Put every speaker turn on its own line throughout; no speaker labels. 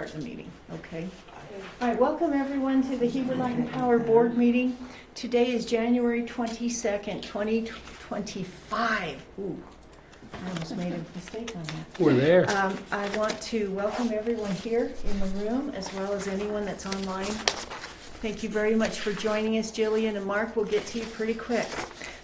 Start the meeting, okay? All right, welcome everyone to the Heber Light and Power Board meeting. Today is January 22nd, 2025. Ooh, I almost made a mistake on that.
We're there.
I want to welcome everyone here in the room as well as anyone that's online. Thank you very much for joining us. Jillian and Mark will get to you pretty quick.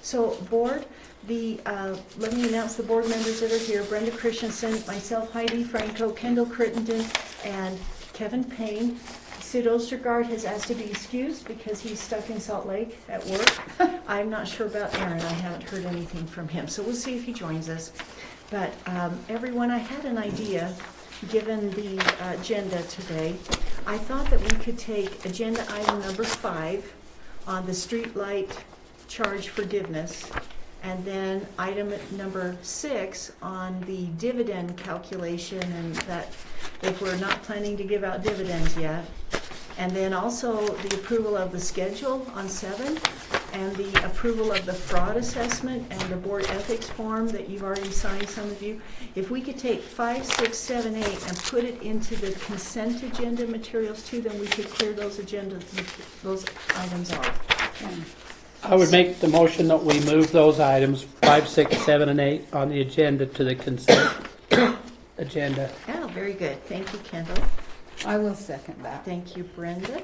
So, board, let me announce the board members that are here. Brenda Christensen, myself, Heidi Franco, Kendall Crittenden, and Kevin Payne. Sid Ostergaard has asked to be excused because he's stuck in Salt Lake at work. I'm not sure about Aaron. I haven't heard anything from him, so we'll see if he joins us. But everyone, I had an idea, given the agenda today. I thought that we could take agenda item number 5 on the street light charge forgiveness, and then item number 6 on the dividend calculation, and that if we're not planning to give out dividends yet. And then also the approval of the schedule on 7, and the approval of the fraud assessment and the board ethics form that you've already signed, some of you. If we could take 5, 6, 7, 8 and put it into the consent agenda materials too, then we could clear those those items off.
I would make the motion that we move those items 5, 6, 7, and 8 on the agenda to the consent agenda.
Oh, very good. Thank you, Kendall.
I will second that.
Thank you, Brenda.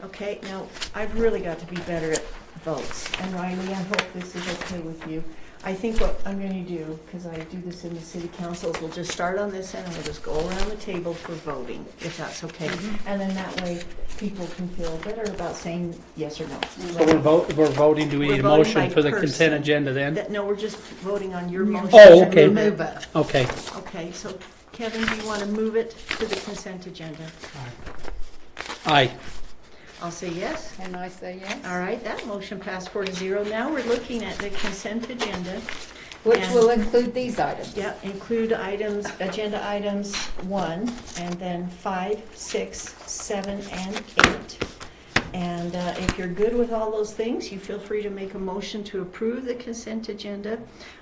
Okay, now I've really got to be better at votes. And Riley, I hope this is okay with you. I think what I'm going to do, because I do this in the city councils, we'll just start on this end and we'll just go around the table for voting, if that's okay. And then that way people can feel better about saying yes or no.
So we're voting. Do we need a motion for the consent agenda then?
No, we're just voting on your motion.
Oh, okay.
Move it.
Okay.
Okay, so Kevin, do you want to move it to the consent agenda?
Aye.
I'll say yes.
And I say yes.
All right, that motion passed 4-0. Now we're looking at the consent agenda.
Which
And-
will include these items.
Yeah, include items, agenda items 1, and then 5, 6, 7, and 8. And if you're good with all those things, you feel free to make a motion to approve the consent agenda,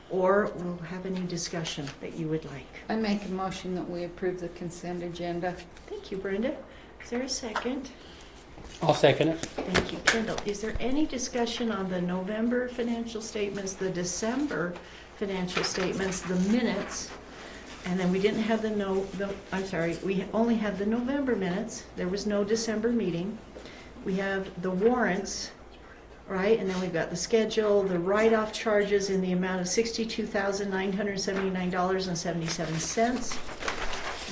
or we'll have any discussion that you would like.
I make a motion that we approve the consent agenda.
Thank you, Brenda. Is there a second?
I'll second it.
Thank you, Kendall. Is there any discussion on the November financial statements, the December financial statements, the minutes? And then we didn't have we only had the November minutes. There was no December meeting. We have the warrants, right? And then we've got the schedule, the write-off charges in the amount of $62,979.77.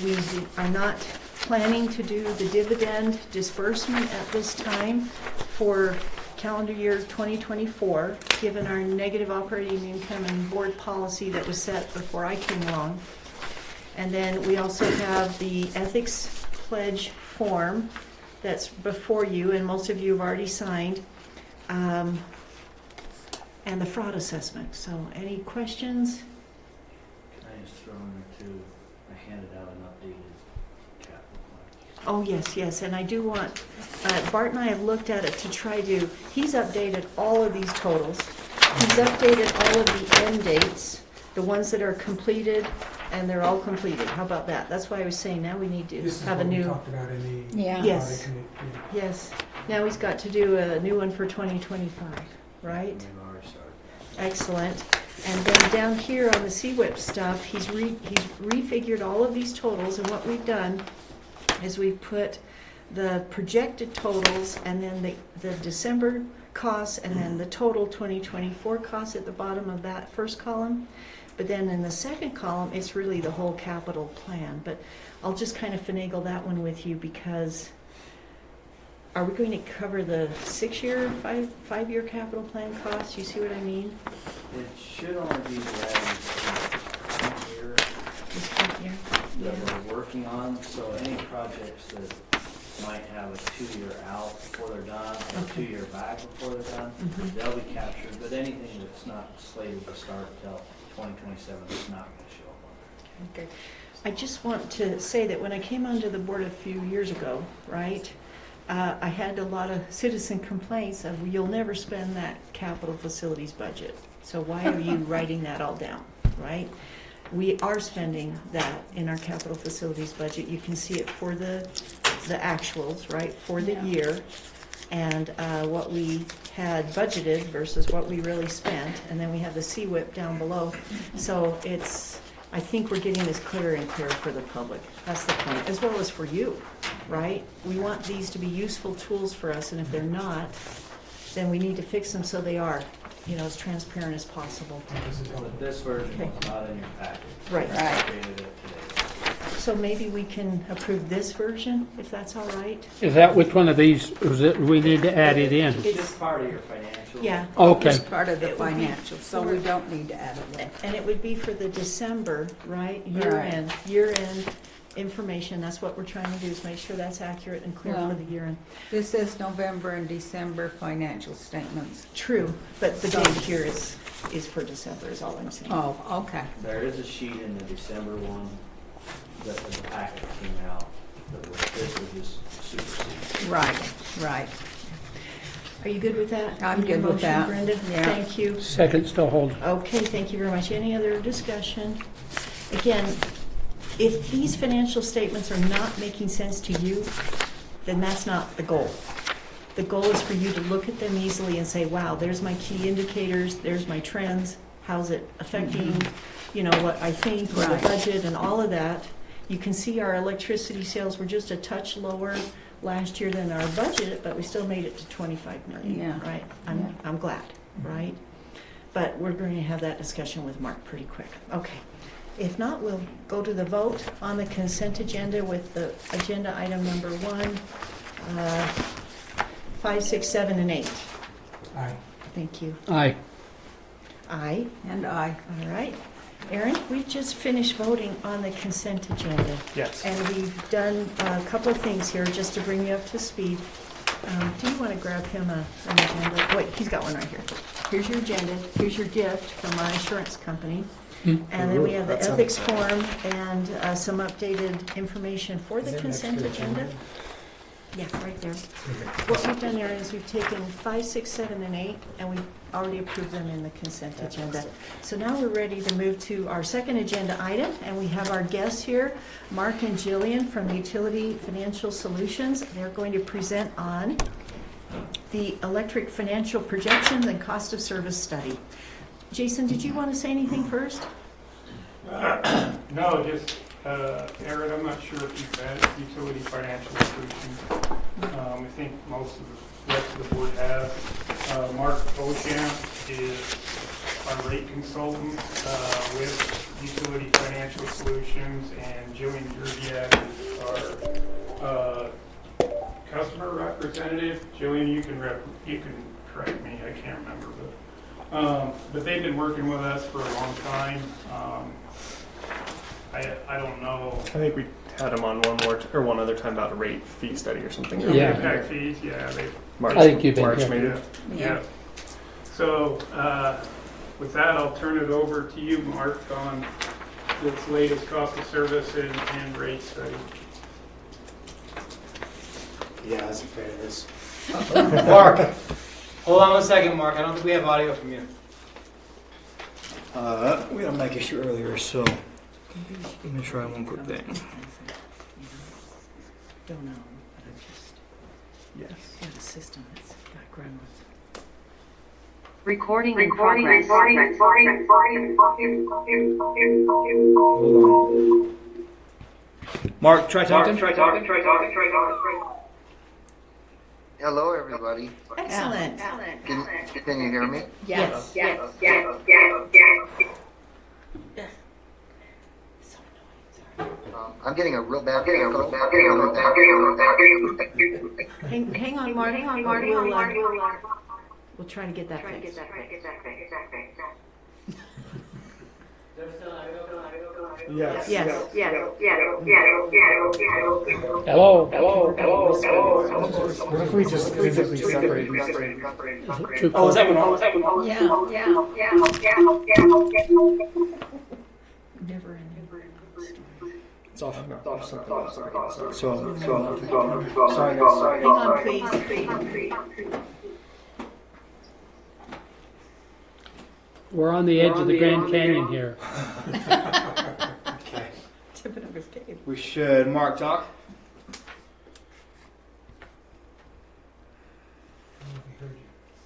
We are not planning to do the dividend disbursement at this time for calendar year 2024, given our negative operating income and board policy that was set before I came along. And then we also have the ethics pledge form that's before you, and most of you have already signed, and the fraud assessment. So any questions?
Can I just throw in there too, I handed out an updated capital plan.
Oh, yes, and I do want, Bart and I have looked at it to try to, he's updated all of these totals. He's updated all of the end dates, the ones that are completed, and they're all completed. How about that? That's why I was saying now we need to have a new.
This is what we talked about in the
Yeah.
Yes.
audit committee.
Yes, now he's got to do a new one for 2025, right?
We've already started.
Excellent. And then down here on the CWIP stuff, he's refigured all of these totals, and what we've done is we've put the projected totals and then the December costs and then the total 2024 costs at the bottom of that first column. But then in the second column, it's really the whole capital plan. But I'll just kind of finagle that one with you, because are we going to cover the 6-year, 5-year capital plan costs? You see what I mean?
It should only be the items here
This current year?
that we're working on, so any projects that might have a 2-year out before they're done, or a
Okay.
2-year back before they're done,
Mhm.
they'll be captured, but anything that's not slated to start till 2027 is not going to show up on there.
Okay. I just want to say that when I came onto the board a few years ago, right, I had a lot of citizen complaints of, you'll never spend that capital facilities budget. So why are you writing that all down, right? we are spending that in our capital facilities budget. You can see it for the actuals, right, for the
Yeah.
year, and what we had budgeted versus what we really spent, and then we have the CWIP down below. So it's, I think we're getting this clearer and clearer for the public. That's the point, as well as for you, right? We want these to be useful tools for us, and if they're not, then we need to fix them so they are, you know, as transparent as possible.
But this version
Okay.
was not in your packet.
Right.
I created it today.
So maybe we can approve this version, if that's all right?
Is that which one of these, is it, we need to add it in?
It's just part of your financial.
Yeah.
Okay,
It's part of the
It would be
financials, so we don't need to add it in.
And it would be for the December, right,
Right.
year-end information. That's what we're trying to do, is make sure that's accurate and clear
Well-
for the year-end.
This is November and December financial statements.
True, but the
So-
date here is for December, is all I'm saying.
Oh, okay.
There is a sheet in the December one that the packet came out, that was, this was just supersede.
Right.
Are you good with that?
I'm
Your
good with
motion,
that.
Brenda?
Yeah.
Thank you.
second still holds.
Okay, thank you very much. Any other discussion? Again, if these financial statements are not making sense to you, then that's not the goal. The goal is for you to look at them easily and say, wow, there's my key indicators, there's my trends, how's it affecting, you know, what I think, or the
Right.
budget and all of that. You can see our electricity sales were just a touch lower last year than our budget, but we still made it to 25 million,
Yeah.
right?
Yeah.
I'm glad, right? But we're going to have that discussion with Mark pretty quick. Okay. If not, we'll go to the vote on the consent agenda with the agenda item number 1, 5, 6, 7, and 8.
Aye.
Thank you.
Aye.
Aye.
And I.
All right. Aaron, we just finished voting on the consent agenda.
Yes.
And we've done a couple of things here just to bring you up to speed. Do you want to grab him an agenda? Wait, he's got one right here. Here's your agenda. Here's your gift from our insurance company.
Hmm.
And then we have the
That sounds
ethics
better.
form and some updated information for
Is
the
there an
consent
extra
agenda. Yeah, right there. What we've done, Aaron, is we've taken 5, 6, 7, and 8, and we've already approved them in the consent
That's
agenda.
awesome.
So now we're ready to move to our second agenda item, and we have our guests here, Mark and Jillian from Utility Financial Solutions. They're going to present on the electric financial projections and cost of service study. Jason, did you want to say anything first?
No, just, Aaron, I'm not sure if you've had Utility Financial Solutions. I think most of the rest of the board have. Mark Beauchamp is our rate consultant with Utility Financial Solutions, and Jillian Gerbiak is our customer representative. Jillian, you can correct me, I can't remember, but they've been working with us for a long time. I don't know.
I think we had him on one other time about a rate fee study or something.
Yeah.
Impact fees, yeah, they,
March,
I think you've been
March
here.
maybe.
yeah. So, with that, I'll turn it over to you, Mark, on this latest cost of service and rate study.
Yeah, I was afraid of this. Mark, hold on 1 second, Mark. I don't think we have audio from you. We had a mic issue earlier, so let me try one quick thing.
Don't know, but I've just
Yes.
got a system that's got gremlins.
Recording in progress.
Hold on. Mark, try talking.
Hello, everybody.
Excellent.
Can you hear me?
Yes. So annoying, sorry.
I'm getting a real bad.
Hang on, Mark. We'll try to get that fixed.
Yes.
Yes.
Hello?
What if we just physically separate these?
Too
Oh, is
close.
that one on?
Yeah.
Never ending.
It's off.
So,
Sorry, guys.
Hang on, please.
We're on the edge of the Grand Canyon here.
We should. Mark, talk.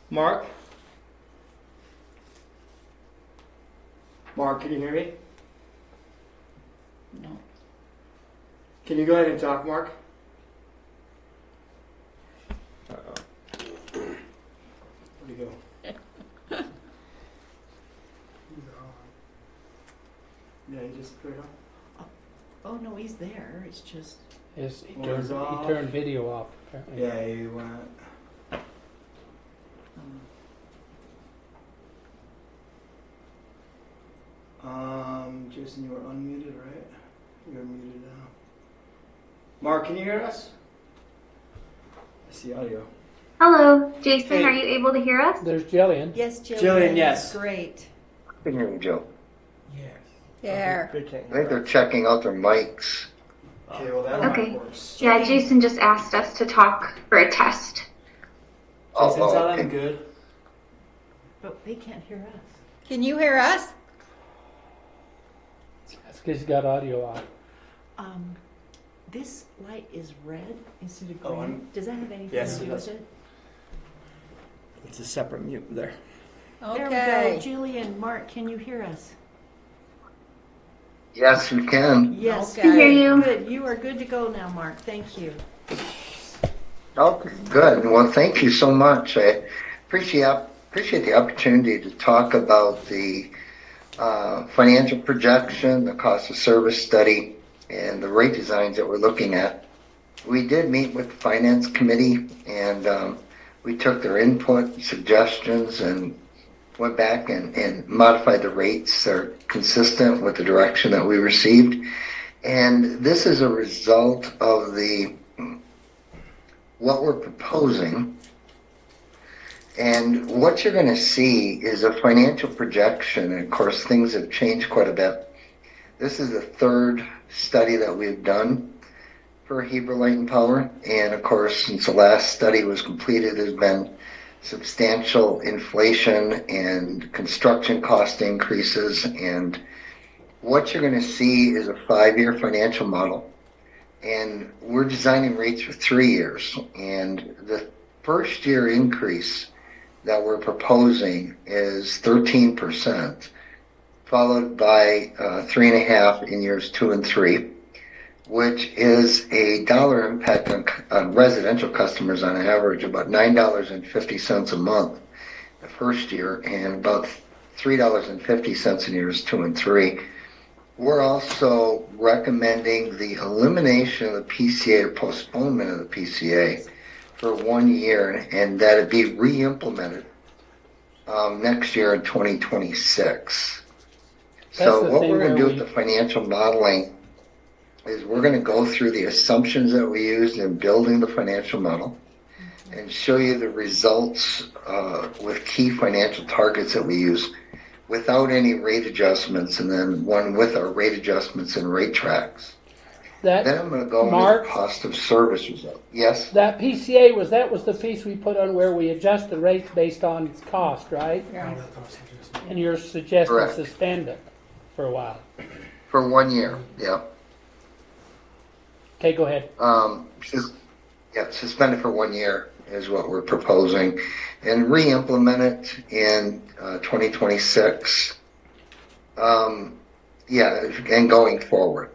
Mark? Mark, can you hear me?
No.
Can you go ahead and talk, Mark? Where'd he go? Yeah, he just put it on.
Oh, no, he's there. It's just,
He
Was off.
turned video off, apparently.
Yeah, he went. Jason, you were unmuted, right? You're muted now. Mark, can you hear us? I see audio.
Hello, Jason,
Hey.
are you able to hear us?
There's Jillian.
yes, Jillian.
Jillian, yes.
Great.
I can hear you, Joe.
There.
They can't
I think they're checking out their mics.
Okay, well that
Okay.
works.
Yeah, Jason just asked us to talk for a test.
Jason,
Oh,
tell
okay.
them good.
But they can't hear us.
Can you hear us?
That's because he's got audio on.
This light is red instead of
Oh,
green.
I'm-
Does that have anything
Yes,
to
it
do with
does.
it?
It's a separate mute there.
There
Okay.
we go. Jillian, Mark, can you hear us?
Yes, we can.
Yes.
Okay. I
hear you.
Good. You are good to go now, Mark. Thank you.
Okay, good. Well, thank you so much. I appreciate the opportunity to talk about the financial projection, the cost of service study, and the rate designs that we're looking at. We did meet with the Finance Committee, and we took their input, suggestions, and went back and modified the rates. They're consistent with the direction that we received. And this is a result of what we're proposing. And what you're going to see is a financial projection. And of course, things have changed quite a bit. This is the third study that we've done for Heber Light and Power. And of course, since the last study was completed, there's been substantial inflation and construction cost increases. And what you're going to see is a 5-year financial model. And we're designing rates for 3 years. And the first year increase that we're proposing is 13%, followed by 3.5% in years 2 and 3, which is a dollar impact on residential customers on average about $9.50 a month the first year, and about $3.50 in years 2 and 3. We're also recommending the elimination of the PCA or postponement of the PCA for 1 year, and that it be re-implemented next year in 2026. So
the
what
thing
we're going to
where
do with the financial modeling is we're going to go through the assumptions that we used in building the financial model and show you the results with key financial targets that we use without any rate adjustments, and then one with our rate adjustments and rate tracks. Then
That
I'm going to go
Mark?
into the cost of service result. Yes?
that PCA was the piece we put on where we adjust the rates based on cost, right?
Yeah.
And you're suggesting
Correct.
suspend it for a while.
For 1 year, yeah.
Okay, go ahead.
Suspend it for 1 year is what we're proposing, and re-implement it in 2026. And going forward.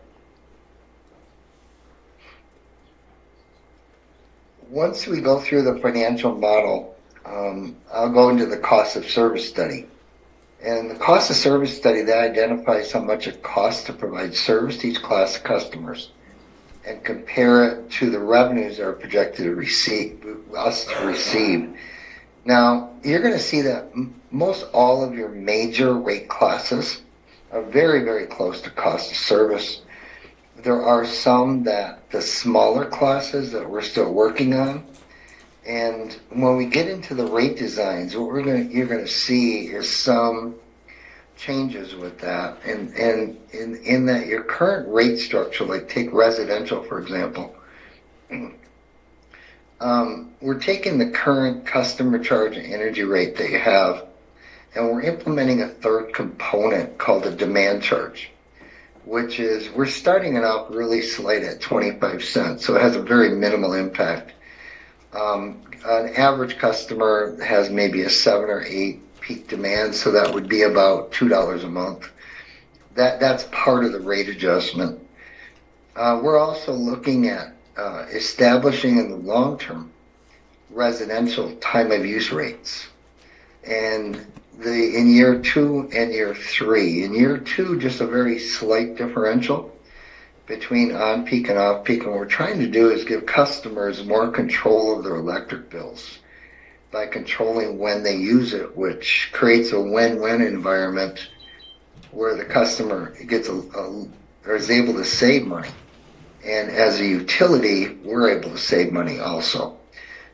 Once we go through the financial model, I'll go into the cost of service study. And the cost of service study, that identifies how much it costs to provide service to each class of customers and compare it to the revenues that are projected to receive. Now, you're going to see that most all of your major rate classes are very, very close to cost of service. There are some the smaller classes that we're still working on. And when we get into the rate designs, what you're going to see is some changes with that. And in that your current rate structure, like take residential, for example, we're taking the current customer charge and energy rate that you have, and we're implementing a third component called a demand charge. which is we're starting it out really slight at 25 cents, so it has a very minimal impact. An average customer has maybe a 7 or 8 peak demand, so that would be about $2 a month. That's part of the rate adjustment. We're also looking at establishing in the long term residential time of use rates. And in year 2 and year 3. In year 2, just a very slight differential between on-peak and off-peak. And what we're trying to do is give customers more control of their electric bills by controlling when they use it, which creates a win-win environment where the customer gets or is able to save money. And as a utility, we're able to save money also.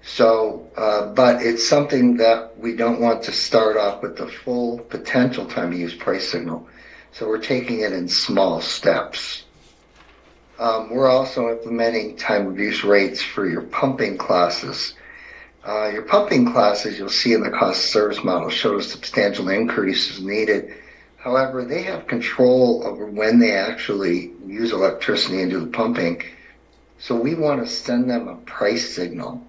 So, but it's something that we don't want to start off with the full potential time of use price signal. So we're taking it in small steps. We're also implementing time of use rates for your pumping classes. Your pumping classes, you'll see in the cost of service model, show a substantial increase is needed. However, they have control over when they actually use electricity and do the pumping. So we want to send them a price signal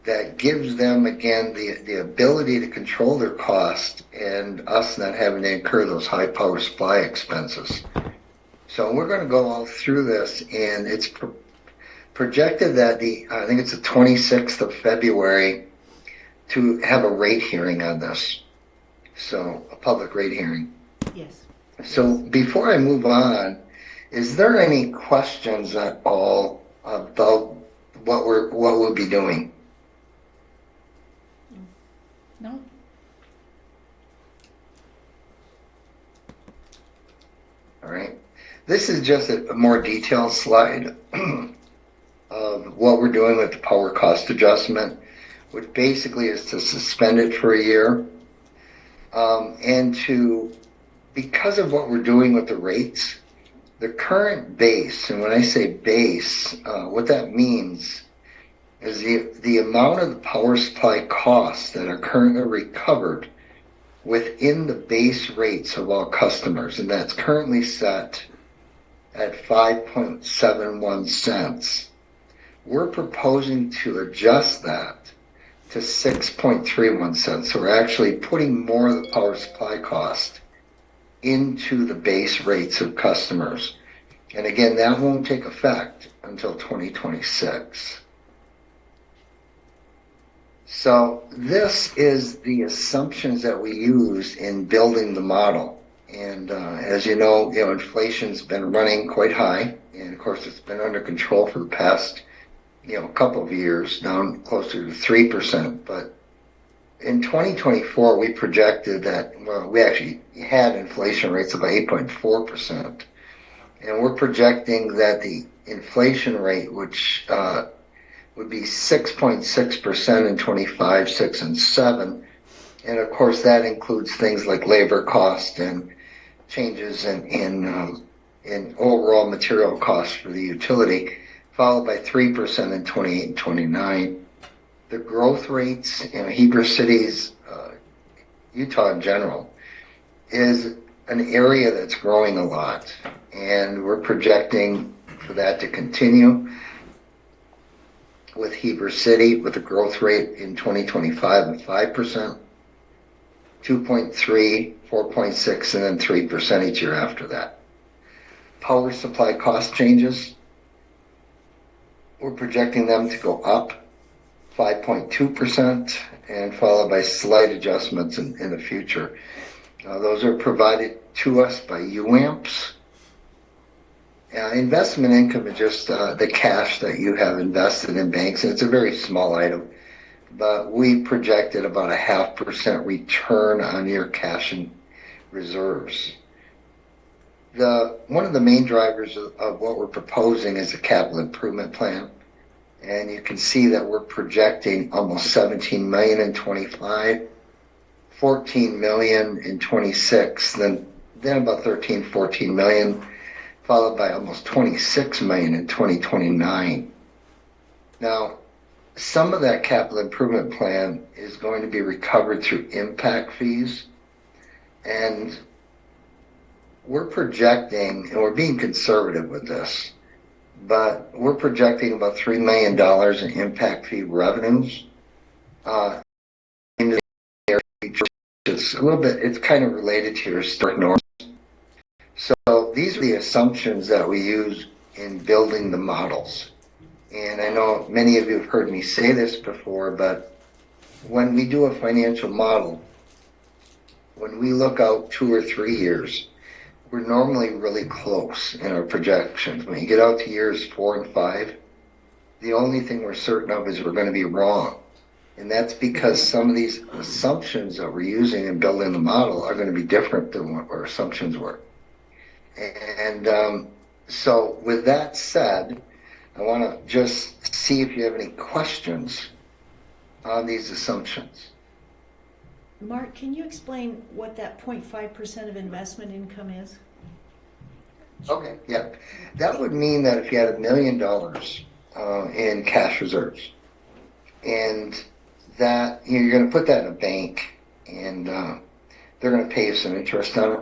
that gives them, again, the ability to control their cost and us not having to incur those high power supply expenses. So we're going to go all through this, and it's projected that I think it's the 26th of February to have a rate hearing on this. So a public rate hearing.
Yes.
So before I move on, is there any questions at all about what we'll be doing?
No?
All right. This is just a more detailed slide of what we're doing with the power cost adjustment, which basically is to suspend it for a year. Because of what we're doing with the rates, the current base, and when I say base, what that means is the amount of the power supply costs that are currently recovered within the base rates of all customers, and that's currently set at 5.71 cents. We're proposing to adjust that to 6.31 cents. So we're actually putting more of the power supply cost into the base rates of customers. And again, that won't take effect until 2026. So this is the assumptions that we use in building the model. And as you know, inflation's been running quite high, and of course it's been under control for the past, couple of years, down closer to 3%. But in 2024, we projected that, we actually had inflation rates of 8.4%. And we're projecting that the inflation rate, which would be 6.6% in 25, 6, and 7. And of course, that includes things like labor cost and changes in overall material costs for the utility, followed by 3% in 28 and 29. The growth rates in Heber cities, Utah in general, is an area that's growing a lot, and we're projecting for that to continue with Heber City with a growth rate in 2025 of 5%, 2.3, 4.6, and then 3% each year after that. Power supply cost changes, we're projecting them to go up 5.2% and followed by slight adjustments in the future. Those are provided to us by UAMPS. Investment income is just the cash that you have invested in banks, and it's a very small item, but we projected about a 0.5% return on your cash and reserves. One of the main drivers of what we're proposing is a capital improvement plan, and you can see that we're projecting almost $17 million in 25, $14 million in 26, then about $13, $14 million, followed by almost $26 million in 2029. Now, some of that capital improvement plan is going to be recovered through impact fees, and we're projecting, and we're being conservative with this, but we're projecting about $3 million in impact fee revenues into the area, which is a little bit, it's kind of related to your historic norms. So these are the assumptions that we use in building the models. And I know many of you have heard me say this before, but when we do a financial model, when we look out 2 or 3 years, we're normally really close in our projections. When you get out to years 4 and 5, the only thing we're certain of is we're going to be wrong. And that's because some of these assumptions that we're using in building the model are going to be different than what our assumptions were. And so with that said, I want to just see if you have any questions on these assumptions.
Mark, can you explain what that 0.5% of investment income is?
Okay, yeah. That would mean that if you had $1 million in cash reserves, and that you're going to put that in a bank, and they're going to pay you some interest on it.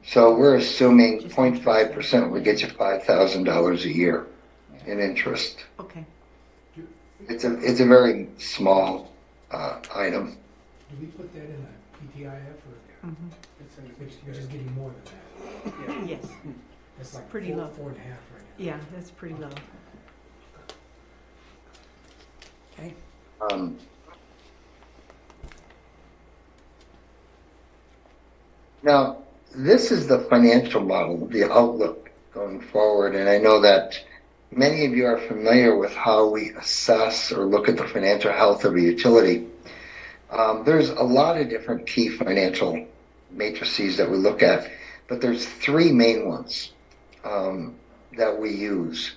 So we're assuming 0.5% would get you $5,000 a year in interest.
Okay.
It's a very small item.
Do we put that in a PTIF or which is getting more than that?
Yes.
It's like
Pretty
four,
low.
4.5 right now.
Yeah, that's pretty low.
Okay.
Now, this is the financial model, the outlook going forward, and I know that many of you are familiar with how we assess or look at the financial health of a utility. There's a lot of different key financial matrices that we look at, but there's 3 main ones that we use,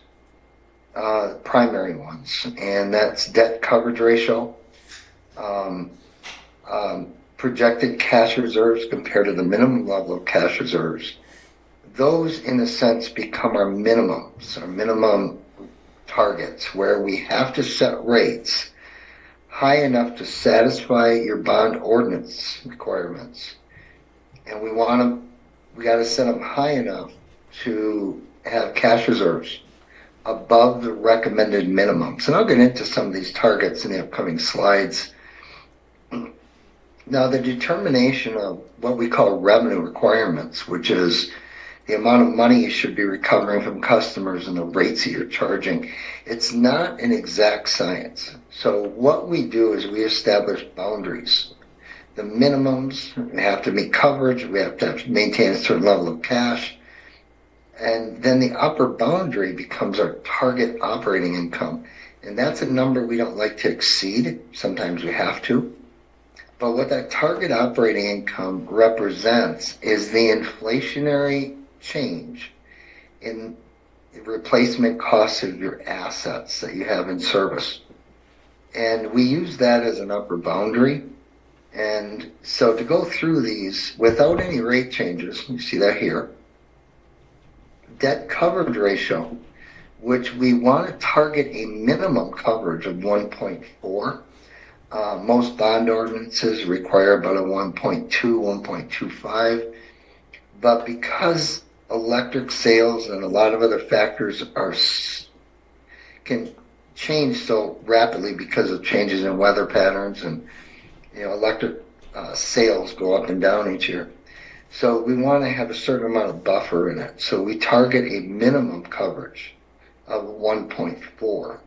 primary ones, and that's debt coverage ratio, projected cash reserves compared to the minimum level of cash reserves. Those, in a sense, become our minimums, our minimum targets, where we have to set rates high enough to satisfy your bond ordinance requirements. And we got to set them high enough to have cash reserves above the recommended minimums. And I'll get into some of these targets in the upcoming slides. Now, the determination of what we call revenue requirements, which is the amount of money you should be recovering from customers and the rates that you're charging, it's not an exact science. So what we do is we establish boundaries. The minimums, we have to meet coverage, we have to maintain a certain level of cash, and then the upper boundary becomes our target operating income. And that's a number we don't like to exceed. Sometimes we have to. But what that target operating income represents is the inflationary change in replacement costs of your assets that you have in service. And we use that as an upper boundary. And so to go through these without any rate changes, you see that here, debt coverage ratio, which we want to target a minimum coverage of 1.4. Most bond ordinances require about a 1.2, 1.25. But because electric sales and a lot of other factors can change so rapidly because of changes in weather patterns, and electric sales go up and down each year. So we want to have a certain amount of buffer in it. So we target a minimum coverage of 1.4.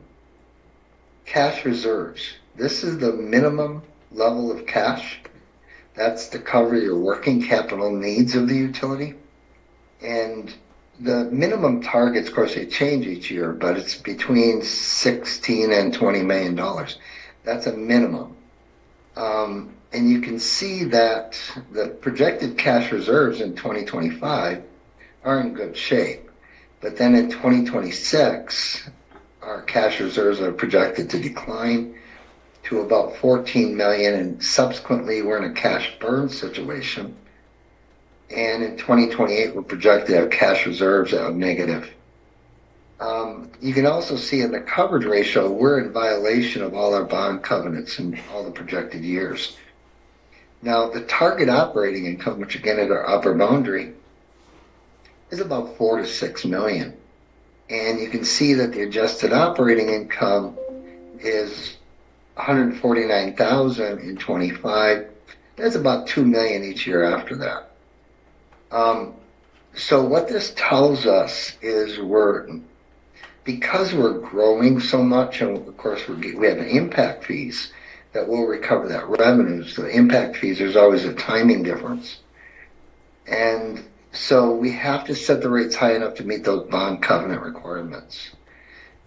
Cash reserves. This is the minimum level of cash. That's to cover your working capital needs of the utility. And the minimum targets, of course, they change each year, but it's between $16 and $20 million. That's a minimum. And you can see that the projected cash reserves in 2025 are in good shape. But then in 2026, our cash reserves are projected to decline to about 14 million, and subsequently we're in a cash burn situation. And in 2028, we're projected to have cash reserves that are negative. You can also see in the coverage ratio, we're in violation of all our bond covenants in all the projected years. Now, the target operating income, which again is our upper boundary, is about 4 to 6 million. And you can see that the adjusted operating income is 149,000 in 25. That's about 2 million each year after that. So what this tells us is because we're growing so much, and of course we have impact fees that will recover that revenue. So the impact fees, there's always a timing difference. And so we have to set the rates high enough to meet those bond covenant requirements.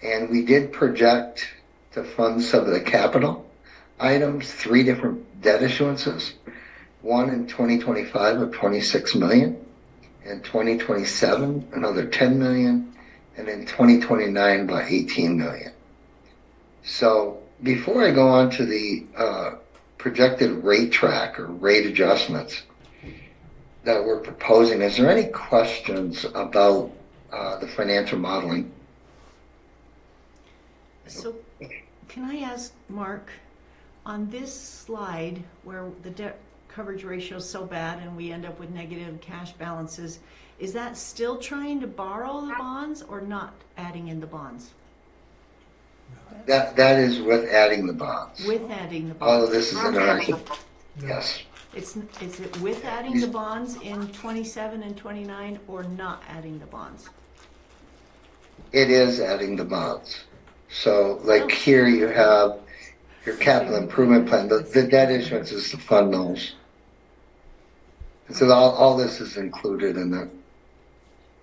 And we did project to fund some of the capital items, 3 different debt issuances. One in 2025 of 26 million, in 2027 another 10 million, and in 2029 about 18 million. So before I go on to the projected rate track or rate adjustments that we're proposing, is there any questions about the financial modeling?
So can I ask Mark, on this slide where the debt coverage ratio is so bad and we end up with negative cash balances, is that still trying to borrow the bonds or not adding in the bonds?
That is with adding the bonds.
With adding the
All
bonds.
of this is in yes.
Is it with adding the bonds in 27 and 29 or not adding the bonds?
It is adding the bonds. So like here you have your capital improvement plan. The debt issuance is to fund those. And so all this is included in that.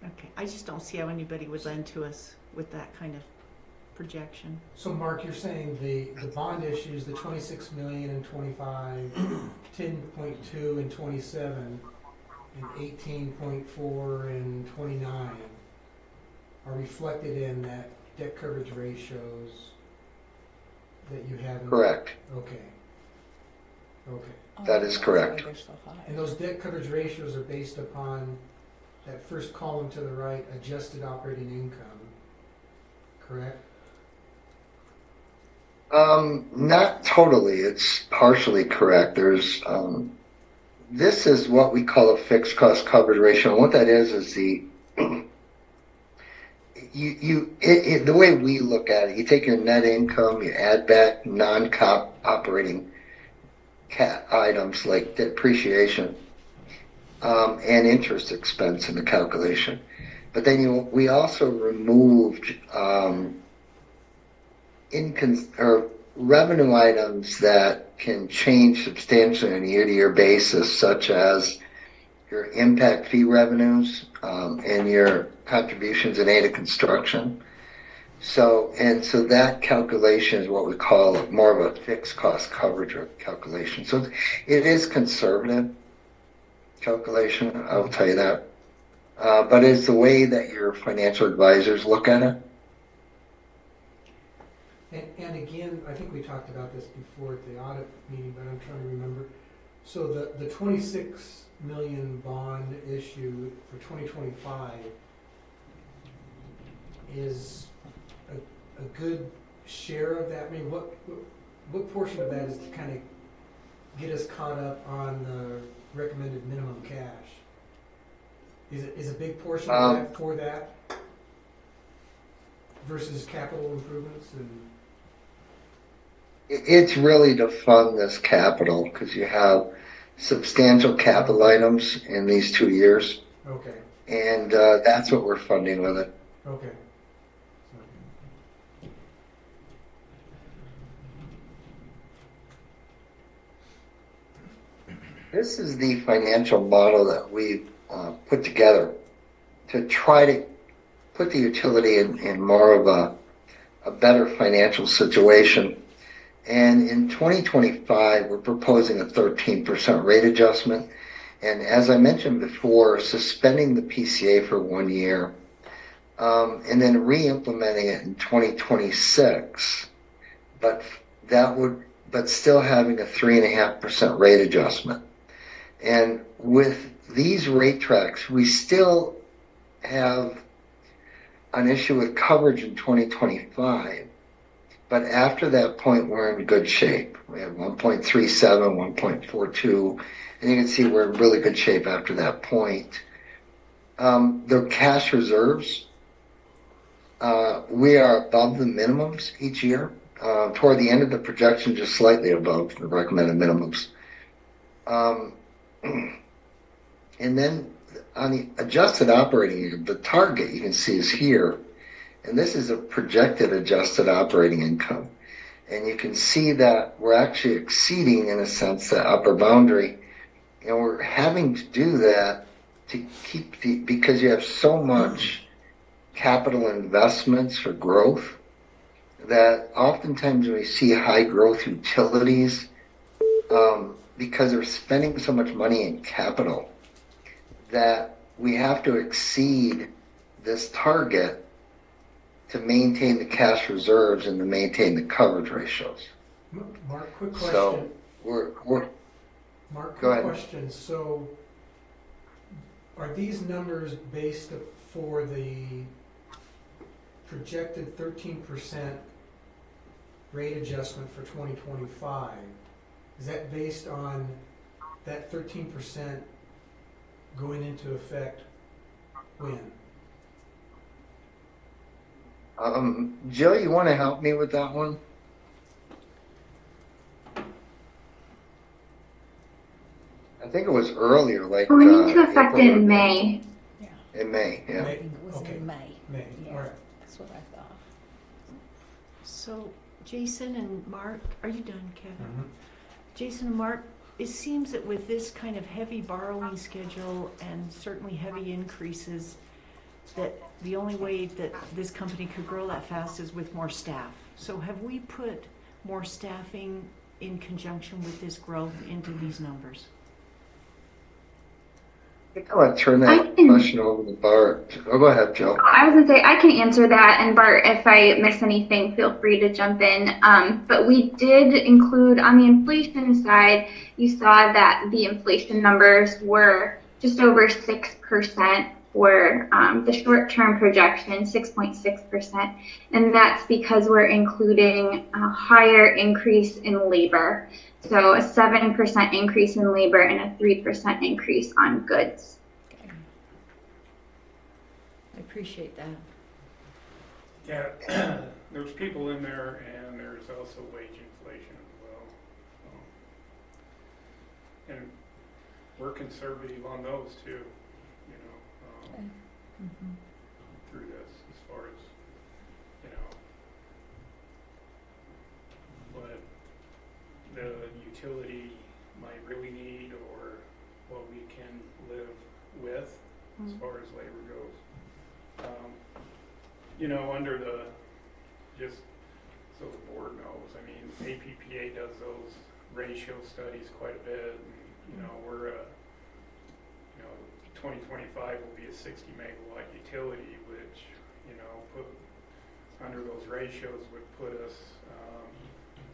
Okay, I just don't see how anybody would lend to us with that kind of projection.
So Mark, you're saying the bond issues, the 26 million in 25, 10.2 in 27, and 18.4 in 29 are reflected in that debt coverage ratios that you have?
Correct.
Okay. Okay.
That is correct.
And those debt coverage ratios are based upon that first column to the right, adjusted operating income, correct?
Not totally. It's partially correct. There's this is what we call a fixed cost coverage ratio. And what that is the the way we look at it, you take your net income, you add back non-cap operating items like depreciation and interest expense in the calculation. But then we also removed revenue items that can change substantially on a year-to-year basis, such as your impact fee revenues and your contributions in aid of construction. So that calculation is what we call more of a fixed cost coverage calculation. So it is conservative calculation, I will tell you that. But it's the way that your financial advisors look at it.
And again, I think we talked about this before at the audit meeting, but I'm trying to remember. So the 26 million bond issue for 2025 is a good share of that. I mean, what portion of that is to kind of get us caught up on the recommended minimum cash? Is a big portion of that for that versus capital improvements? And
it's really to fund this capital because you have substantial capital items in these 2 years.
Okay.
And that's what we're funding with it.
Okay.
This is the financial model that we've put together to try to put the utility in more of a better financial situation. And in 2025, we're proposing a 13% rate adjustment. And as I mentioned before, suspending the PCA for 1 year, and then re-implementing it in 2026, but still having a 3.5% rate adjustment. And with these rate tracks, we still have an issue with coverage in 2025. But after that point, we're in good shape. We have 1.37, 1.42, and you can see we're in really good shape after that point. the cash reserves, we are above the minimums each year. Toward the end of the projection, just slightly above the recommended minimums. And then on the adjusted operating income, the target you can see is here. And this is a projected adjusted operating income. And you can see that we're actually exceeding, in a sense, the upper boundary. And we're having to do that to keep because you have so much capital investments for growth that oftentimes when we see high growth utilities, because they're spending so much money in capital, that we have to exceed this target to maintain the cash reserves and to maintain the coverage ratios.
Mark, quick question.
So we're
Mark,
go
quick
ahead.
question. So are these numbers based for the projected 13% rate adjustment for 2025? Is that based on that 13% going into effect when?
Jill, you want to help me with that one? I think it was earlier, like
Going into effect
April or
in May.
in May, yeah.
May?
It was
Okay.
in May.
May,
Yeah,
all right.
that's what I thought.
So Jason and Mark, are you done, Kevin?
Mhm.
Jason and Mark, it seems that with this kind of heavy borrowing schedule and certainly heavy increases, that the only way that this company could grow that fast is with more staff. So have we put more staffing in conjunction with this growth into these numbers?
I think I want to turn
I
that
can-
question over to Bart. Oh, go ahead, Jill.
I was gonna say I can answer that, and Bart, if I miss anything, feel free to jump in. But we did include on the inflation side. You saw that the inflation numbers were just over 6% for the short-term projection, 6.6%, and that's because we're including a higher increase in labor. So a 7% increase in labor and a 3% increase on goods.
Okay. I appreciate that.
Yeah, there's people in there, and there's also wage inflation as well. And we're conservative on those too, you know,
Mhm.
through this as far as, you know, what the utility might really need or what we can live with as far as labor goes. You know, under the, just so the board knows, I mean, APPA does those ratio studies quite a bit. And, you know, we're you know, 2025 will be a 60 megawatt utility, which, you know, under those ratios would put us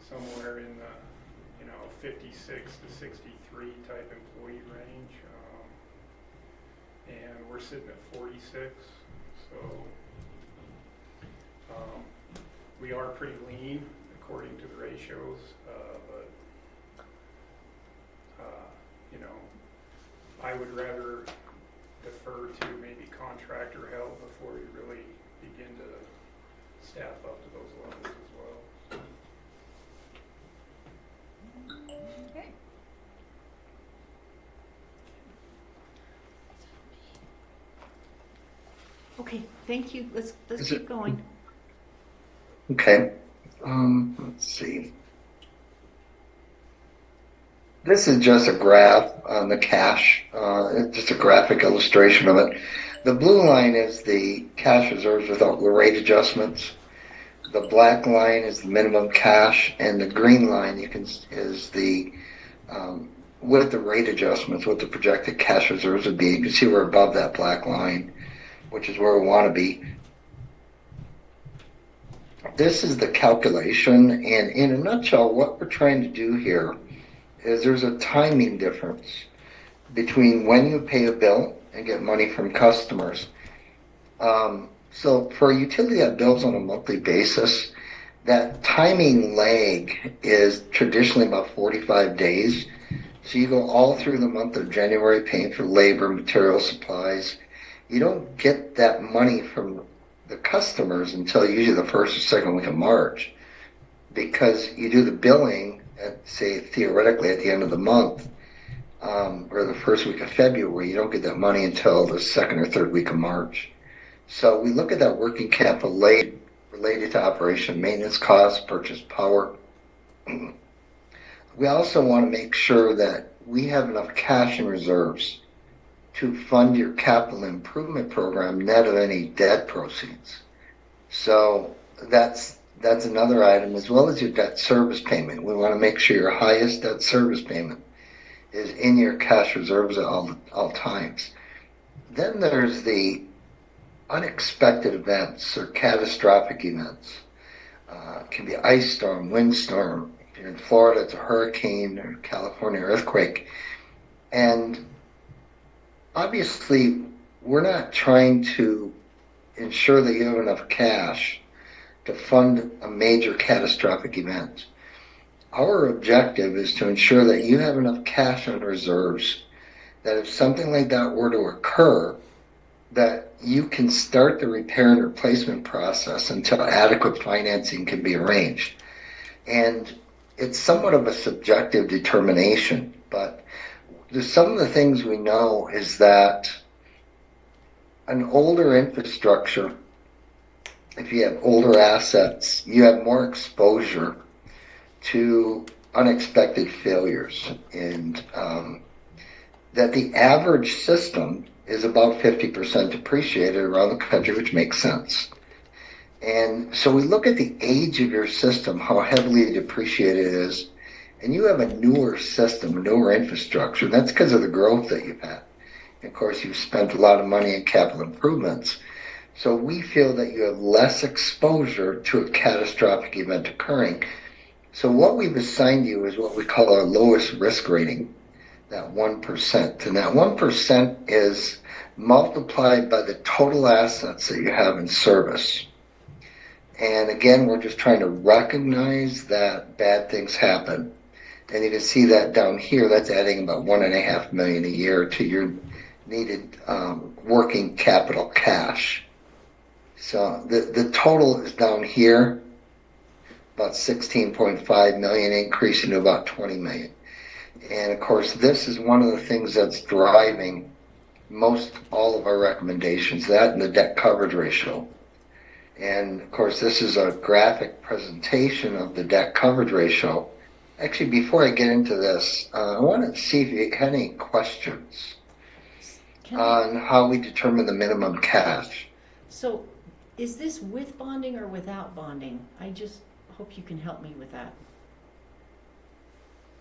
somewhere in the, you know, 56 to 63 type employee range. And we're sitting at 46, so we are pretty lean according to the ratios, but you know, I would rather defer to maybe contractor help before we really begin to staff up to those levels as well.
Okay.
Okay, thank you. Let's
Is
keep
it-
going.
Okay. Let's see. This is just a graph on the cash, just a graphic illustration of it. The blue line is the cash reserves without the rate adjustments. The black line is the minimum cash, and the green line is the with the rate adjustments, what the projected cash reserves would be. You can see we're above that black line, which is where we want to be. This is the calculation, and in a nutshell, what we're trying to do here is there's a timing difference between when you pay a bill and get money from customers. So for a utility that bills on a monthly basis, that timing lag is traditionally about 45 days. So you go all through the month of January paying for labor, material, supplies, you don't get that money from the customers until usually the first or second week of March, because you do the billing at, say, theoretically at the end of the month, or the first week of February. You don't get that money until the second or third week of March. So we look at that working capital related to operation maintenance costs, purchase power. We also want to make sure that we have enough cash in reserves to fund your capital improvement program net of any debt proceeds. So that's another item, as well as your debt service payment. We want to make sure your highest debt service payment is in your cash reserves at all times. Then there's the unexpected events or catastrophic events. It can be ice storm, windstorm. If you're in Florida, it's a hurricane, or California earthquake. And obviously, we're not trying to ensure that you have enough cash to fund a major catastrophic event. Our objective is to ensure that you have enough cash on reserves that if something like that were to occur, that you can start the repair and replacement process until adequate financing can be arranged. And it's somewhat of a subjective determination, but some of the things we know is that an older infrastructure, if you have older assets, you have more exposure to unexpected failures, and that the average system is about 50% depreciated around the country, which makes sense. And so we look at the age of your system, how heavily depreciated it is, and you have a newer system, a newer infrastructure. That's because of the growth that you've had. Of course, you've spent a lot of money in capital improvements. So we feel that you have less exposure to a catastrophic event occurring. So what we've assigned you is what we call our lowest risk rating, that 1%. And that 1% is multiplied by the total assets that you have in service. And again, we're just trying to recognize that bad things happen. And you can see that down here, that's adding about $1.5 million a year to your needed working capital cash. So the total is down here, about 16.5 million, increasing to about 20 million. And of course, this is one of the things that's driving most all of our recommendations, that and the debt coverage ratio. And of course, this is a graphic presentation of the debt coverage ratio. Actually, before I get into this, I want to see if you had any questions on how we determine the minimum cash.
So is this with bonding or without bonding? I just hope you can help me with that.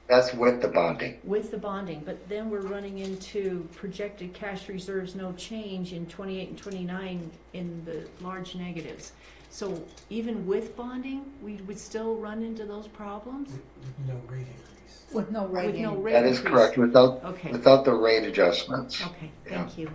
That's with the bonding.
With the bonding, but then we're running into projected cash reserves, no change in 28 and 29 in the large negatives. So even with bonding, we would still run into those problems?
No rate increase.
With no rate
With no
increase.
rate
That is
increase.
correct, without
Okay.
without the rate adjustments.
Okay, thank you.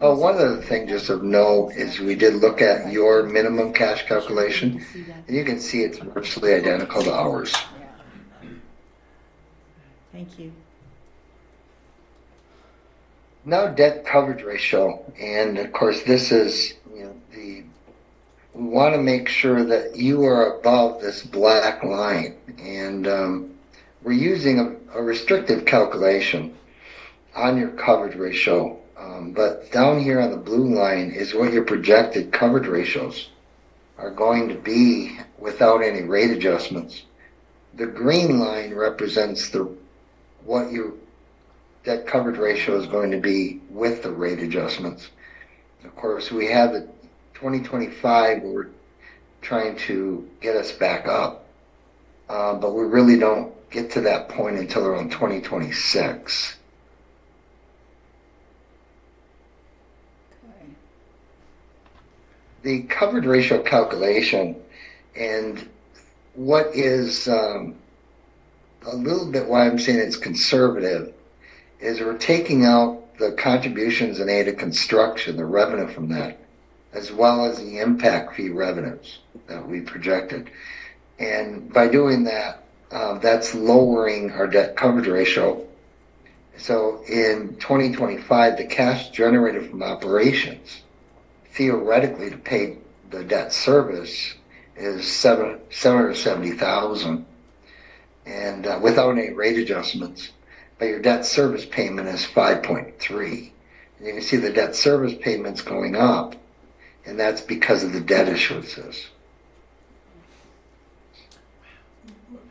Oh, one other thing just of note is we did look at your minimum cash calculation, and you can see it's virtually identical to ours.
Thank you.
Now debt coverage ratio, and of course this is, we want to make sure that you are above this black line, and we're using a restrictive calculation on your coverage ratio. But down here on the blue line is what your projected coverage ratios are going to be without any rate adjustments. The green line represents what your debt coverage ratio is going to be with the rate adjustments. Of course, we have the 2025 where we're trying to get us back up, but we really don't get to that point until around 2026. The coverage ratio calculation, and what is a little bit why I'm saying it's conservative, is we're taking out the contributions in aid of construction, the revenue from that, as well as the impact fee revenues that we projected. And by doing that, that's lowering our debt coverage ratio. So in 2025, the cash generated from operations, theoretically to pay the debt service, is $770,000, and without any rate adjustments. But your debt service payment is 5.3. And you can see the debt service payments going up, and that's because of the debt issuances.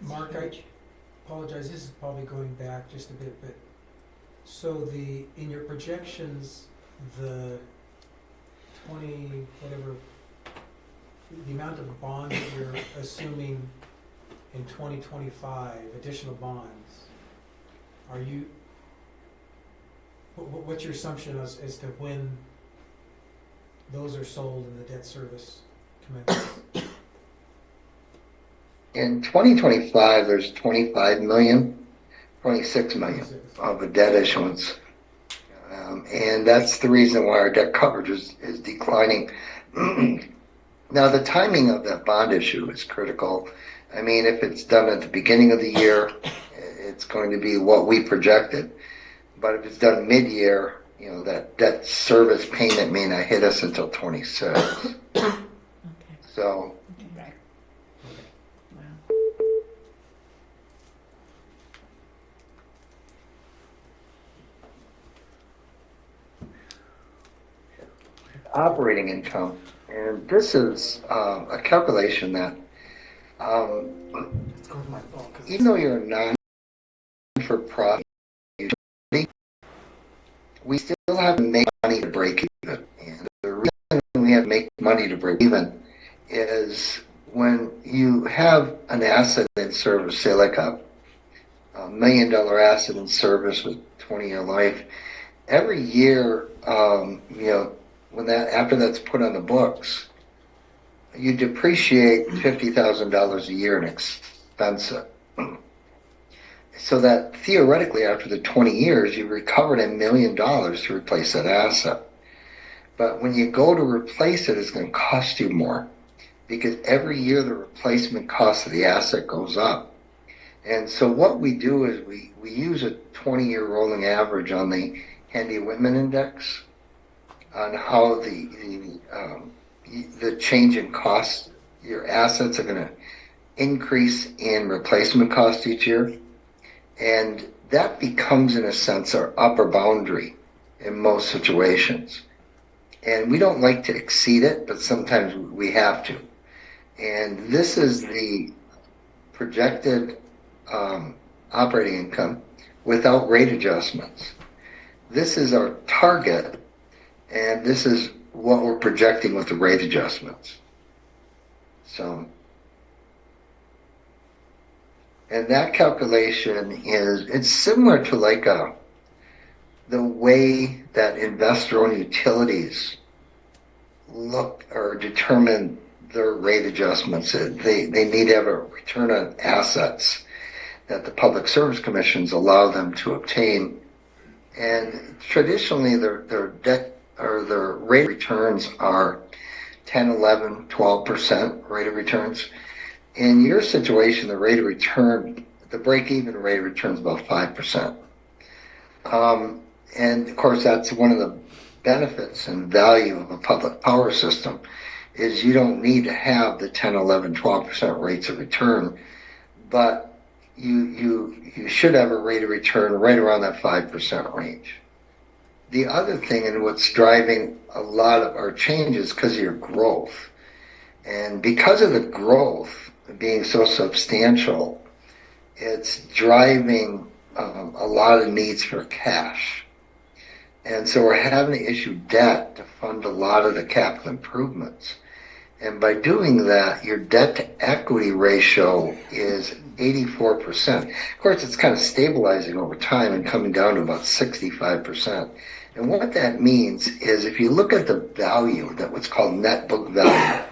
Mark, I apologize, this is probably going back just a bit, but so in your projections, the 20, whatever, the amount of bond that you're assuming in 2025, additional bonds, what's your assumption as to when those are sold and the debt service commences?
In 2025, there's 25 million, 26 million of a debt issuance. And that's the reason why our debt coverage is declining. Now, the timing of that bond issue is critical. I mean, if it's done at the beginning of the year, it's going to be what we projected. But if it's done mid-year, that debt service payment may not hit us until 26.
Okay.
So,
Okay. Wow.
operating income, and this is a calculation that even though you're a non-for-profit utility, we still have to make money to break even. And the reason we have to make money to break even is when you have an asset in service, say like a $1 million asset in service with 20-year life, every year, after that's put on the books, you depreciate $50,000 a year in expense it. So that theoretically, after the 20 years, you recovered $1 million to replace that asset. But when you go to replace it, it's going to cost you more, because every year the replacement cost of the asset goes up. And so what we do is we use a 20-year rolling average on the Handy-Whitman index on how the change in cost, your assets are going to increase in replacement cost each year. And that becomes, in a sense, our upper boundary in most situations. And we don't like to exceed it, but sometimes we have to. And this is the projected operating income without rate adjustments. This is our target, and this is what we're projecting with the rate adjustments. So, and that calculation it's similar to like the way that investor-owned utilities look or determine their rate adjustments. They need to have a return on assets that the Public Service Commissions allow them to obtain. And traditionally, their debt or their rate of returns are 10, 11, 12% rate of returns. In your situation, the rate of return, the break-even rate of return is about 5%. And of course, that's one of the benefits and value of a public power system, is you don't need to have the 10, 11, 12% rates of return, but you should have a rate of return right around that 5% range. The other thing, and what's driving a lot of our changes, because of your growth. And because of the growth being so substantial, it's driving a lot of needs for cash. And so we're having to issue debt to fund a lot of the capital improvements. And by doing that, your debt to equity ratio is 84%. Of course, it's kind of stabilizing over time and coming down to about 65%. And what that means is if you look at the value, that what's called net book value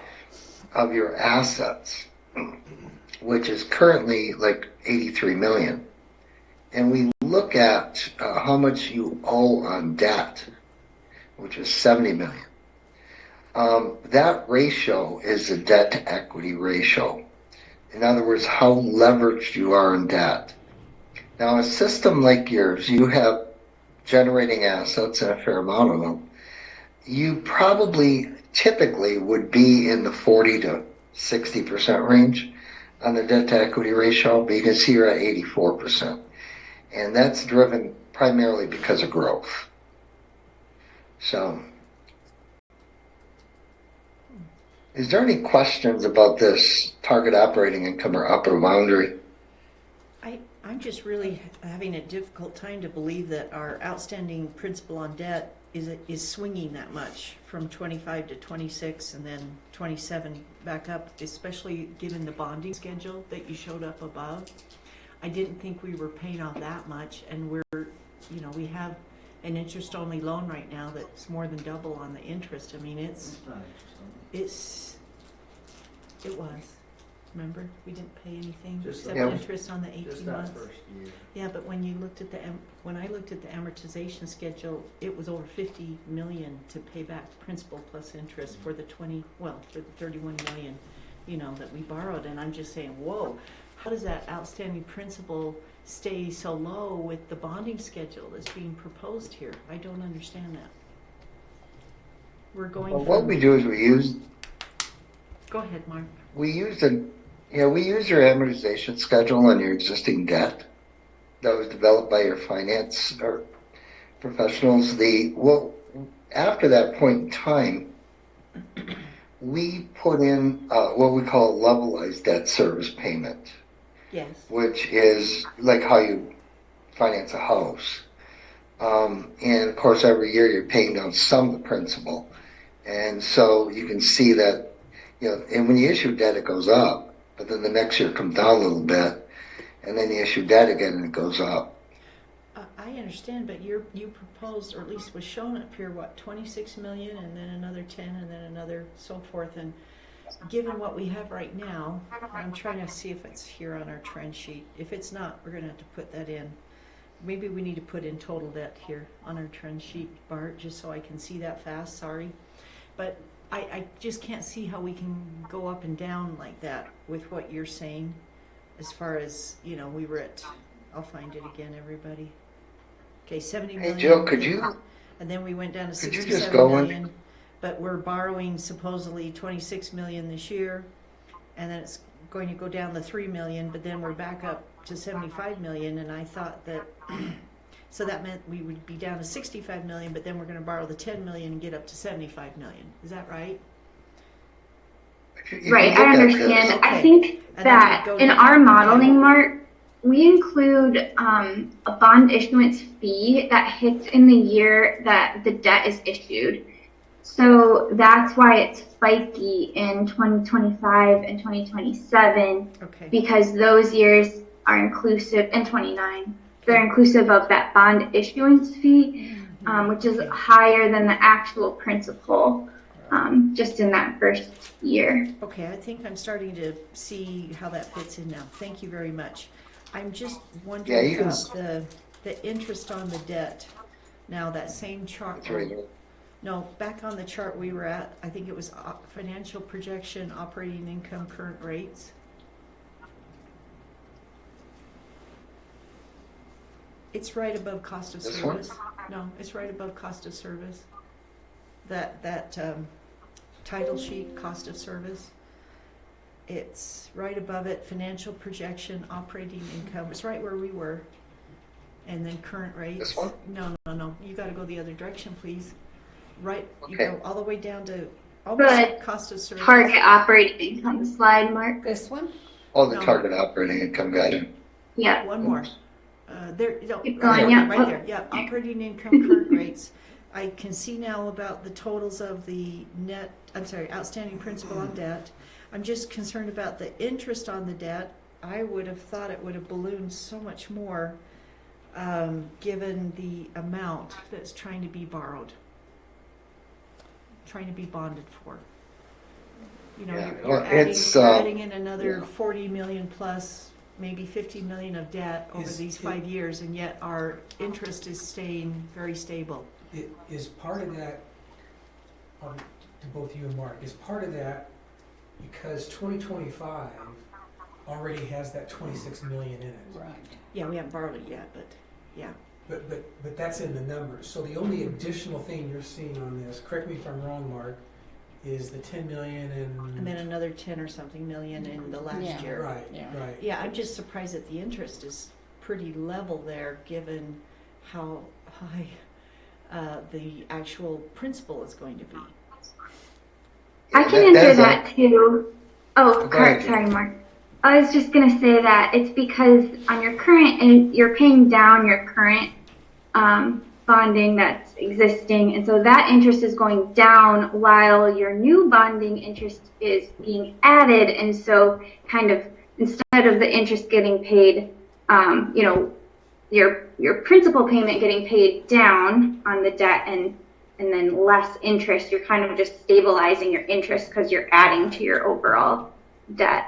of your assets, which is currently like 83 million, and we look at how much you owe on debt, which is 70 million, that ratio is the debt to equity ratio. In other words, how leveraged you are in debt. Now, a system like yours, you have generating assets and a fair amount of them, you probably typically would be in the 40 to 60% range on the debt to equity ratio, but you can see you're at 84%. And that's driven primarily because of growth. So, is there any questions about this target operating income or upper boundary?
I'm just really having a difficult time to believe that our outstanding principal on debt is swinging that much from 25 to 26 and then 27 back up, especially given the bonding schedule that you showed up above. I didn't think we were paying off that much, and we have an interest-only loan right now that's more than double on the interest. I mean, it was. Remember, we didn't pay anything
Just
except
Yeah.
interest on the 18
Just that
months.
first year.
Yeah, but when you looked at when I looked at the amortization schedule, it was over 50 million to pay back principal plus interest for the 31 million, that we borrowed. And I'm just saying, whoa, how does that outstanding principal stay so low with the bonding schedule that's being proposed here? I don't understand that. We're going
Well,
from.
what we do is
Go ahead, Mark.
we use your amortization schedule on your existing debt that was developed by your finance or professionals. After that point in time, we put in what we call levelized debt service payment,
Yes.
which is like how you finance a house. And of course, every year you're paying down some of the principal. And so you can see that, and when you issue debt, it goes up, but then the next year it comes down a little bit, and then you issue debt again and it goes up.
I understand, but you proposed, or at least was shown up here, 26 million, and then another 10, and then another so forth. And given what we have right now, I'm trying to see if it's here on our trend sheet. If it's not, we're going to have to put that in. Maybe we need to put in total debt here on our trend sheet, Bart, just so I can see that fast. Sorry, but I just can't see how we can go up and down like that with what you're saying. As far as we were at. I'll find it again, everybody. Okay, 70 million.
Hey, Jill, could you?
And then we went down to
Could you
67
just go
million, but we're borrowing supposedly 26 million this year, and then it's going to go down to 3 million, but then we're back up to 75 million, and I thought that, so that meant we would be down to 65 million, but then we're going to borrow the 10 million and get up to 75 million. Is that right?
Right, I understand.
Okay.
I think
And
that
then we go
in
down.
our modeling, Mark, we include a bond issuance fee that hits in the year that the debt is issued. So that's why it's spiky in 2025 and 2027,
Okay.
because those years are inclusive, and 29, they're inclusive of that bond issuance fee, which is
Okay.
higher than the actual principal, just in that first year.
Okay, I think I'm starting to see how that fits in now. Thank you very much. I'm just wondering
you can
about the interest on the debt. Now, that same chart.
It's right here.
No, back on the chart we were at, I think it was financial projection, operating income, current rates. It's right above cost of
This one?
service. No, it's right above cost of service. That title sheet, cost of service. It's right above it, financial projection, operating income. It's right where we were. And then current rates.
This one?
No. You gotta go the other direction, please. Right, you
Okay.
go all the way down to almost
Good.
cost of service.
Target operating income slide, Mark.
This one?
Oh, the
No.
target operating income, gotcha.
Yeah.
One more. There, no,
Keep
right
going,
there,
yeah.
right there. Yeah, operating income, current rates. I can see now about the totals of the outstanding principal on debt. I'm just concerned about the interest on the debt. I would have thought it would have ballooned so much more, given the amount that's trying to be borrowed, trying to be bonded for.
Yeah,
You're
well,
adding in another
yeah.
40 million plus, maybe 50 million of debt over these 5 years, and yet our interest is staying very stable.
Is part of that, to both you and Mark, is part of that because 2025 already has that 26 million in it?
Right.
Yeah, we haven't borrowed it yet, but yeah.
But that's in the numbers. So the only additional thing you're seeing on this, correct me if I'm wrong, Mark, is the 10 million
And then another 10 or something million in the last
Yeah.
year.
Right,
Yeah.
right.
Yeah, I'm just surprised that the interest is pretty level there, given how high the actual principal is going to be.
I can
That-
answer
that's
that too. Oh,
Go ahead,
sorry, Mark. I was just gonna say that it's because on your current, and you're paying down your current bonding that's existing, and so that interest is going down while your new bonding interest is being added, and so kind of instead of the interest getting paid, you know, your principal payment getting paid down on the debt and then less interest, you're kind of just stabilizing your interest because you're adding to your overall debt.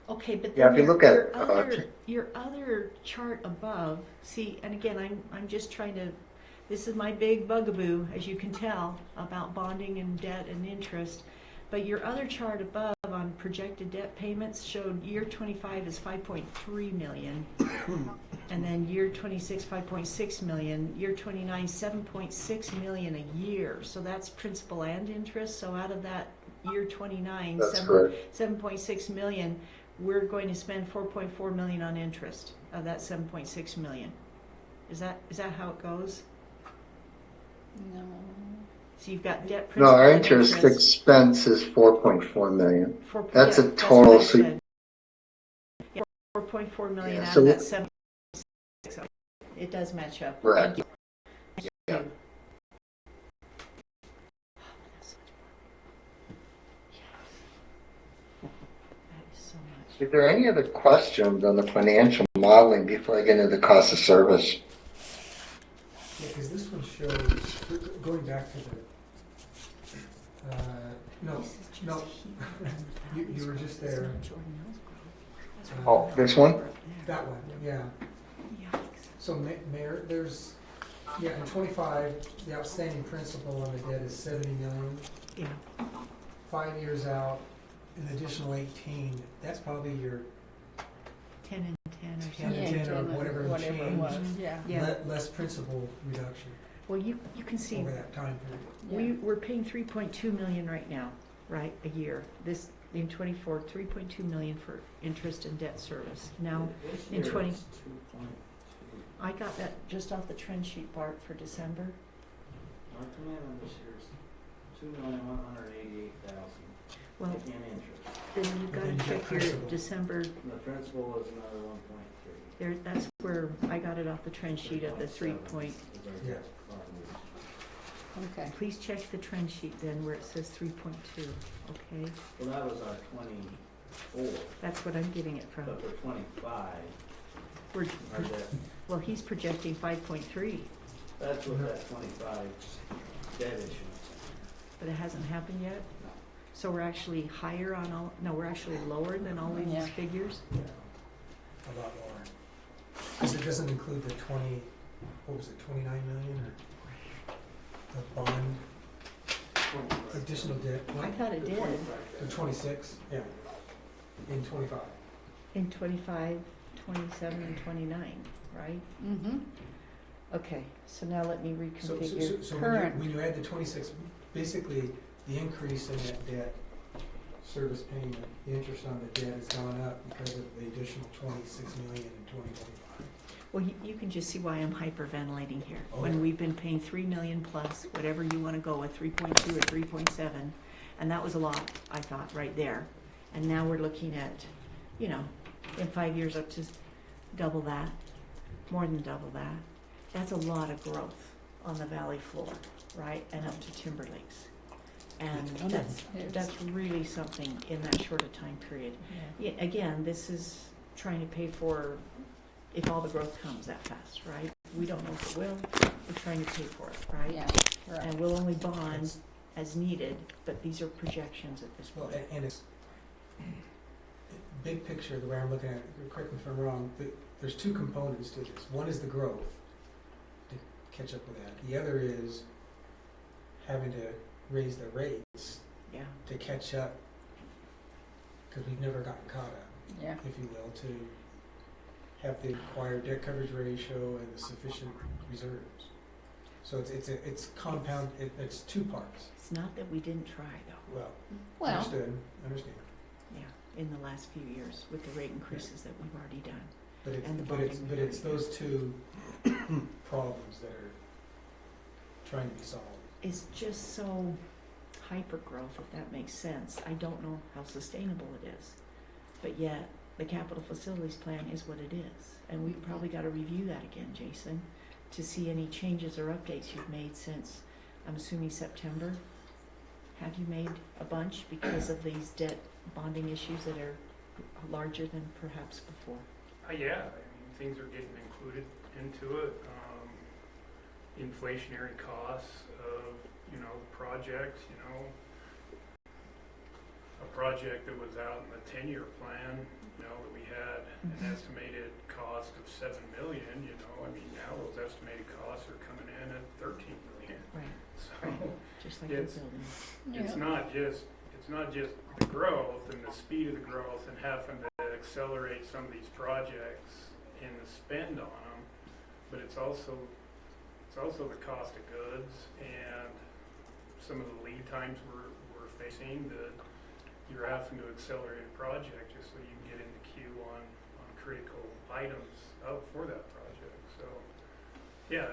Okay, but
Yeah,
then
if you look at,
your other chart above, see, and again, I'm just trying to, this is my big bugaboo, as you can tell, about bonding and debt and interest. But your other chart above on projected debt payments showed year 25 is 5.3 million, and then year 26 5.6 million, year 29 7.6 million a year. So that's principal and interest. So out of that year 29,
that's correct.
7.6 million, we're going to spend 4.4 million on interest of that 7.6 million. Is that how it goes?
No.
So you've got debt,
No,
principal,
our
and
interest expense is 4.4 million. That's a
that's
total.
what I said. Yeah, 4.4 million
Yeah,
out
so
of that 7. So it does match up.
Right.
Thank you.
Yeah.
Thank you. That is so much.
Is there any other questions on the financial modeling before I get into the cost of service?
Yeah, because this one shows, going back to the, no,
This is just
no,
huge.
you were just there.
Jordan Mills Grove. That's
Oh,
right.
this one?
Up there.
That one, yeah.
Yikes.
So Mayor, there's, yeah, in 25, the outstanding principal on the debt is 70 million.
Yeah.
5 years out, an additional 18, that's probably your
10 and 10 or
10
something.
and 10 or whatever
it
change.
was, yeah.
Yeah.
Less principal reduction
Well, you can see
over that time period.
we're paying 3.2 million right now, right, a year. This in 24, 3.2 million for interest and debt service. Now, in 20, I got that just off the trend sheet, Bart, for December.
Our command on this year is $2,188,000
Well,
in interest.
then you've got
And
to
then you
check
get
your
principal.
December.
And the principal is another 1.3.
There, that's where I got it off the trend sheet of the 3 point.
Yeah.
Okay.
Please check the trend sheet then where it says 3.2, okay?
Well, that was our 24,
That's what I'm getting it from.
but for 25,
We're,
our debt,
well, he's projecting 5.3,
that's what that 25 debt issuance.
but it hasn't happened yet? So we're actually higher on all, no, we're actually lower than all of
Yeah.
these figures?
A lot more. Because it doesn't include the 20, what was it, 29 million or the bond, additional debt.
I thought it did.
The 26, yeah, in 25.
In 25, 27, and 29, right?
Mm-hmm.
Okay, so now let me
So
reconfigure.
Current.
when you add the 26, basically the increase in that debt service payment, the interest on the debt has gone up because of the additional 26 million in 2025.
Well, you can just see why I'm hyperventilating here.
Oh,
When
yeah.
we've been paying 3 million plus, whatever you want to go with, 3.2 or 3.7, and that was a lot, I thought, right there. And now we're looking at, you know, in 5 years up to double that, more than double that. That's a lot of growth on the valley floor, right, and up to Timber Lakes. And that's really something in that short a time period. Yeah, again, this is trying to pay for if all the growth comes that fast, right? We don't know if it will. We're trying to pay for it, right?
Yeah, right.
And we'll only bond as needed, but these are projections at this
Well,
point.
and it's big picture, the way I'm looking at it, correct me if I'm wrong, there's two components to this. One is the growth, to catch up with that. The other is having to raise the rates
Yeah.
to catch up, because we've never gotten caught up.
Yeah.
if you will, to have the required debt coverage ratio and the sufficient reserves. So it's compound, it's two parts.
It's not that we didn't try though,
Well,
Well,
understood.
yeah, in the last few years with the rate increases that we've already done.
But
And the
but
bonding
it's
we
those two problems that are trying to be solved.
It's just so hyper growth, if that makes sense. I don't know how sustainable it is. But yet, the capital facilities plan is what it is. And we've probably got to review that again, Jason, to see any changes or updates you've made since, I'm assuming September. Have you made a bunch because of these debt bonding issues that are larger than perhaps before?
Yeah, I mean, things are getting included into it. Inflationary costs of, the project, a project that was out in the 10-year plan, that we had an estimated cost of $7 million, I mean, now those estimated costs are coming in at $13 million.
Right,
So
just like the
it's,
building.
it's not just the growth and the speed of the growth and having to accelerate some of these projects and the spend on them, but it's also the cost of goods and some of the lead times we're facing that you're having to accelerate a project just so you can get in the queue on critical items for that project. So yeah,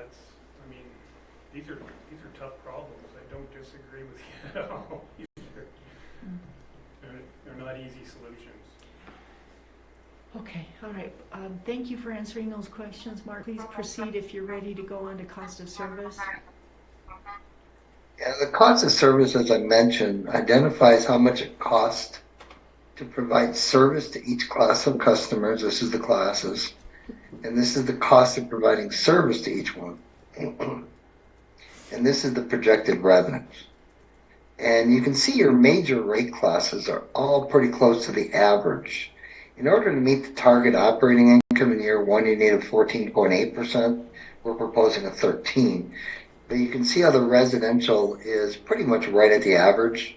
these are tough problems. I don't disagree with you at all. They're not easy solutions.
Okay, all right. Thank you for answering those questions, Mark. Please proceed if you're ready to go on to cost of service.
Yeah, the cost of service, as I mentioned, identifies how much it costs to provide service to each class of customers. This is the classes. And this is the cost of providing service to each one. And this is the projected revenues. And you can see your major rate classes are all pretty close to the average. In order to meet the target operating income in year one, you need a 14.8%. We're proposing a 13%. But you can see how the residential is pretty much right at the average.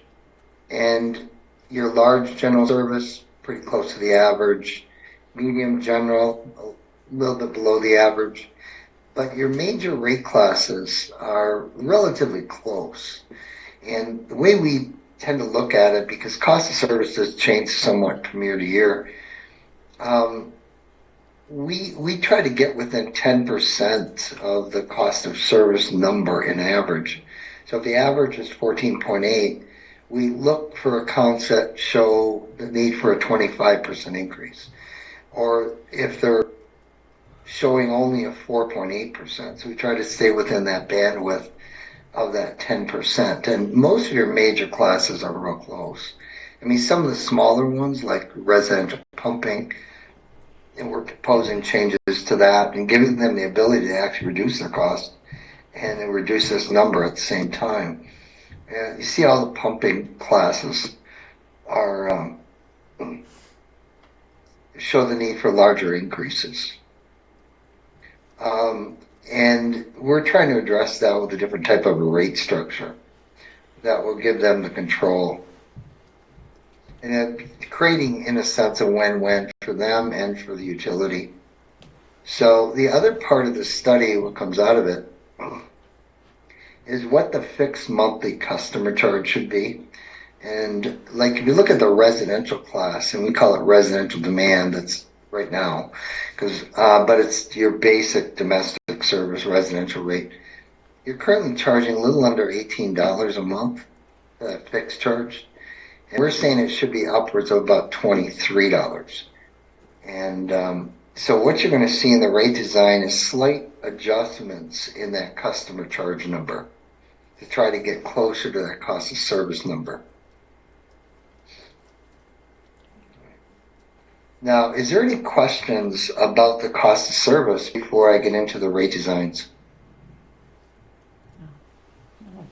And your large general service, pretty close to the average. Medium general, a little bit below the average. But your major rate classes are relatively close. And the way we tend to look at it, because cost of service does change somewhat from year to year, we try to get within 10% of the cost of service number in average. So if the average is 14.8, we look for accounts that show the need for a 25% increase. Or if they're showing only a 4.8%, so we try to stay within that bandwidth of that 10%. And most of your major classes are real close. I mean, some of the smaller ones, like residential pumping, and we're proposing changes to that and giving them the ability to actually reduce their cost and then reduce this number at the same time. And you see all the pumping classes are show the need for larger increases. And we're trying to address that with a different type of a rate structure that will give them the control. And creating, in a sense, a win-win for them and for the utility. So the other part of the study, what comes out of it, is what the fixed monthly customer charge should be. And like if you look at the residential class, and we call it residential demand, that's right now, but it's your basic domestic service residential rate. You're currently charging a little under $18 a month, fixed charge. And we're saying it should be upwards of about $23. And so what you're going to see in the rate design is slight adjustments in that customer charge number to try to get closer to that cost of service number. Now, is there any questions about the cost of service before I get into the rate designs?
No.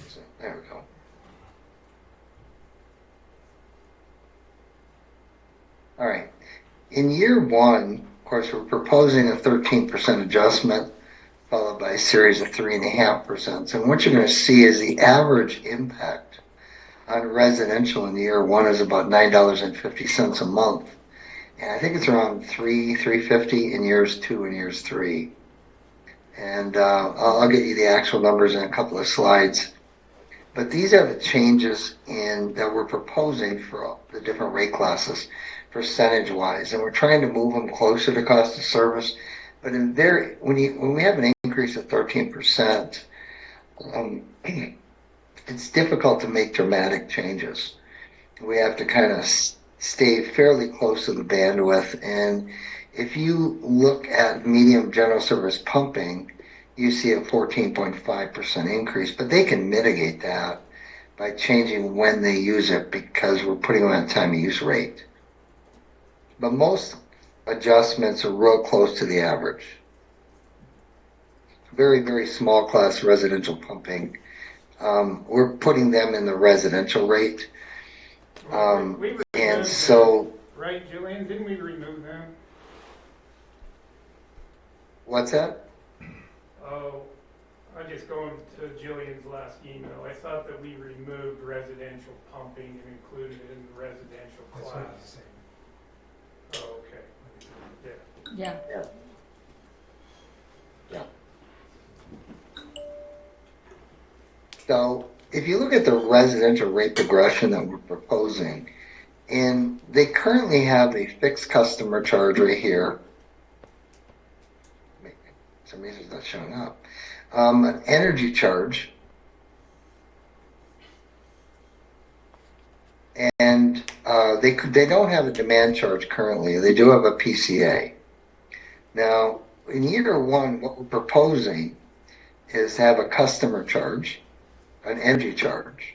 So, there we go. All right. In year one, of course, we're proposing a 13% adjustment followed by a series of 3.5%. And what you're going to see is the average impact on residential in year one is about $9.50 a month. And I think it's around $3.50 in years 2 and years 3. And I'll get you the actual numbers in a couple of slides. But these are the changes that we're proposing for all the different rate classes, percentage-wise, and we're trying to move them closer to cost of service. But when we have an increase of 13%, it's difficult to make dramatic changes. We have to kind of stay fairly close to the bandwidth. And if you look at medium general service pumping, you see a 14.5% increase, but they can mitigate that by changing when they use it because we're putting them on time of use rate. But most adjustments are real close to the average. Very, very small class residential pumping. We're putting them in the residential rate. And so...
Right, Jillian, didn't we remove them?
What's that?
Oh, I'm just going to Jillian's last email. I thought that we removed residential pumping and included it in the residential
That's
class.
what he's saying.
Oh, okay. Yeah.
Yeah.
So if you look at the residential rate progression that we're proposing, and they currently have a fixed customer charge right here. For some reason it's not showing up. An energy charge. And they don't have a demand charge currently. They do have a PCA. Now, in year one, what we're proposing is to have a customer charge, an energy charge,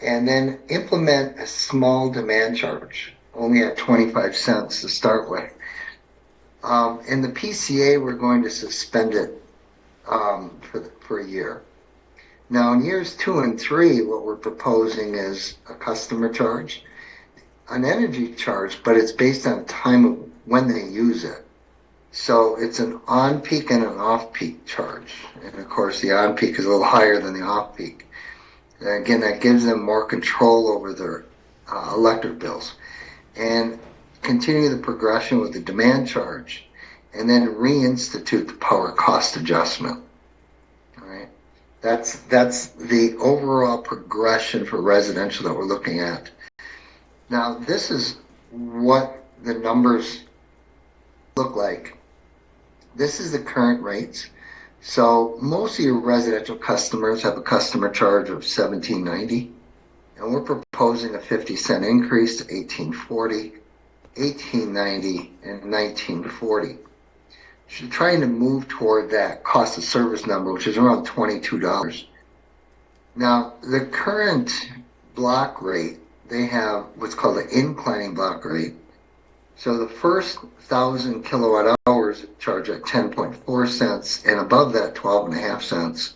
and then implement a small demand charge, only at 25 cents to start with. In the PCA, we're going to suspend it for a year. Now, in years 2 and 3, what we're proposing is a customer charge, an energy charge, but it's based on time of when they use it. So it's an on-peak and an off-peak charge. And of course, the on-peak is a little higher than the off-peak. And again, that gives them more control over their electric bills. And continue the progression with the demand charge, and then reinstitute the power cost adjustment. All right. That's the overall progression for residential that we're looking at. Now, this is what the numbers look like. This is the current rates. So most of your residential customers have a customer charge of $17.90, and we're proposing a 50-cent increase to $18.40, $18.90, and $19.40. So you're trying to move toward that cost of service number, which is around $22. Now, the current block rate, they have what's called the inclining block rate. So the first 1,000 kilowatt hours charge at 10.4 cents, and above that 12.5 cents.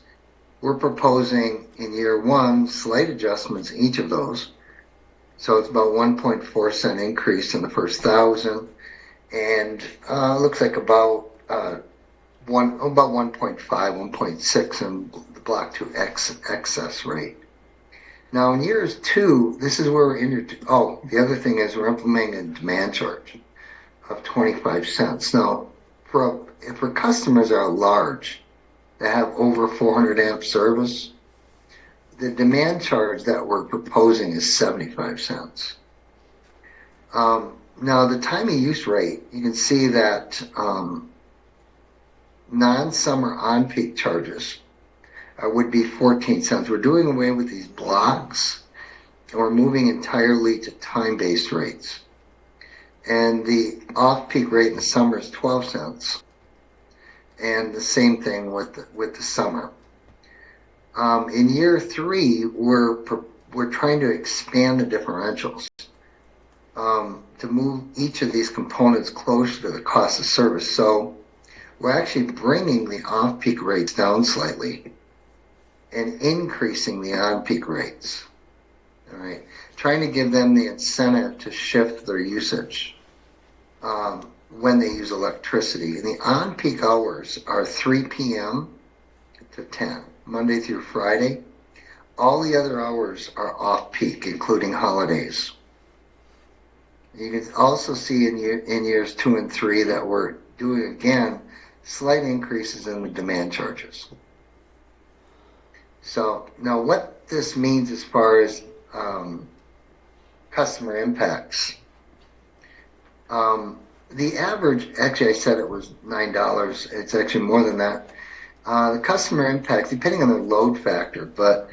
We're proposing in year one slight adjustments in each of those. So it's about 1.4 cent increase in the first 1,000, and looks like about 1.5, 1.6 in the block 2 excess rate. Now in years 2, this is where we're the other thing is we're implementing a demand charge of 25 cents. Now, for customers that are large, that have over 400 amp service, the demand charge that we're proposing is 75 cents. Now, the time of use rate, you can see that non-summer on-peak charges would be 14 cents. We're doing away with these blocks, and we're moving entirely to time-based rates. And the off-peak rate in the summer is 12 cents. And the same thing with the summer. In year 3, we're trying to expand the differentials to move each of these components closer to the cost of service. So we're actually bringing the off-peak rates down slightly and increasing the on-peak rates. All right, trying to give them the incentive to shift their usage. when they use electricity. And the on-peak hours are 3 p.m. to 10, Monday through Friday. All the other hours are off-peak, including holidays. You can also see in years 2 and 3 that we're doing, again, slight increases in the demand charges. So now what this means as far as customer impacts. The average, actually I said it was $9, it's actually more than that. The customer impact, depending on the load factor, but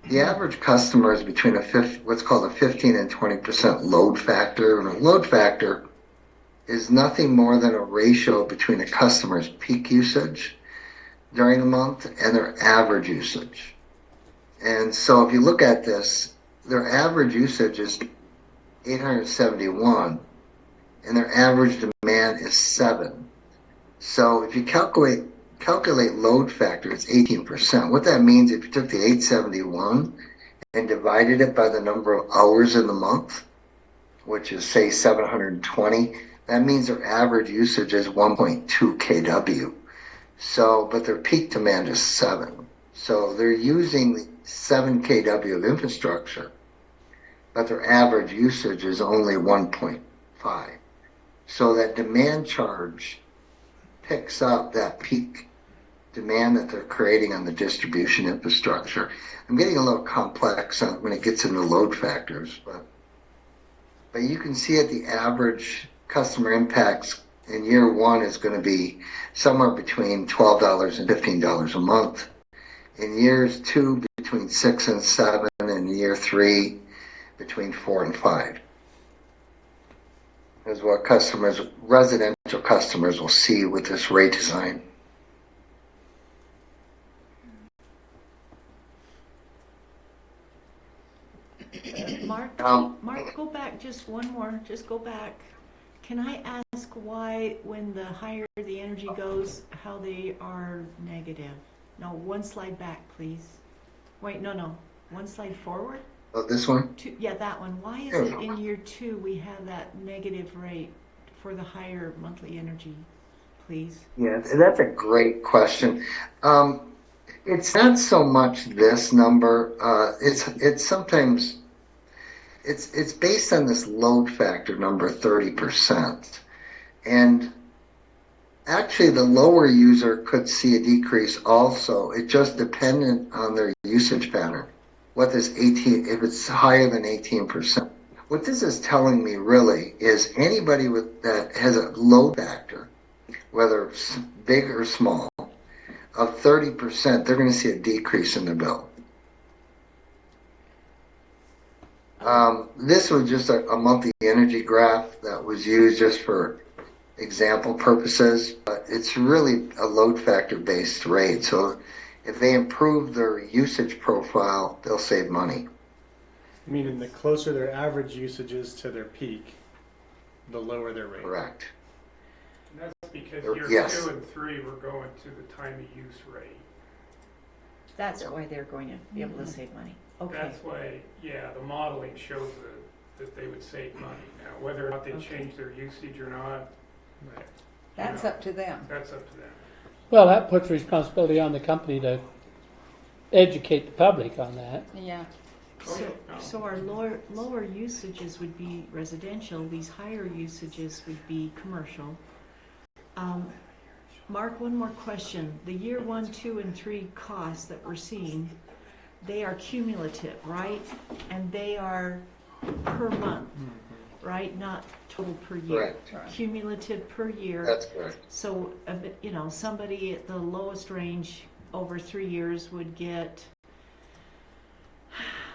the average customer is between what's called a 15 and 20% load factor. And a load factor is nothing more than a ratio between a customer's peak usage during the month and their average usage. And so if you look at this, their average usage is 871 and their average demand is 7. So if you calculate load factor, it's 18%. What that means, if you took the 871 and divided it by the number of hours in the month, which is say 720, that means their average usage is 1.2 kW. So, but their peak demand is 7. So they're using 7 kW of infrastructure, but their average usage is only 1.5. So that demand charge picks up that peak demand that they're creating on the distribution infrastructure. I'm getting a little complex when it gets into load factors, but you can see at the average customer impacts in year 1 is going to be somewhere between $12 and $15 a month. In years 2, between 6 and 7, and year 3, between 4 and 5. Is what residential customers will see with this rate design.
Mark, go back just one more. Just go back. Can I ask why, when the higher the energy goes, how they are negative? No, one slide back, please. Wait, no. One slide forward.
Oh, this one?
Yeah, that one. Why is it in year 2 we have that negative rate for the higher monthly energy, please?
Yeah, that's a great question. It's not so much this number. It's sometimes it's based on this load factor number 30%, and actually the lower user could see a decrease also. It's just dependent on their usage pattern. What this if it's higher than 18%. What this is telling me really is anybody that has a load factor, whether it's big or small, of 30%, they're going to see a decrease in their bill. This was just a monthly energy graph that was used just for example purposes, but it's really a load factor based rate. So if they improve their usage profile, they'll save money.
Meaning the closer their average usage is to their peak, the lower their rate.
Correct.
And that's because year
Yes.
2 and 3 we're going to the time of use rate.
That's why they're going to be able to save money. Okay.
That's why, the modeling shows that they would save money. Now, whether or not they change their usage or not,
Right.
That's up to them.
that's up to them.
Well, that puts responsibility on the company to educate the public on that.
Yeah.
So our lower usages would be residential. These higher usages would be commercial. Mark, one more question. The year 1, 2, and 3 costs that we're seeing, they are cumulative, right? And they are per month, right? Not total per year.
Correct.
Cumulative per year.
That's correct.
So, somebody at the lowest range over 3 years would get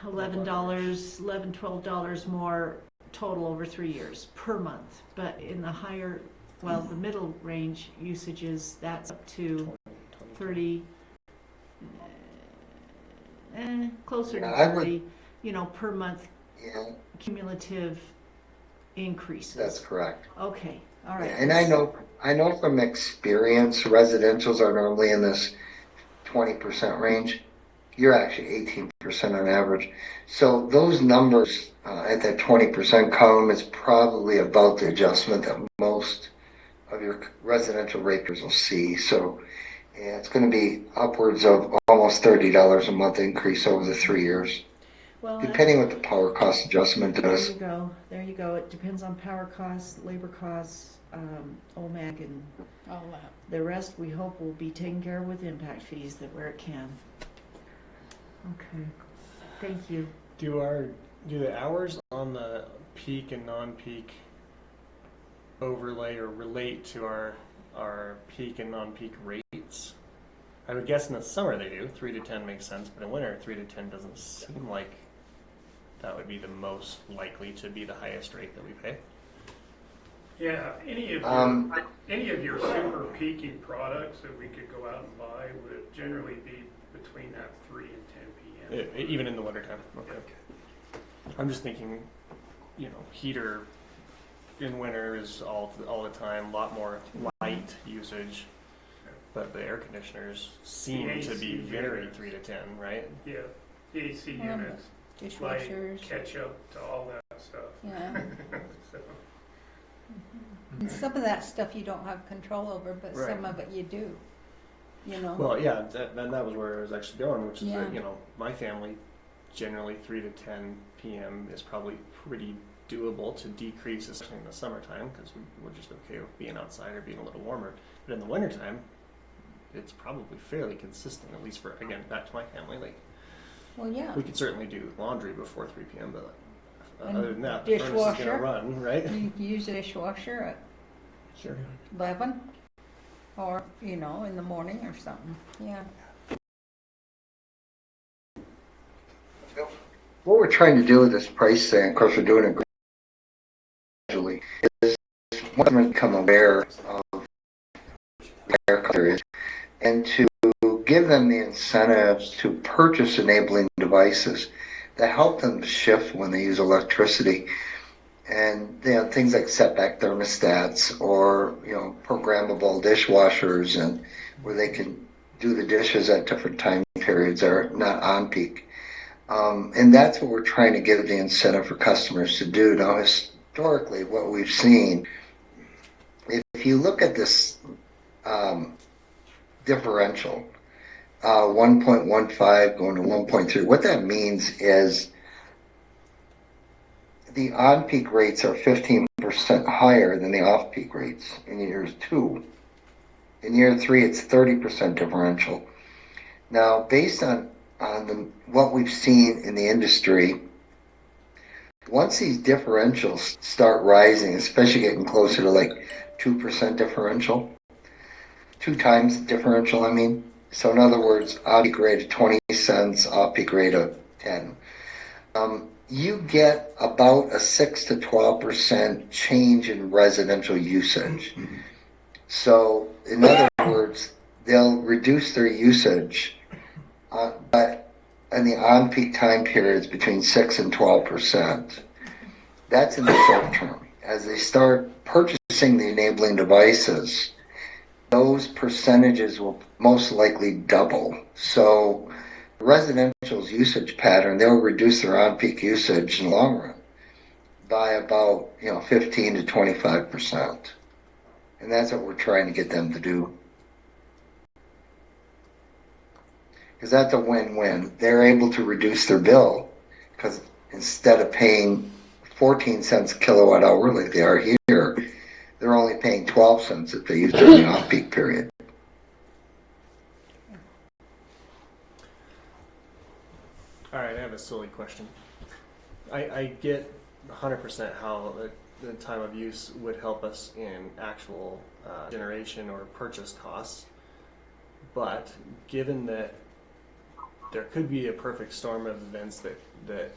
$11, $12 more total over 3 years per month. But in the higher, the middle range usages, that's up to 30, closer to 30, per month cumulative increases.
That's correct.
Okay, all right.
Yeah, and I know from experience, residentials are normally in this 20% range. You're actually 18% on average. So those numbers at that 20% column is probably about the adjustment that most of your residential ratepayers will see. So yeah, it's going to be upwards of almost $30 a month increase over the 3 years,
Well,
depending what the power cost adjustment
there
does.
you go. There you go. It depends on power costs, labor costs, OMAG, and
All that.
the rest we hope will be taken care of with impact fees that where it can. Okay. Thank you.
Do the hours on the peak and non-peak overlay or relate to our peak and non-peak rates? I would guess in the summer they do. 3 to 10 makes sense, but in winter 3 to 10 doesn't seem like that would be the most likely to be the highest rate that we pay.
Yeah, any of your super peaking products that we could go out and buy would generally be between that 3 and 10 p.m.
Even in the wintertime. Okay. I'm just thinking, heater in winter is all the time, a lot more light usage, but the air conditioners seem to be very 3 to 10, right?
Yeah, the AC units, light,
Dishwashers.
catch up to all that stuff.
Yeah.
So,
And some of that stuff you don't have control over, but
Right.
some of it you do,
Well, yeah, that was where I was actually going, which is
Yeah.
that, my family, generally 3 to 10 p.m. is probably pretty doable to decrease, especially in the summertime, because we're just okay with being outside or being a little warmer. But in the wintertime, it's probably fairly consistent, at least for, again, back to my family. Like,
well, yeah.
we could certainly do laundry before 3 p.m., but
And
other than that, the furnace is going to
dishwasher.
run, right?
You can use the dishwasher at
Sure.
11 or, in the morning or something. Yeah.
What we're trying to do with this price thing, of course we're doing it gradually, is one to become aware of their areas and to give them the incentives to purchase enabling devices that help them to shift when they use electricity. And things like setback thermostats or programmable dishwashers, and where they can do the dishes at different time periods that are not on peak. And that's what we're trying to give the incentive for customers to do. Now, historically, what we've seen, if you look at this differential, 1.15 going to 1.3, what that means is the on-peak rates are 15% higher than the off-peak rates in years 2. In year 3, it's 30% differential. Now, based on what we've seen in the industry, once these differentials start rising, especially getting closer to like 2% differential, 2 times differential, I mean. So in other words, on-peak rate of 20 cents, off-peak rate of 10. You get about a 6 to 12% change in residential usage. So in other words, they'll reduce their usage, but in the on-peak time periods between 6 and 12%. That's in the short term. As they start purchasing the enabling devices, those percentages will most likely double. So residential's usage pattern, they'll reduce their on-peak usage in the long run by about 15 to 25%. And that's what we're trying to get them to do. Because that's a win-win. They're able to reduce their bill because instead of paying 14 cents a kilowatt hour like they are here, they're only paying 12 cents if they use during the off-peak period.
All right, I have a silly question. I get 100% how the time of use would help us in actual generation or purchase costs, but given that there could be a perfect storm of events that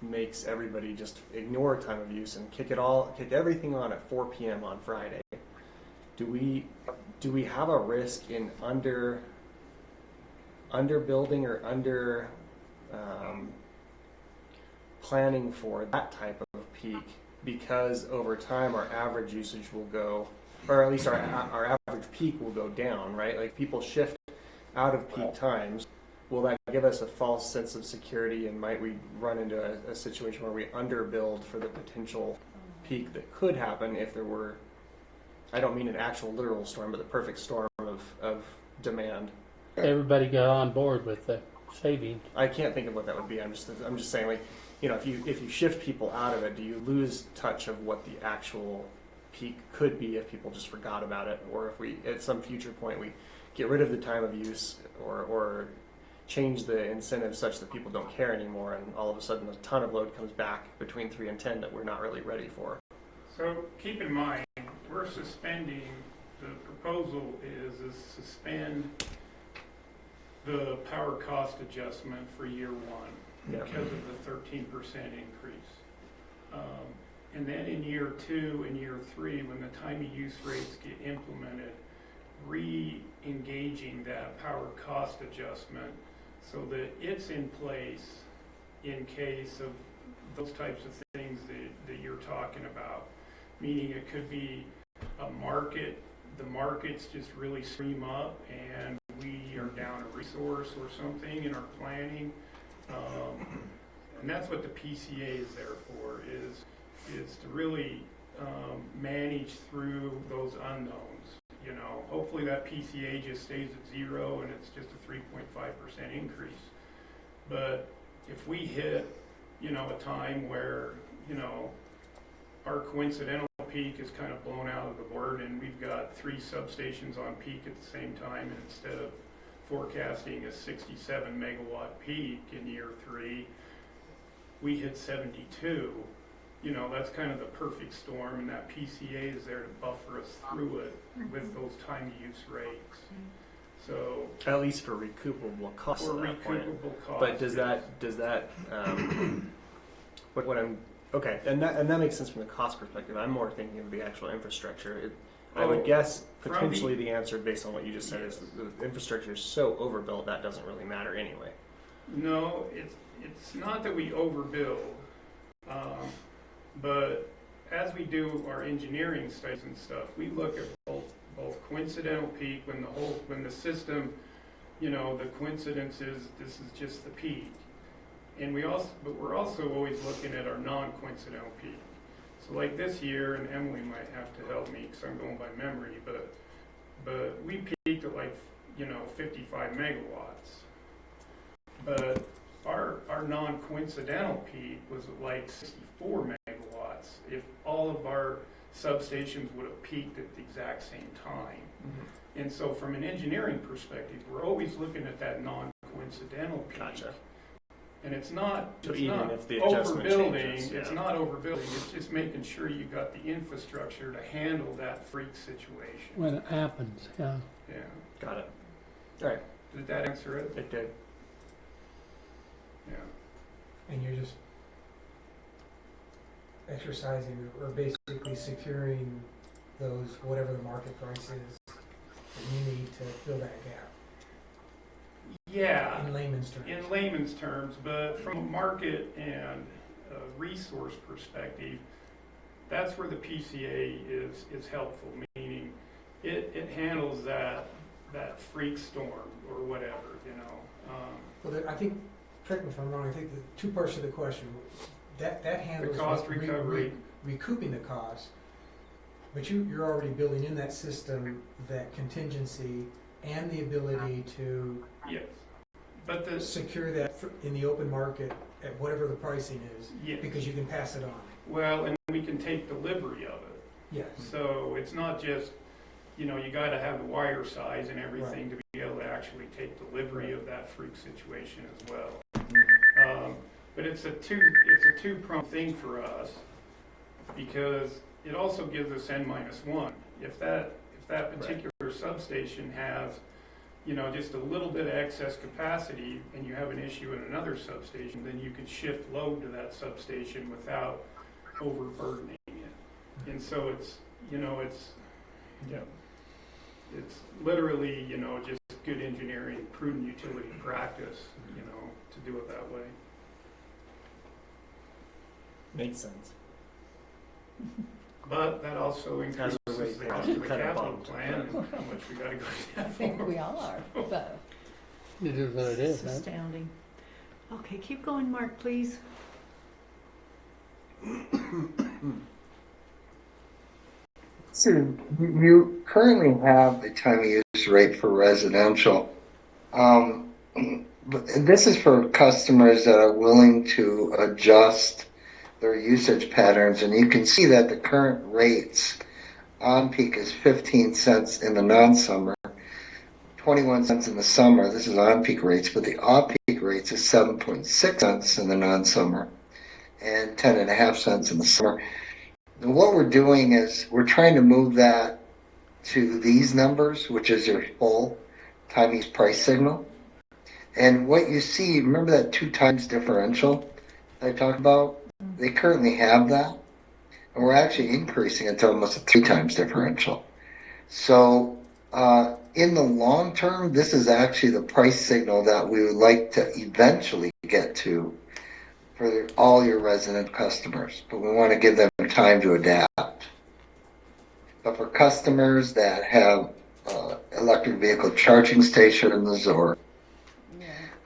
makes everybody just ignore time of use and kick everything on at 4 p.m. on Friday, do we have a risk in underbuilding or under planning for that type of peak, because over time our average usage will go, or at least our average peak will go down, right? Like people shift out of peak times. Will that give us a false sense of security, and might we run into a situation where we underbuild for the potential peak that could happen if there were I don't mean an actual literal storm, but the perfect storm of demand.
Everybody got on board with the saving.
I can't think of what that would be. I'm just saying, like, you know, if you shift people out of it, do you lose touch of what the actual peak could be if people just forgot about it, or if we at some future point we get rid of the time of use, or change the incentive such that people don't care anymore, and all of a sudden a ton of load comes back between 3 and 10 that we're not really ready for.
So keep in mind, we're suspending, the proposal is suspend the power cost adjustment for year one because of the 13% increase. And then in year 2 and year 3, when the time of use rates get implemented, re-engaging that power cost adjustment so that it's in place in case of those types of things that you're talking about. Meaning it could be a market, the markets just really stream up and we are down a resource or something in our planning. And that's what the PCA is there for, is to really manage through those unknowns. You know, hopefully that PCA just stays at 0 and it's just a 3.5% increase. But if we hit, you know, a time where, you know, our coincidental peak is kind of blown out of the word and we've got 3 substations on peak at the same time, and instead of forecasting a 67 megawatt peak in year 3, we hit 72. You know, that's kind of the perfect storm, and that PCA is there to buffer us through it with those time use rates. So
At least for recoupable costs.
for
at that point.
recoupable costs.
But does that what I'm okay, and that makes sense from the cost perspective. I'm more thinking of the actual infrastructure. I would guess potentially the answer based on what you just said is the infrastructure is so overbuilt that doesn't really matter anyway.
No, it's not that we overbuild, but as we do our engineering studies and stuff, we look at both coincidental peak when the system, you know, the coincidence is this is just the peak, and but we're also always looking at our non-coincidental peak. So like this year, and Emily might have to help me because I'm going by memory, but we peaked at like, you know, 55 megawatts. But our non-coincidental peak was at like 64 megawatts if all of our substations would have peaked at the exact same time. Mm-hmm. And so from an engineering perspective, we're always looking at that non-coincidental peak.
Gotcha.
And it's not
if the adjustment
overbuilding,
changes,
it's not overbuilding, it's just making sure you got the infrastructure to handle that freak situation.
When it happens, yeah.
Yeah.
Got it. All right.
Did that answer it?
It did.
Yeah.
And you're just exercising or basically securing those, whatever the market price is that you need to fill that gap.
Yeah.
In layman's terms.
In layman's terms, but from a market and a resource perspective, that's where the PCA is helpful, meaning it handles that freak storm or whatever, you know.
Well, I think, correct me if I'm wrong, I think the 2 parts of the question, that handles
The cost recovery.
recouping the cost, but you're already building in that system that contingency and the ability to
Yes. But
secure that in the open market at whatever the pricing is,
yes.
because you can pass it on.
Well, and we can take delivery of it.
Yes.
So it's not just, you know, you got to have the wire size and everything to be able to actually take delivery of that freak situation as well. But it's a two-pronged thing for us because it also gives us N-1. If that particular substation has, you know, just a little bit of excess capacity and you have an issue in another substation, then you can shift load to that substation without overburdening it. And so it's, you know, it's literally, you know, just good engineering, prudent utility practice, you know, to do it that way.
Makes sense.
But that also increases the cost of the
Kind of
capital
bumped.
plan and how much we gotta go down.
I think we all are, but
It is what it is,
It's
man.
astounding. Okay, keep going, Mark, please.
So you currently have a time of use rate for residential. But this is for customers that are willing to adjust their usage patterns, and you can see that the current rates on peak is 15 cents in the non-summer, 21 cents in the summer. This is on peak rates, but the off peak rates is 7.6 cents in the non-summer and 10.5 cents in the summer. And what we're doing is we're trying to move that to these numbers, which is your full time use price signal. And what you see, remember that 2 times differential I talked about? They currently have that, and we're actually increasing it to almost a 3 times differential. So in the long term, this is actually the price signal that we would like to eventually get to for all your resident customers, but we want to give them time to adapt. But for customers that have electric vehicle charging stations or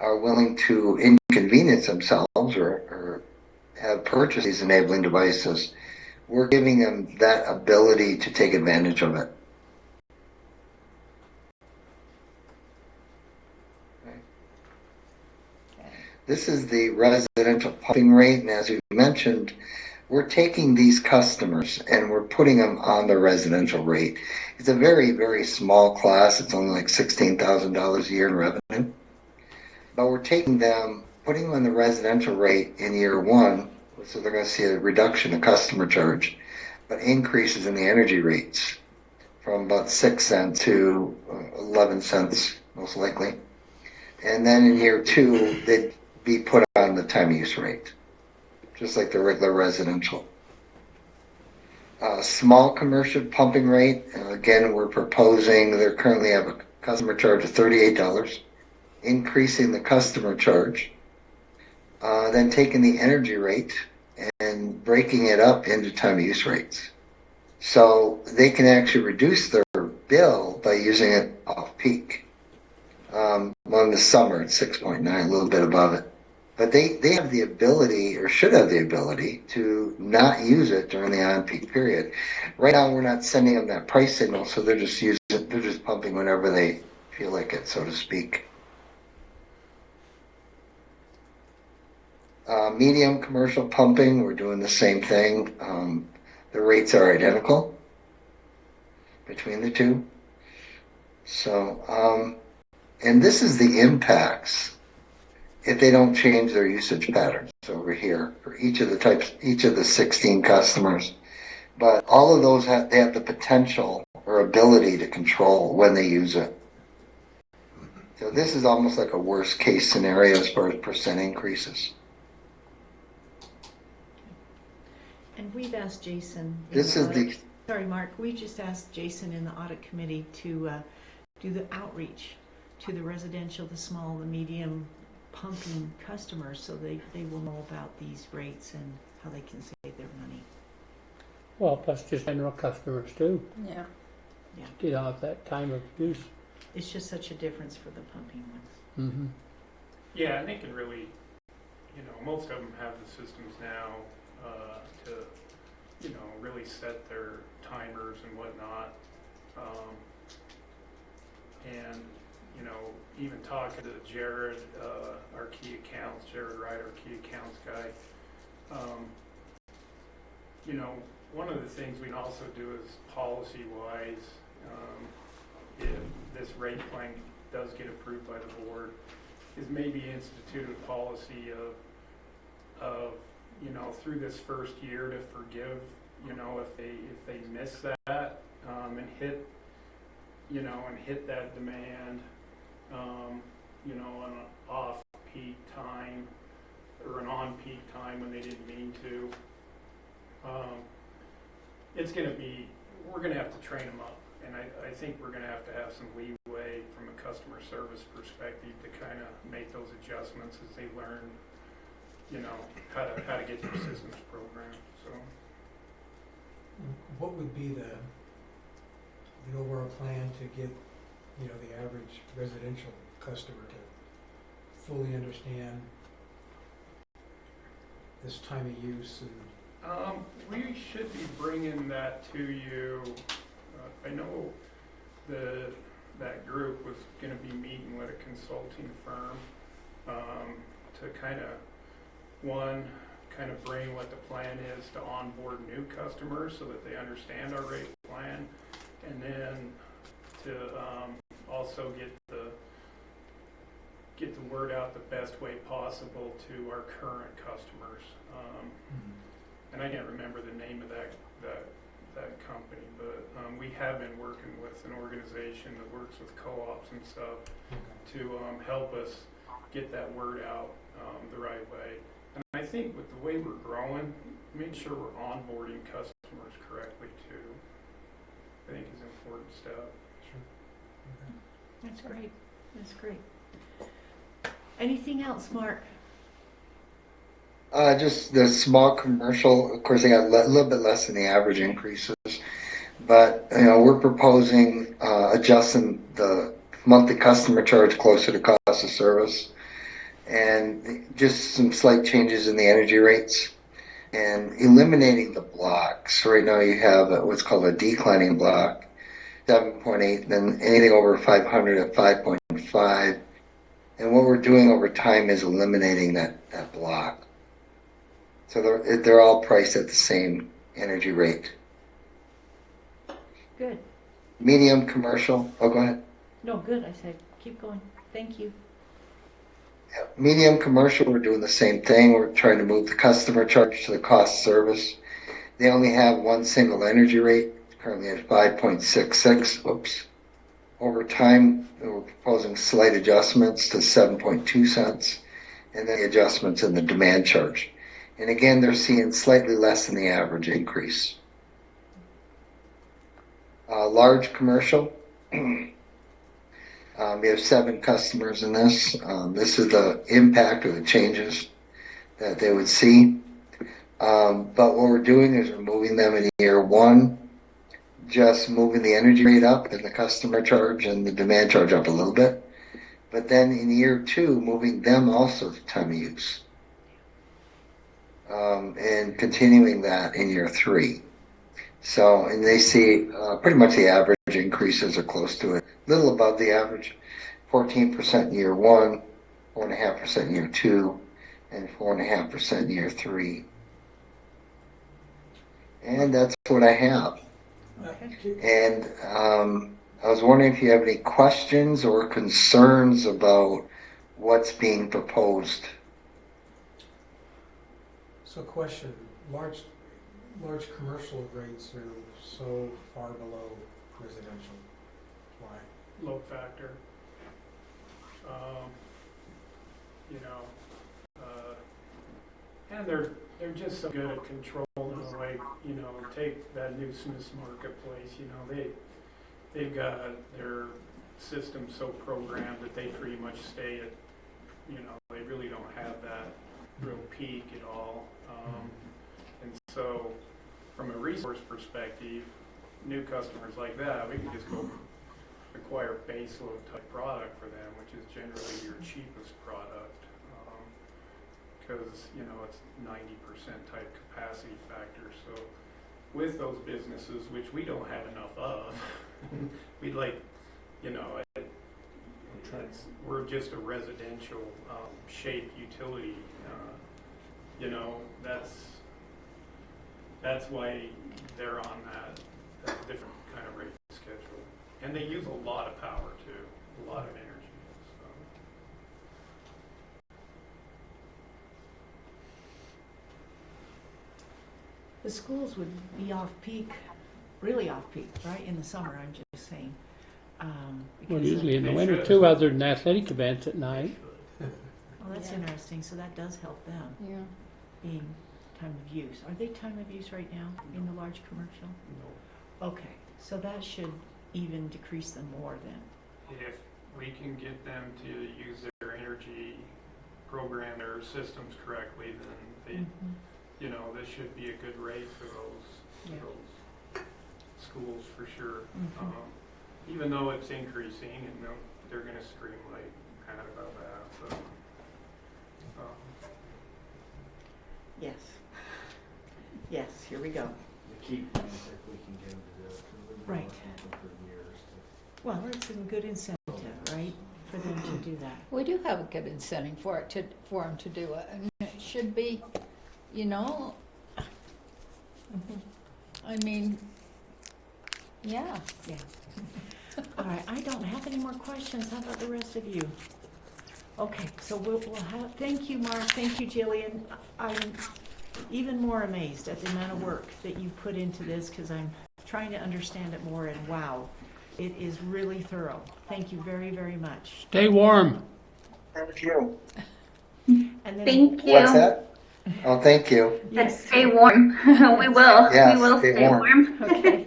are willing to inconvenience themselves or have purchased these enabling devices, we're giving them that ability to take advantage of it. This is the residential pumping rate, and as we mentioned, we're taking these customers and we're putting them on the residential rate. It's a very, very small class. It's only like $16,000 a year in revenue. But we're taking them, putting them on the residential rate in year 1, so they're going to see a reduction in customer charge, but increases in the energy rates from about 6 cents to 11 cents, most likely. And then in year 2, they'd be put on the time of use rate, just like the regular residential. Small commercial pumping rate, again, we're proposing, they currently have a customer charge of $38, increasing the customer charge, then taking the energy rate and breaking it up into time of use rates. So they can actually reduce their bill by using it off peak. On the summer, it's 6.9, a little bit above it. But they have the ability, or should have the ability, to not use it during the on-peak period. Right now, we're not sending them that price signal, so they're just pumping whenever they feel like it, so to speak. Medium commercial pumping, we're doing the same thing. The rates are identical between the two. So, and this is the impacts if they don't change their usage patterns over here for each of the types, each of the 16 customers. But all of those they have the potential or ability to control when they use it. So this is almost like a worst case scenario as far as percent increases.
And we've asked Jason. Sorry, Mark. We just asked Jason in the audit committee to do the outreach to the residential, the small, the medium pumping customers, so they will know about these rates and how they can save their money.
Well, plus just general customers too.
Yeah.
Get off that time of use.
It's just such a difference for the pumping ones.
Mm-hmm.
Yeah, and they can really, most of them have the systems now to, really set their timers and whatnot. And, even talking to Jared, our key accounts, Jared Wright, our key accounts guy, one of the things we can also do is policy-wise, if this rate plan does get approved by the board, is maybe institute a policy of through this first year to forgive, if they miss that and hit that demand, on an off-peak time or an on-peak time when they didn't mean to. We're going to have to train them up, and I think we're going to have some leeway from a customer service perspective to kind of make those adjustments as they learn, how to get their systems programmed. So,
what would be the overall plan to get, the average residential customer to fully understand this time of use? And
We should be bringing that to you. I know that group was gonna be meeting with a consulting firm, to kind of bring what the plan is to onboard new customers so that they understand our rate plan, and then to also get the word out the best way possible to our current customers. And I can't remember the name of that company, but we have been working with an organization that works with co-ops and stuff to help us get that word out the right way. And I think with the way we're growing, making sure we're onboarding customers correctly too, I think is an important step.
That's great. That's great. Anything else, Mark?
Just the small commercial, of course, they got a little bit less than the average increases, but we're proposing adjusting the monthly customer charge closer to cost of service, and just some slight changes in the energy rates, and eliminating the blocks. Right now, you have what's called a declining block, 7.8, then anything over 500 at 5.5, and what we're doing over time is eliminating that block. So they're all priced at the same energy rate.
Good.
Medium commercial. Oh, go ahead.
No, good. I said keep going. Thank you.
Yeah. Medium commercial, we're doing the same thing. We're trying to move the customer charge to the cost service. They only have one single energy rate, currently at 5.66. Oops. Over time, we're proposing slight adjustments to 7.2 cents, and then the adjustments in the demand charge. And again, they're seeing slightly less than the average increase. Large commercial, we have 7 customers in this. This is the impact of the changes that they would see. But what we're doing is we're moving them in year 1, just moving the energy rate up and the customer charge and the demand charge up a little bit. But then in year 2, moving them also to time of use. And continuing that in year 3. So, and they see pretty much the average increases are close to it, a little above the average, 14% in year 1, 4.5% in year 2, and 4.5% in year 3. And that's what I have. And I was wondering if you have any questions or concerns about what's being proposed.
So question, large commercial rates are so far below residential. Why?
Load factor. And they're just so good at controlling the way, take that new Smith's Marketplace, they've got their system so programmed that they pretty much stay at, they really don't have that real peak at all. And so from a resource perspective, new customers like that, we can just go acquire baseload type product for them, which is generally your cheapest product, because it's 90% type capacity factor. So with those businesses, which we don't have enough of, we'd like, we're just a residential shape utility. That's why they're on that different kind of rate schedule. And they use a lot of power too, a lot of energy.
The schools would be off-peak, really off-peak, right, in the summer, I'm just saying.
Well, usually in the winter too, other than athletic events at night.
Well, that's interesting, so that does help them,
Yeah.
being time of use. Are they time of use right now in the large commercial?
No.
Okay, so that should even decrease them more then.
If we can get them to use their energy, program their systems correctly, then they, this should be a good rate for those schools for sure. Even though it's increasing, and they're going to scream like mad about that. So,
Yes. Yes, here we go.
The key point is if we can get them to do it, 'cause we've been
Right.
working with them for years.
Well, it's a good incentive, right, for them to do that.
We do have a good incentive for them to do it, and it should be, you know, I mean, yeah.
Yeah. All right, I don't have any more questions. How about the rest of you? Okay, so we'll have, thank you, Mark, thank you, Jillian. I'm even more amazed at the amount of work that you put into this, because I'm trying to understand it more, and wow, it is really thorough. Thank you very, very much.
Stay warm.
Thank you.
And then,
Thank you.
What's that? Oh, thank you.
yes,
Stay warm. We will.
Yes,
We will
stay
stay warm.
okay.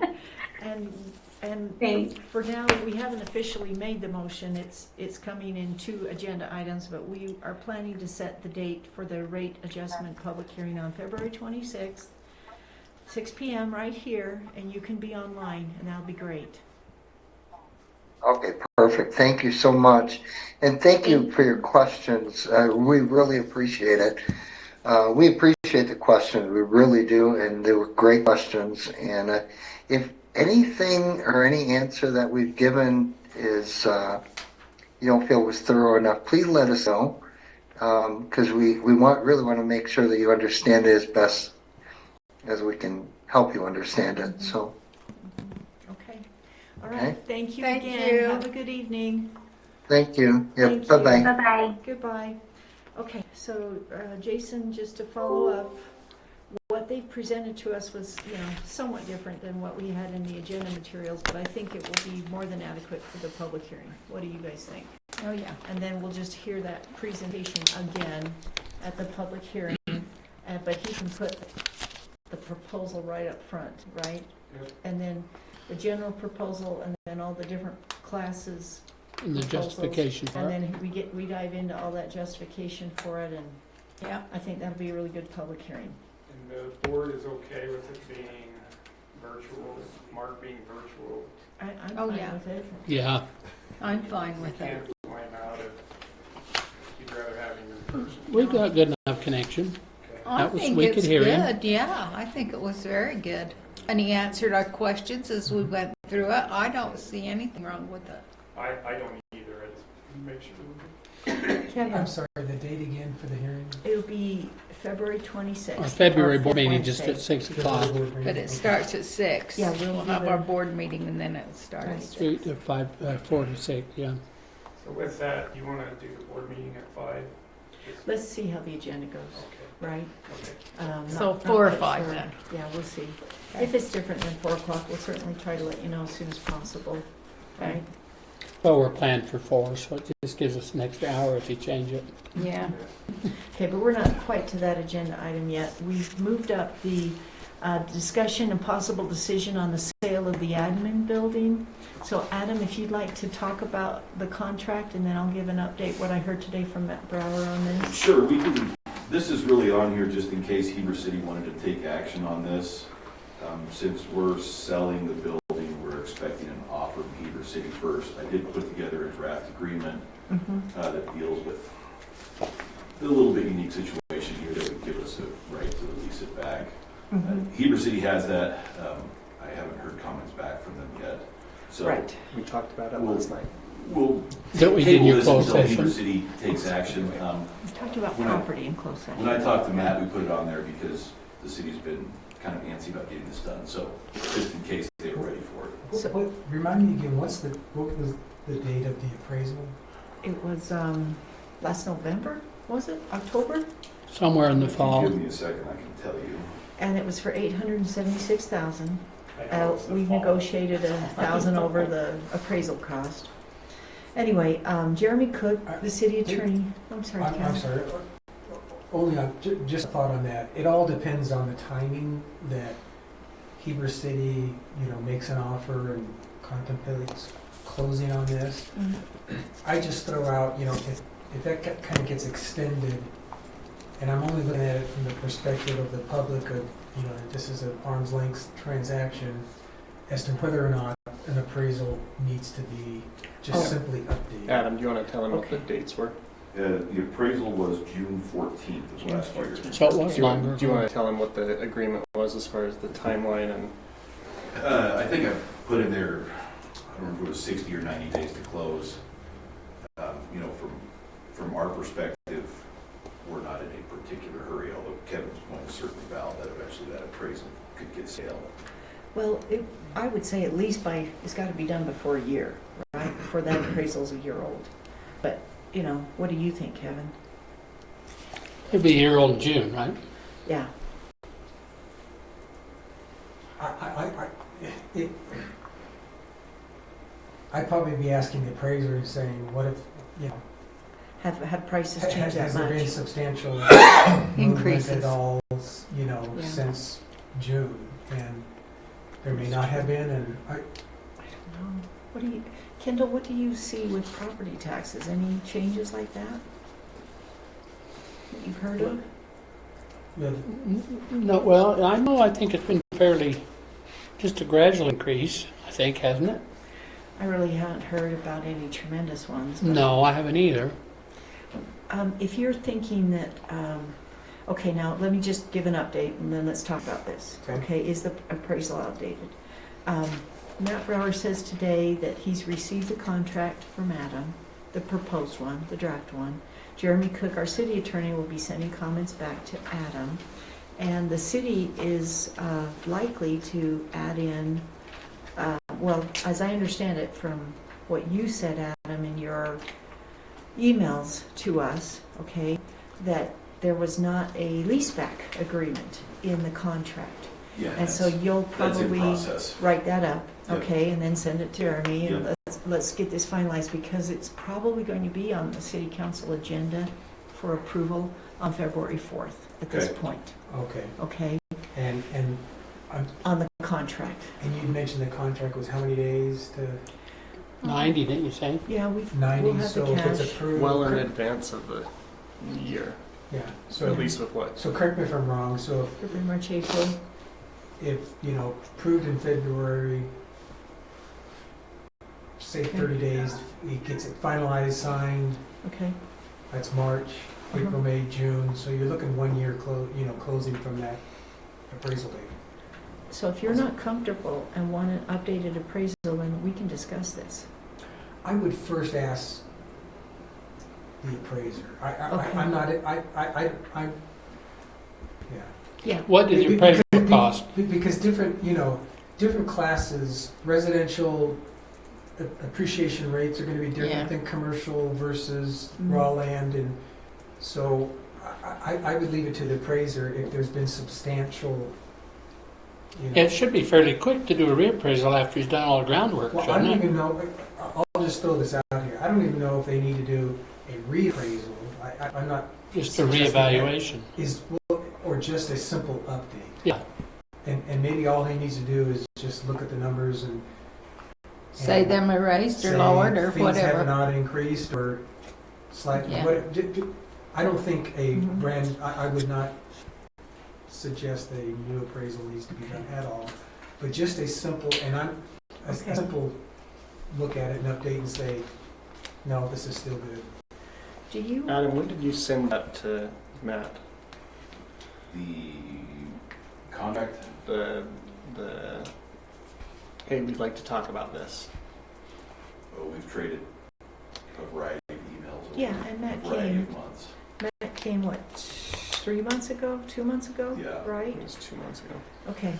And
Thanks.
for now, we haven't officially made the motion. It's coming in 2 agenda items, but we are planning to set the date for the rate adjustment public hearing on February 26th, 6 p.m. right here, and you can be online, and that'll be great.
Okay, perfect. Thank you so much. And thank you for your questions. We really appreciate it. We appreciate the questions. We really do. And they were great questions. And if anything or any answer that we've given is, you don't feel was thorough enough, please let us know. Because we really want to make sure that you understand it as best as we can help you understand it. So.
Okay. All right. Thank you
Thank
again.
you.
Have a good evening.
Thank you. Yep.
Thank you.
Bye-bye.
Bye-bye.
Goodbye. Okay, so Jason, just to follow up, what they presented to us was, somewhat different than what we had in the agenda materials, but I think it will be more than adequate for the public hearing. What do you guys think?
Oh, yeah.
And then we'll just hear that presentation again at the public hearing, but he can put the proposal right up front, right?
Yep.
And then the general proposal, and then all the different classes.
And the
proposals,
justification for
And
it.
then we dive into all that justification for it, and
Yeah.
I think that'll be a really good public hearing.
And the board is okay with it being virtual, Mark being virtual.
I'm
Oh,
fine
yeah.
with it.
Yeah.
I'm fine
We
with
can't
it.
blame out if you'd rather have him in person.
We've got good enough connection.
Okay.
I
That was-
think
we
it's
could hear him.
good, yeah, I think it was very good. And he answered our questions as we went through it. I don't see anything wrong with it.
I don't either, I just make sure.
Kevin,
I'm sorry, the date again for the hearing?
it'll be February 26th.
Our February
our
board
fifth
meeting just at
Wednesday.
6 o'clock.
But it starts at 6.
Yeah, we'll
We'll
do
have
the-
our board meeting and then it'll start at
Right.
6.
3 to 5, 4 to 6, yeah.
So with that, you want to do the board meeting at 5?
Let's see how the agenda goes,
Okay,
right?
okay.
So
Not
4 or
quite
5
sure.
then.
Yeah, we'll see. If it's different than 4 o'clock, we'll certainly try to let you know as soon as possible, right?
Well, we're planned for 4, so it just gives us an extra hour if you change it.
Yeah.
Okay, but we're not quite to that agenda item yet. We've moved up the discussion and possible decision on the sale of the admin building. So Adam, if you'd like to talk about the contract, and then I'll give an update what I heard today from Matt Brower on this.
Sure, we can, this is really on here just in case Heber City wanted to take action on this. Since we're selling the building, we're expecting an offer from Heber City first. I did put together a draft agreement that deals with the little bit unique situation here that would give us a right to lease it back. Heber City has that. I haven't heard comments back from them yet. So
Right.
We talked about it
We'll-
last night.
we'll
That we did in
table
your
this
closed
until Heber
session.
City takes action.
We talked about
When I-
property in closed session.
When I talked to Matt, we put it on there because the city's been kind of antsy about getting this done, so just in case they were ready for it.
So-
Remind me again, what was the date of the appraisal?
It was last November, was it? October?
Somewhere in the
If you
fall.
give me a second, I can tell you.
And it was for $876,000.
I know it's the
We
fall.
negotiated $1,000 over the appraisal cost. Anyway, Jeremy Cook, the city attorney, I'm sorry,
I'm
Karen.
sorry, only just a thought on that. It all depends on the timing that Heber City, makes an offer and contemplates closing on this. I just throw out, if that kind of gets extended, and I'm only looking at it from the perspective of the public of, this is an arm's length transaction, as to whether or not an appraisal needs to be just
Oh.
simply updated.
Adam, do you want to tell him what the
Okay.
dates were?
The appraisal was June 14th of
June
last year.
14th.
So it was
Do
longer.
you want to tell him what the agreement was as far as the timeline and?
I think I put in there, I don't know if it was 60 or 90 days to close. You know, from our perspective, we're not in a particular hurry, although Kevin's point is certainly valid that eventually that appraisal could get stale.
Well, I would say at least it's got to be done before a year, right? Before that appraisal's a year old. But, you know, what do you think, Kevin?
It'd be a year old in June, right?
Yeah.
I'd probably be asking the appraiser and saying, what if, you know,
Have prices changed that
has there been
much?
substantial movement
Increases.
at all, you know,
Yeah.
since June? And there may not have been, and
I don't know. Kendall, what do you see with property taxes? Any changes like that? That you've heard of?
yeah,
No, well, I think it's been fairly, just a gradual increase, I think, hasn't it?
I really haven't heard about any tremendous ones. But,
No, I haven't either.
if you're thinking that, okay, now let me just give an update and then let's talk about this.
Okay.
Is the appraisal outdated? Matt Brower says today that he's received the contract from Adam, the proposed one, the draft one. Jeremy Cook, our city attorney, will be sending comments back to Adam. And the city is likely to add in, well, as I understand it from what you said, Adam, in your emails to us, okay, that there was not a leaseback agreement in the contract.
Yeah,
And so you'll
that's in
probably
process.
write that up,
Yep.
okay, and then send it to Jeremy, and
Yep.
let's get this finalized, because it's probably going to be on the city council agenda for approval on February 4th at this
Okay.
point,
okay.
okay,
And
on the contract.
you'd mentioned the contract was how many days to
90, didn't you say?
Yeah, we'll
90?
have the
So if it's
cash.
approved,
Well in advance of the year,
yeah.
so
So
at least with what?
so correct me if I'm wrong. So
Pretty much April.
if you know approved in February, say 30 days, he gets it finalized, signed.
Okay,
That's March, April, May, June. So you're looking 1 year closing from that appraisal date.
so if you're not comfortable and want an updated appraisal, then we can discuss this.
I would first ask the appraiser.
Okay.
I'm not. I'm. Yeah.
Yeah,
What did your appraisal cost?
Because different classes, residential appreciation rates are going to be different
Yeah.
than commercial versus
Mhm.
raw land, and so I would leave it to the appraiser if there's been substantial.
It should be fairly quick to do a reappraisal after he's done all the groundwork,
Well, I don't
shouldn't it?
even know. I'll just throw this out here. I don't even know if they need to do a reappraisal. I'm not.
Just a
suggesting that.
reevaluation.
Or just a simple update.
Yeah.
And maybe all he needs to do is just look at the numbers and
Say them erased or
say
lowered or
things have
whatever.
not increased or slightly.
Yeah.
I don't think a
Mhm.
brand. I would not suggest a new appraisal needs to be done at all, but just a simple
Okay.
simple look at it and update and say, no, this is still good.
do you,
Adam, when did you send that to Matt?
The contract,
The, hey, we'd like to talk about this.
we've traded a variety of emails over
Yeah, and Matt
a variety
came.
of months.
Matt came, what, 3 months ago, 2 months ago?
Yeah.
Right?
It was 2 months ago.
Okay.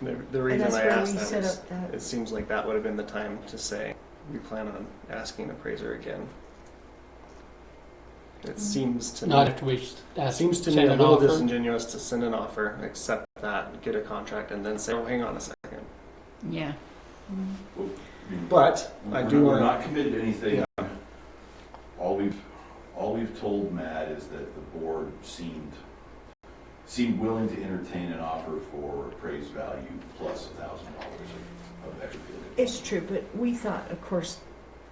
The
And
reason
that's
I
where
asked
we
that
set
is,
up that.
it seems like that would have been the time to say, we plan on asking an appraiser again. It seems to
Not
me,
after we
seems to me
send
a
an
little
offer.
disingenuous to send an offer, accept that, get a contract, and then say, oh, hang on a second.
Yeah.
But I do
We're
want
not committed to anything. All we've told Matt is that the board seemed willing to entertain an offer for appraised value plus $1,000 of extra field.
It's true, but we thought, of course,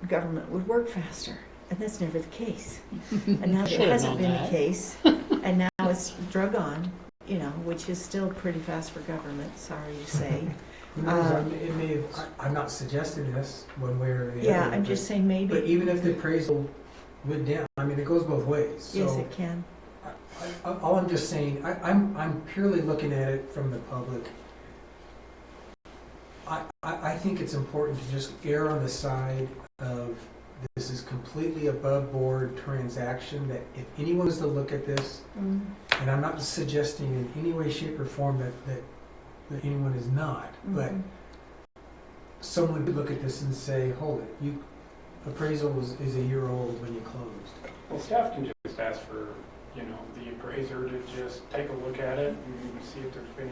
government would work faster, and that's never the case. And now it
Should've
hasn't
known
been
that.
the case, and now it's drug on, which is still pretty fast for government, sorry to say.
Who knows? It may have, I'm not suggesting this one way or the other.
Yeah, I'm
but-
just saying
But
maybe,
even if the appraisal went down. I mean, it goes both ways.
Yes,
So
it can.
all I'm just saying, I'm purely looking at it from the public. I think it's important to just err on the side of this is completely above board transaction, that if anyone was to look at this, and I'm not suggesting in any way, shape, or form that anyone is not, but someone could look at this and say, hold it, appraisal is a year old when you closed.
Well, staff can just ask for, the appraiser to just take a look at it and see if there's been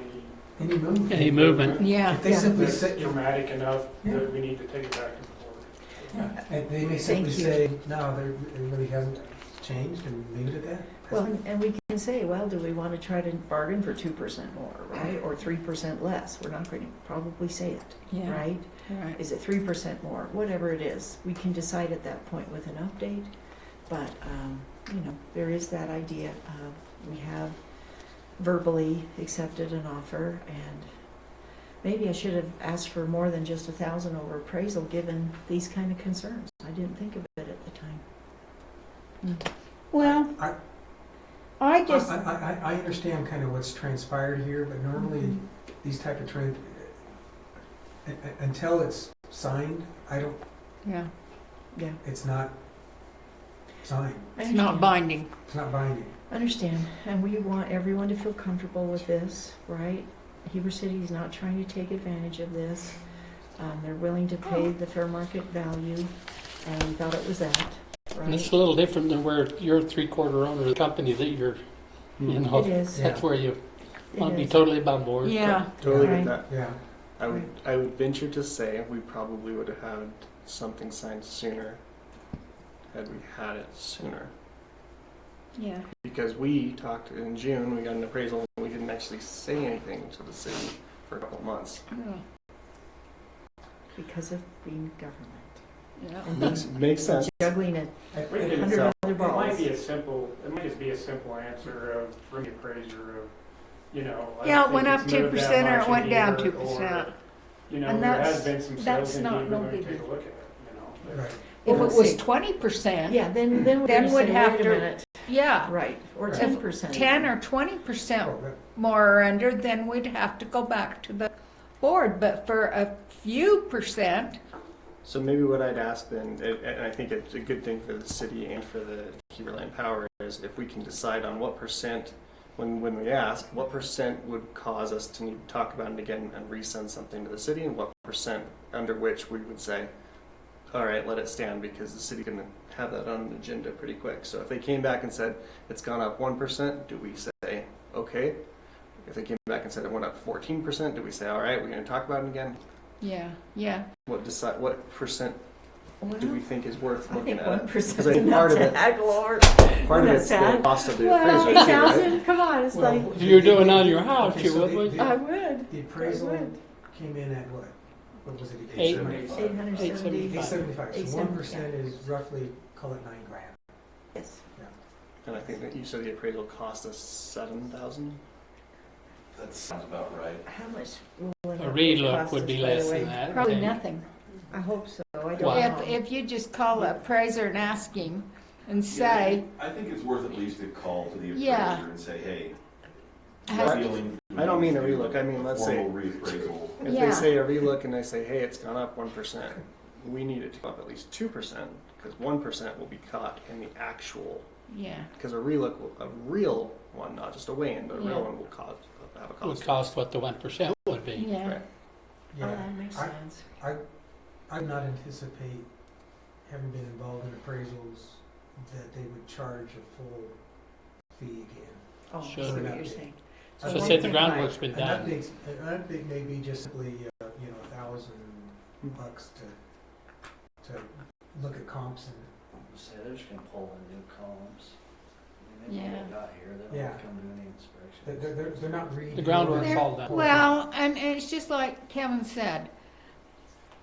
Any movement.
Any movement.
Yeah.
If they simply
that's
say,
dramatic enough
Yeah.
that we need to take it back to the board.
yeah, and they may simply
Thank you.
say, no, it really hasn't changed, and leave it at that.
Well, and we can say, well, do we want to try to bargain for 2% more, right? Or 3% less? We're not going to probably say it,
Yeah.
right?
Right.
Is it 3% more? Whatever it is, we can decide at that point with an update. But, there is that idea of we have verbally accepted an offer, and maybe I should have asked for more than just 1,000 over appraisal given these kind of concerns. I didn't think of it at the time.
Well, I just,
I understand kind of what's transpired here, but normally these type of until it's signed,
yeah,
it's not signed.
it's not binding.
It's not binding.
Understand, and we want everyone to feel comfortable with this, right? Heber City is not trying to take advantage of this. They're willing to pay the fair market value, and we thought it was that,
And it's
right?
a little different than where you're a 3/4 owner of the company that you're,
It is.
that's where you
It
want to be
is.
totally above board.
Yeah.
Totally
Right.
get that.
Yeah.
I would venture to say we probably would have had something signed sooner had we had it sooner.
Yeah.
Because we talked in June, we got an appraisal, and we didn't actually say anything to the city for a couple of months.
Because of being government.
Yeah.
And
Makes sense.
juggling it.
We can
100
sell-
other
It might
balls.
be it might just be a simple answer of, from the appraiser of, I
Yeah, it
think
went up
it's moved that
2% or it
much a
went down
year,
2%.
or,
And
there
that's-
has been some
that's
sales in
not
Heber,
no
we're gonna
biggie.
take a look at it, but-
Right.
If it
Let's
was
see.
20%,
Yeah, then we're
Then
gonna
we'd
say,
have
wait a
to-
minute,
yeah,
right, or
Right.
10%.
10 or 20%
Oh, that-
more or under, then we'd have to go back to the board. But for a few percent,
So maybe what I'd ask then, and I think it's a good thing for the city and for the Heber Land Power, is if we can decide on what percent, when we ask, what percent would cause us to need to talk about it again and resend something to the city, and what percent under which we would say, all right, let it stand, because the city can have that on the agenda pretty quick. So if they came back and said it's gone up 1%, do we say okay? If they came back and said it went up 14%, do we say all right, we're going to talk about it again?
yeah.
What percent do we think is worth
I
looking
think
at?
1%
Because I
is
think
not
part of
to
it,
haggle over.
part of
Not
it's the
sad.
cost of the
Well,
appraiser too, right?
8,000, come on, it's
Well,
like,
If you're doing on your house,
okay,
you
so
would.
I would.
The appraisal
I would.
came in at what? What was it?
Eight.
870.
875. So 1% is roughly, call it $9,000.
Yes.
And I think that you said the appraisal cost us 7,000.
That sounds about right.
How much will it
A
have
relook
cost
would
us,
be
by the
less
way?
than that. I
Probably
think.
nothing.
I hope so, I don't
Wow.
know.
If you just call the appraiser and ask him and say,
I think it's worth at least a call to the appraiser
Yeah.
and say, hey,
Has-
feeling.
I don't mean a relook, I mean, let's say,
Formal reappraisal.
if
Yeah.
they say a relook and they say, hey, it's gone up 1%, we need it to go up at least 2%, because 1% will be caught in the actual,
yeah,
because a relook, a real one, not just a weigh-in, but a
Yeah.
real one will have a
Would
cost.
cost what the 1% would be.
yeah.
Right.
Oh,
Yeah.
that makes
I-
sense.
I would not anticipate, having been involved in appraisals, that they would charge a full fee again.
Oh, I
Sure.
see what you're saying.
So
I
say
think
the
that
groundwork's been
An
done.
update may be just simply, $1,000 to look at comps and,
So they're just gonna pull in new columns. I mean, they know
Yeah.
what got here, they
Yeah.
don't come do any inspection.
they're not reading.
The groundwork's all done.
Well, and it's just like Kevin said,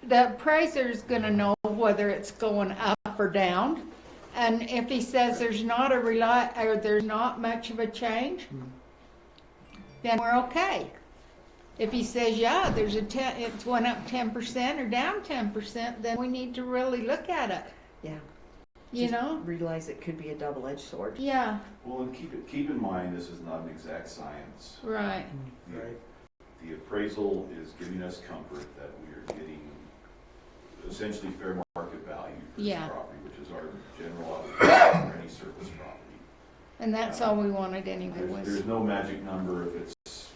the appraiser's gonna know whether it's going up or down. And if he says there's not or there's not much of a change, then we're okay. If he says, yeah, it's went up 10% or down 10%, then we need to really look at it.
Yeah.
You
just
know?
realize it could be a double-edged sword.
Yeah,
Well, and keep in mind, this is not an exact science.
right.
Right.
The appraisal is giving us comfort that we are getting essentially fair market value for this
Yeah.
property, which is our general obligation for any surface property.
And that's all we wanted anyway was.
There's no magic number if it's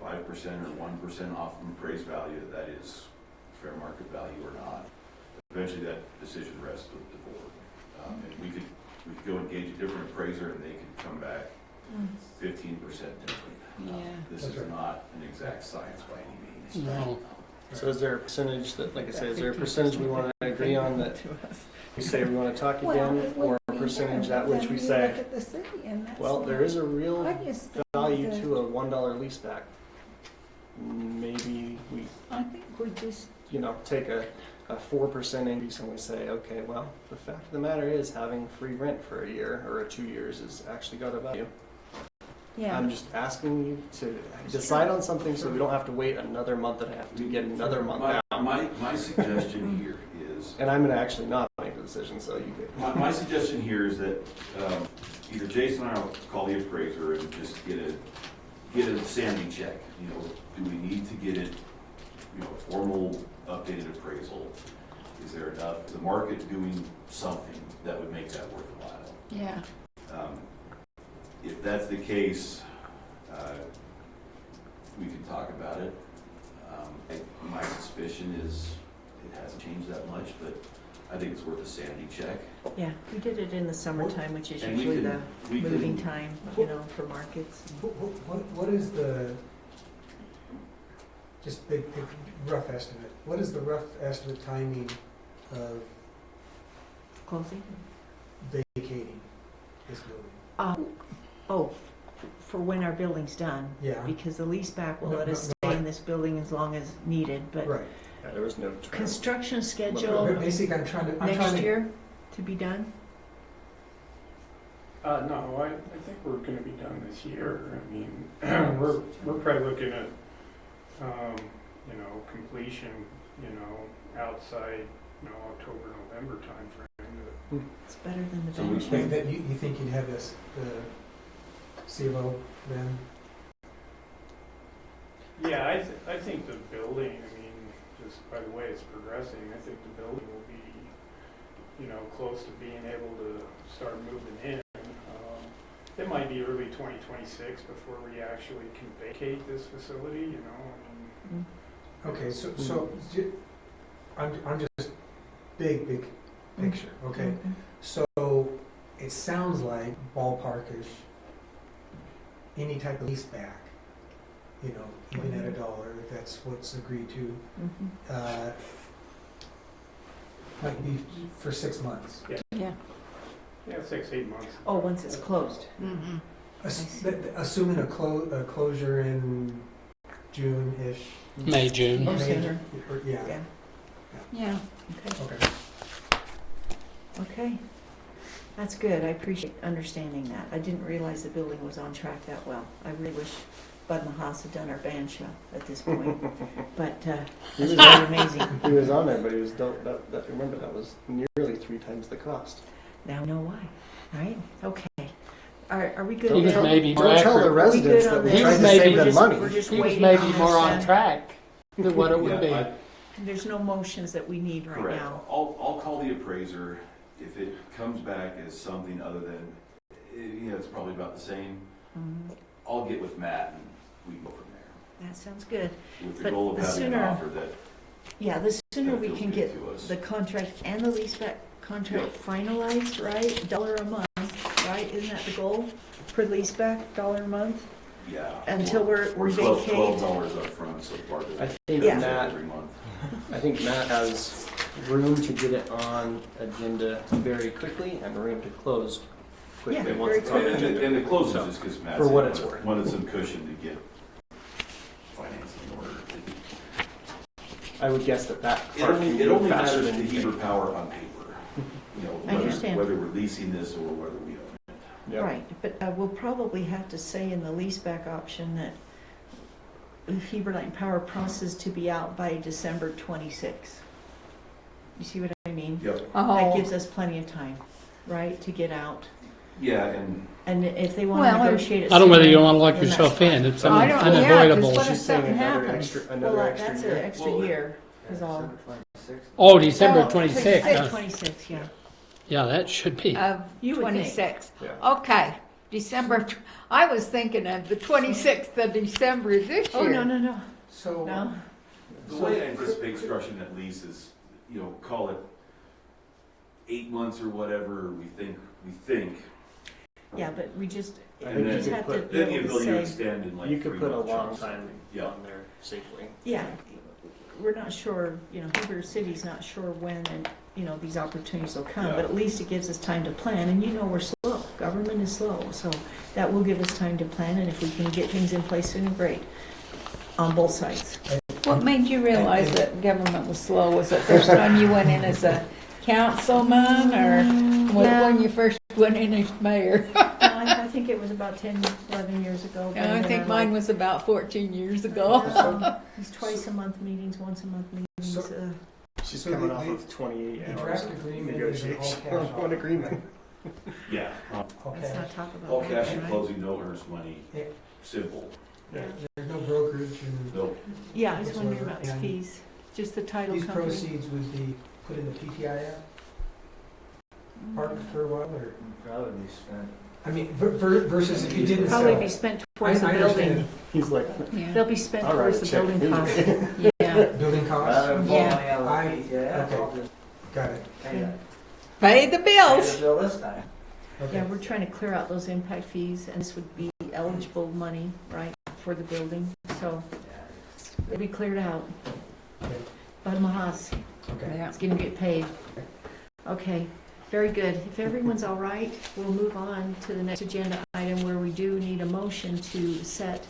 5% or 1% off from appraised value, that is fair market value or not. Eventually, that decision rests with the board. And we could go engage a different appraiser and they could come back 15% different.
Yeah.
This
That's
is
right.
not an exact science by any means.
No.
So is there a percentage that, like I say, is there a percentage we want to agree on that we say we want to talk again, or a percentage at which we say, well, there is a real value to a $1 lease back. Maybe we,
I think we just,
take a 4% increase and we say, okay, well, the fact of the matter is having free rent for a year or 2 years has actually got a value.
Yeah.
I'm just asking you to decide on something so we don't have to wait another month and a half to get another month out.
My suggestion here is,
And I'm going to actually not make the decision, so you could.
my suggestion here is that either Jason or I will call the appraiser and just get a sanity check. Do we need to get it, a formal updated appraisal? Is there enough? Is the market doing something that would make that worthwhile?
Yeah.
If that's the case, we can talk about it. My suspicion is it hasn't changed that much, but I think it's worth a sanity check.
Yeah, we did it in the summertime, which is
And we
usually
can-
the
we can-
moving time, for markets.
What is the, just big, rough estimate, what is the rough estimate timing of
Closing?
vacating this building?
For when our building's done.
Yeah.
Because the lease back will
No,
let us
no,
stay in this building as long as needed, but
Right.
Yeah, there was no term.
construction
But
schedule
basically, I'm trying
next
to.
year to be done?
No, I think we're gonna be done this year. I mean, we're probably looking at, completion, outside, October, November timeframe.
It's better than the
So we-
bench.
That you think you'd have this, the CLO then?
Yeah, I think the building, just by the way it's progressing, I think the building will be, close to being able to start moving in. It might be early 2026 before we actually can vacate this facility,
Okay, I'm just big picture, okay?
Mhm.
So it sounds like ballparkish, any type of lease back, even at $1, if that's what's agreed to,
Mhm.
might be for 6 months.
Yeah.
Yeah, 6-8 months.
Oh, once it's closed.
Mm-hmm.
Assuming a closure in June-ish.
May, June.
Or
May,
sooner.
Yeah,
Yeah.
Yeah.
Okay.
okay.
Okay. That's good. I appreciate understanding that. I didn't realize the building was on track that well. I really wish Bud and the Haas had done our band show at this point. But
He
it's
was
really
on-
amazing.
He was on there, but he was remember that was nearly 3 times the cost.
Now we know why, right? Okay. Are we good?
He was
now?
maybe more
Don't tell the
accurate.
residents
Are we
that
good
we
on
He
tried
was
to
maybe
save them
just-
money.
We're just
He was
waiting
maybe
on
more
this,
on track than what it would be.
Yeah,
There's no motions that we need right
correct.
now.
I'll call the appraiser. If it comes back as something other than, it's probably about the same,
Mhm.
I'll get with Matt and we can go from there.
That sounds good.
With the
But
goal of
the
having an
sooner-
offer that
Yeah, the sooner we
feels
can
good
get
to us.
the contract and the lease back contract finalized, right? $1 a month, right? Isn't that the goal for lease back, $1 a month?
Yeah.
Until we
Or
vacate.
$12 up front, so part of
I
it.
think
Yeah.
Matt
Every month.
has room to get it on agenda very quickly and room to close quickly
Yeah,
once
very
it's on
quickly.
agenda.
And the close is just because Matt's
For what it's worth.
wanted some cushion to get financing in order.
I would guess that
It
part can
only
go faster
matters
than
to
you
Heber
think.
Power on paper.
I understand.
Whether we're leasing this or whether we own it.
Yep.
Right, but we'll probably have to say in the leaseback option that Heber Light and Power promises to be out by December 26th. You see what I mean?
Yep.
That gives us plenty of time. right, to get out.
Yeah, and
And if they want
Well,
to negotiate it
I don't know whether you
sooner,
want to lock
then that's
yourself
fine.
in. It's
I don't-
unavoidable.
yeah, 'cause what
She's
if
saying
something
another
happens?
extra,
Well,
another
that's
extra
an
year.
extra year, is all.
Oh, December
Oh,
26th.
26th.
26, yeah.
Yeah, that should be.
Of
You would think.
26.
Yeah.
Okay, December, I was thinking of the 26th of December this year.
Oh, no.
So,
No?
the way I anticipate structuring that lease is, call it 8 months or whatever we think.
Yeah, but we just
I
we
think
just
you
have
could
to
put-
be
Then the
able to
ability to
say,
extend in like
You could
3
put a
month
long
chunks.
time
Yeah.
on there safely.
yeah, we're not sure, Heber City's not sure when and, these opportunities will come,
Yeah.
but at least it gives us time to plan, and we're slow, government is slow, so that will give us time to plan, and if we can get things in place sooner, great, on both sides.
What made you realize that government was slow? Was it first time you went in as a councilman, or was it when you first went in as mayor?
I think it was about 10, 11 years ago. but
I
then
think
I'm
mine
like,
was about 14 years ago.
These twice a month meetings, once a month meetings,
So-
She's
So
coming
the-
off
the-
of 28
the
hours
draft
of
agreement is an
negotiation
all
on
cash
one
offer,
agreement.
Yeah,
let's
okay,
not talk about
all
that,
cash and
right?
closing, no earnest money,
Yeah.
simple.
there's no brokerage and
No,
Yeah, I was wondering
whatsoever,
about
and
fees, just the title
these
company.
proceeds would be put in the PTIF, parked for a while, or,
Probably be spent.
I mean, versus if you didn't sell.
Probably be spent towards the
I
building.
understand
He's like,
Yeah.
They'll be spent
I'll write
towards
a
the
check
building cost.
immediately.
Yeah.
building costs,
Rather than pull
Yeah.
money out of
I-
the PTF, I'll
okay.
just
got it,
pay the
Pay the
pay
bills.
the bill this time.
okay.
Yeah, we're trying to clear out those impact fees, and this would be eligible money, right, for the building, so it'll be cleared out.
Okay.
Bud Mahas,
Okay.
Yeah.
it's gonna get paid. Okay, very good. If everyone's all right, we'll move on to the next agenda item where we do need a motion to set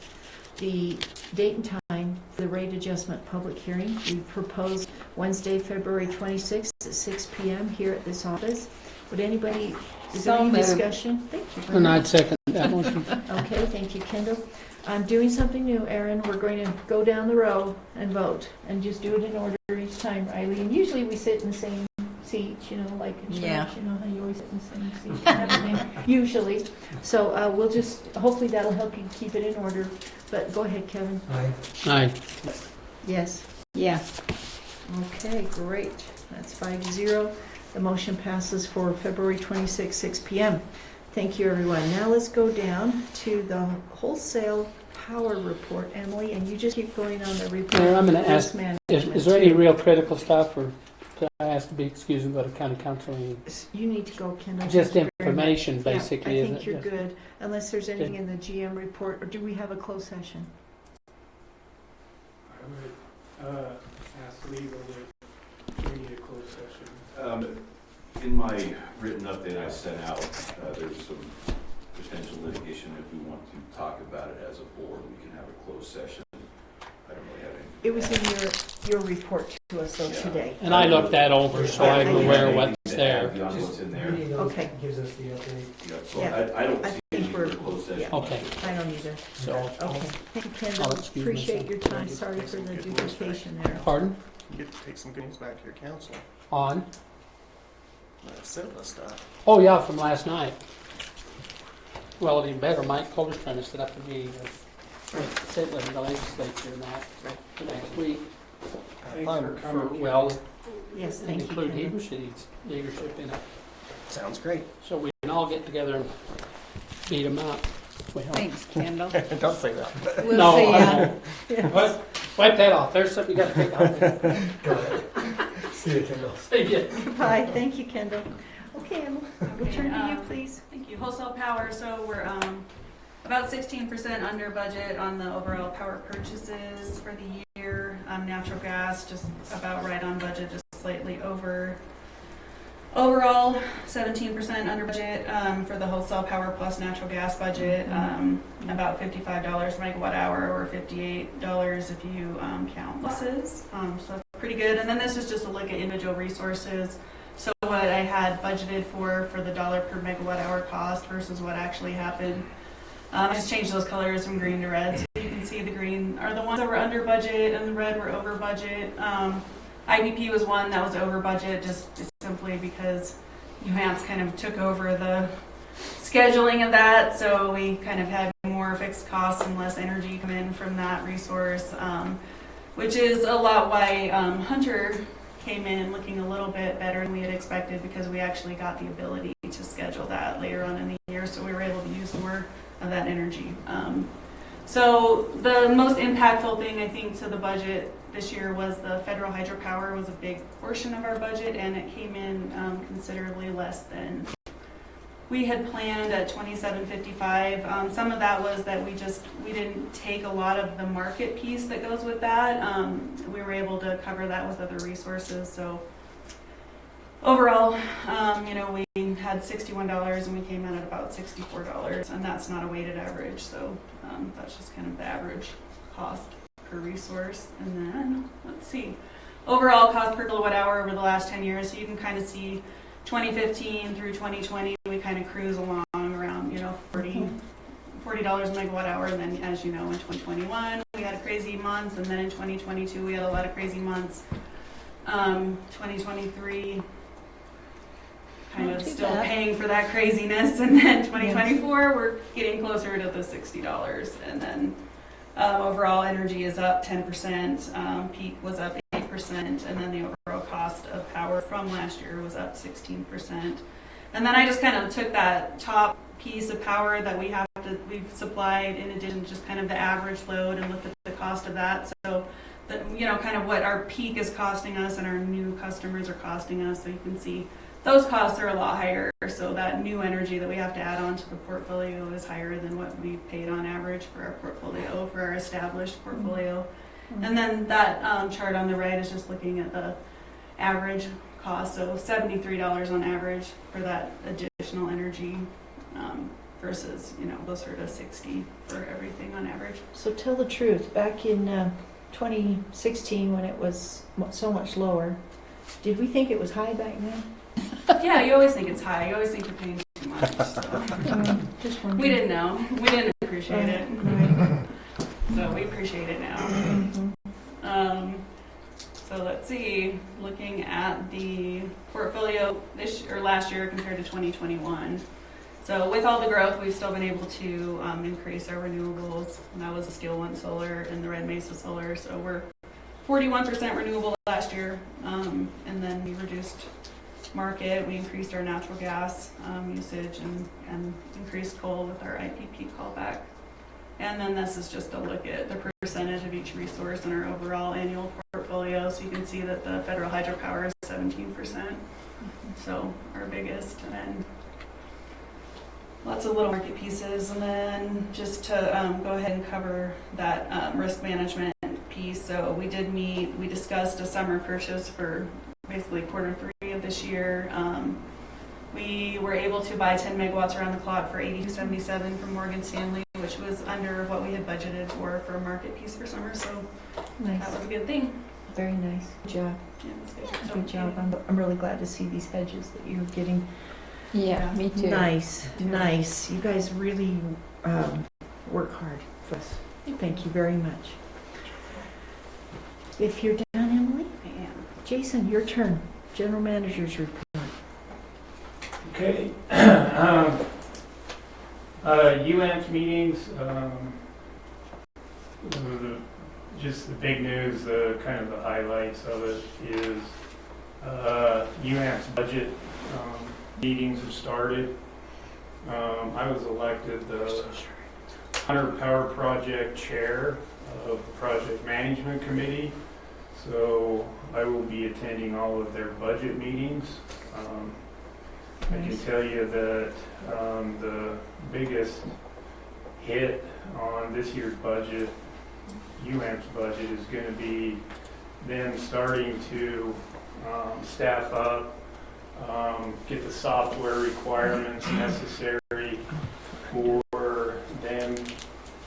the date and time for the rate adjustment public hearing. We propose Wednesday, February 26th at 6 PM here at this office. Would anybody, is there
So
any
moved.
discussion? Thank you.
And
Brenda.
I'd second that motion.
Okay, thank you, Kendall. I'm doing something new, Erin. We're going to go down the row and vote, and just do it in order each time, Eileen. Usually we sit in the same seat, like in
Yeah.
church, how you always sit in the same seat and everything, usually. So we'll just, hopefully that'll help you keep it in order. But go ahead, Kevin.
Aye.
Yes.
Yeah.
Okay, great. That's 5-0. The motion passes for February 26, 6 PM. Thank you, everyone. Now let's go down to the wholesale power report, Emily, and you just keep going on the report.
Mayor, I'm gonna
on
ask,
risk management,
Is there any
too.
real critical stuff, or could I ask to be excused and go to county council meeting?
You need to go, Kendall.
Just
Thank you very much.
information,
Yeah,
basically,
I
isn't
think
it?
you're
Just-
good, unless there's anything in the GM report, or do we have a closed session?
I would ask legal if we need a closed session.
In my written update I sent out, there's some potential litigation. If we want to talk about it as a board, we can have a closed session. I don't really have anything.
It was in your report to us, though,
Yeah.
today.
And I looked that over, so I'm aware of what's
Anything to
there.
add beyond what's in there.
Reading those
Okay.
gives us the update.
Yeah, so
Yeah.
I don't
I
see
think
any for
we're-
a closed session.
yeah.
Okay,
I don't either.
so,
Okay, thank you,
I'll
Kendall.
excuse
Appreciate
myself.
your time. Sorry for the duplication there.
pardon?
You get to take some good news back to your council.
On?
Simple stuff.
Oh, yeah, from last night. Well, even better, Mike Colder's trying to set up a meeting with the legislature and that for next week.
Thanks for coming.
Well,
Yes, thank you,
include
Kendall.
Heber City's leadership in it.
Sounds great.
So we can all get together and beat them up. We hope.
Thanks, Kendall.
Don't say that.
We'll
No,
see
I
ya.
won't. Wipe that off. There's something you gotta take off.
See you, Kendall.
See ya.
Bye, thank you, Kendall. Okay, Emma, we'll turn to you, please.
Thank you. Wholesale power, so we're about 16% under budget on the overall power purchases for the year. Natural gas, just about right on budget, just slightly over. Overall, 17% under budget for the wholesale power plus natural gas budget. About $55 megawatt hour, or $58 if you count losses. So pretty good. And then this is just a look at individual resources. So what I had budgeted for the dollar per megawatt hour cost versus what actually happened. I just changed those colors from green to red, so you can see the green are the ones that were under budget and the red were over budget. IBP was one that was over budget, just simply because UAMPS kind of took over the scheduling of that, so we kind of had more fixed costs and less energy come in from that resource, which is a lot why Hunter came in looking a little bit better than we had expected, because we actually got the ability to schedule that later on in the year, so we were able to use more of that energy. So the most impactful thing, I think, to the budget this year was the federal hydropower was a big portion of our budget, and it came in considerably less than we had planned at $27.55. Some of that was that we didn't take a lot of the market piece that goes with that. We were able to cover that with other resources. So overall, we had $61 and we came in at about $64, and that's not a weighted average. So that's just kind of the average cost per resource. And then let's see, overall cost per kilowatt hour over the last 10 years. So you can kind of see 2015 through 2020, we kind of cruise along around, $40 a megawatt hour. And then, as you know, in 2021, we had a crazy month. And then in 2022, we had a lot of crazy months. 2023, kind of still paying for that craziness. And then 2024, we're getting closer to the $60. And then overall energy is up 10%. Peak was up 8%. And then the overall cost of power from last year was up 16%. And then I just kind of took that top piece of power that we've supplied, in addition to just kind of the average load, and looked at the cost of that. So, kind of what our peak is costing us and our new customers are costing us. So you can see those costs are a lot higher. So that new energy that we have to add on to the portfolio is higher than what we paid on average for our portfolio, for our established portfolio. And then that chart on the right is just looking at the average cost. So $73 on average for that additional energy versus, closer to 60 for everything on average.
So tell the truth, back in 2016 when it was so much lower, did we think it was high back then?
Yeah, you always think it's high. You always think you're paying too much. So.
Just
We didn't know. We didn't appreciate it.
Right.
So we appreciate it now. So let's see, looking at the portfolio last year compared to 2021. So with all the growth, we've still been able to increase our renewables. And that was the Steel One Solar and the Red Mesa Solar. So we're 41% renewable last year. And then we reduced market. We increased our natural gas usage and increased coal with our IPP callback. And then this is just a look at the percentage of each resource in our overall annual portfolio. So you can see that the federal hydropower is 17%. So our biggest, and then lots of little market pieces. And then just to go ahead and cover that risk management piece. So we discussed a summer purchase for basically Q3 of this year. We were able to buy 10 megawatts around the clock for $82.77 from Morgan Stanley, which was under what we had budgeted for a market piece for summer. So
Nice.
that was a good thing.
Very nice. Good job.
Yeah, it was good.
Good job. I'm really glad to see these hedges that you're getting.
Yeah, me too.
Nice, nice. You guys really work hard for us. Thank you very much. If you're done, Emily?
I am.
Jason, your turn. General Manager's report.
Okay. UAMPS meetings, just the big news, kind of the highlights of it is UAMPS budget meetings have started. I was elected the Hunter Power Project Chair of the Project Management Committee, so I will be attending all of their budget meetings. I can tell you that the biggest hit on this year's budget, UAMPS budget, is going to be them starting to staff up, get the software requirements necessary for them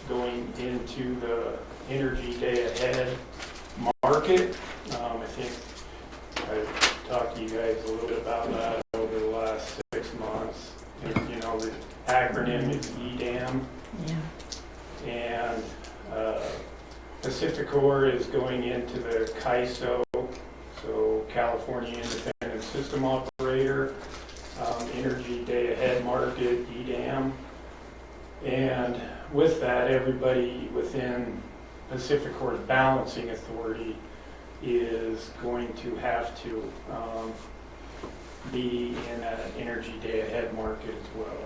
going into the Energy Day Ahead market. I think I talked to you guys a little bit about that over the last 6 months. The acronym is EDAM.
Yeah.
And Pacificor is going into the CAISO, so California Independent System Operator. energy day-ahead market, EDAM. And with that, everybody within Pacific Coast Balancing Authority is going to have to be in that energy day-ahead market as well.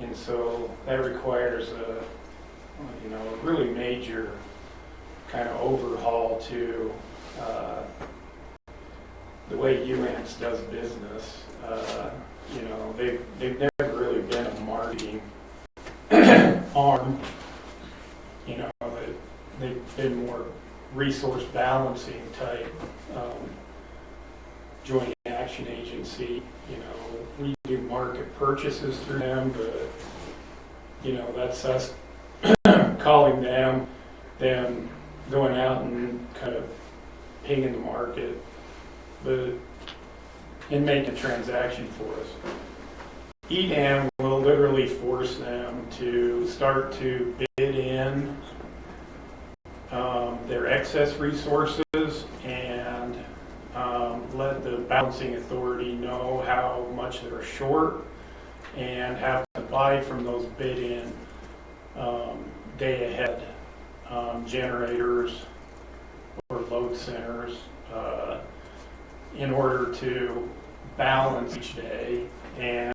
And so that requires a really major kind of overhaul to the way UAMPS does business. They've never really been a marketing arm. They've been more resource balancing type joint action agency. We do market purchases through them, but that's us calling them going out and kind of pinging the market, but and making a transaction for us. EDAM will literally force them to start to bid in their excess resources and let the balancing authority know how much they're short and have to buy from those bid in day ahead generators or load centers in order to balance each day. And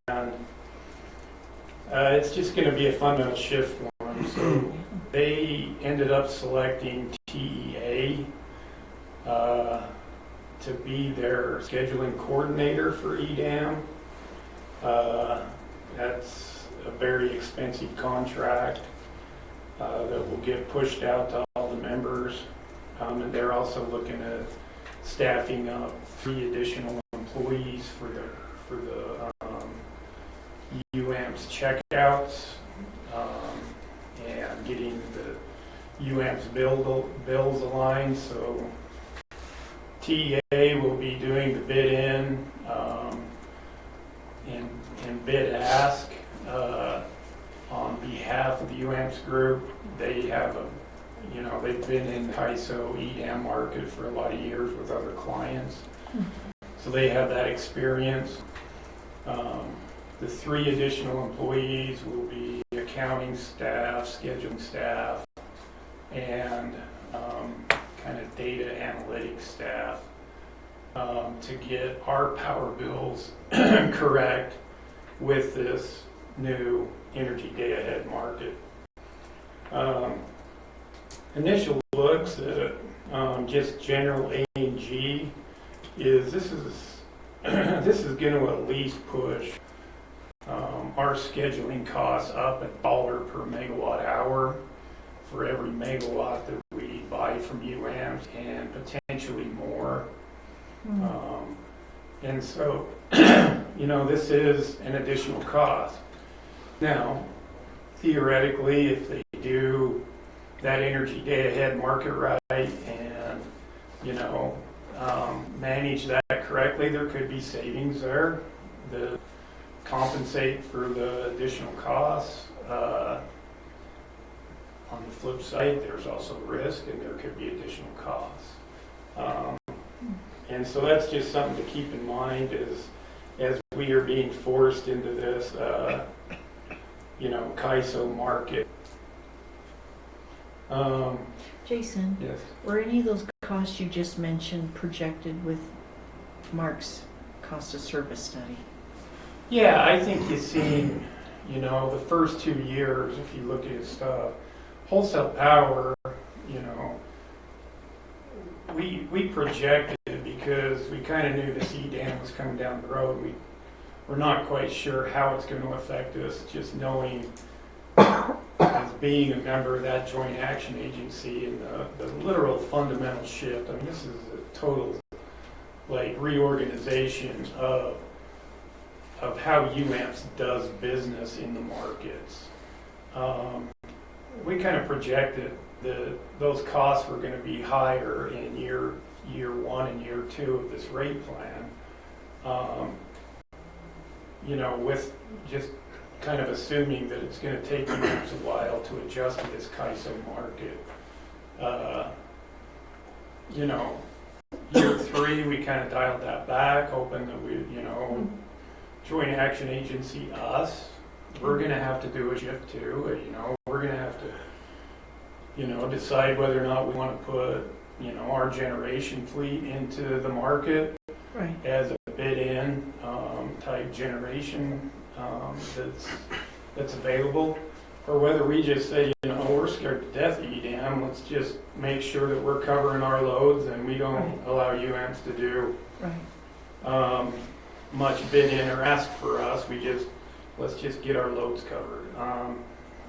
it's just going to be a fundamental shift for them. So they ended up selecting TEA to be their scheduling coordinator for EDAM. That's a very expensive contract that will get pushed out to all the members. And they're also looking at staffing up 3 additional employees for the UAMPS checkouts and getting the UAMPS bills aligned. So TEA will be doing the bid in and bid ask on behalf of the UAMPS group. They have they've been in the ISO EDAM market for a lot of years with other clients. So they have that experience. The 3 additional employees will be accounting staff, scheduling staff, and kind of data analytics staff to get our power bills correct with this new energy day-ahead market. Initial looks at just general A&G is this is going to at least push our scheduling costs up $1 per megawatt hour for every megawatt that we buy from UAMPS, and potentially more. And so, this is an additional cost. Now, theoretically, if they do that energy day-ahead market right and, manage that correctly, there could be savings there that compensate for the additional costs. On the flip side, there's also risk, and there could be additional costs. And so that's just something to keep in mind as we are being forced into this, CAISO market.
Jason,
Yes.
were any of those costs you just mentioned projected with Mark's cost of service study?
Yeah, I think you've seen, the first 2 years, if you look at his stuff, wholesale power, we projected because we kind of knew the EDAM was coming down the road. We're not quite sure how it's going to affect us, just knowing as being a member of that joint action agency and the literal fundamental shift. I mean, this is a total reorganization of how UAMPS does business in the markets. We kind of projected that those costs were going to be higher in year 1 and year 2 of this rate plan. With just kind of assuming that it's going to take UAMPS a while to adjust to this CAISO market. Year 3, we kind of dialed that back, hoping that we, joint action agency, us, we're gonna have to do a shift too, you know, we're gonna have to, you know, decide whether or not we wanna put, you know, our generation fleet into the market
Right.
as a bid-in type generation that's available, or whether we just say, you know, we're scared to death of EDAM, let's just make sure that we're covering our loads and we don't
Right.
allow UAMPS to do
Right.
much bid-in or ask for us. Let's just get our loads covered.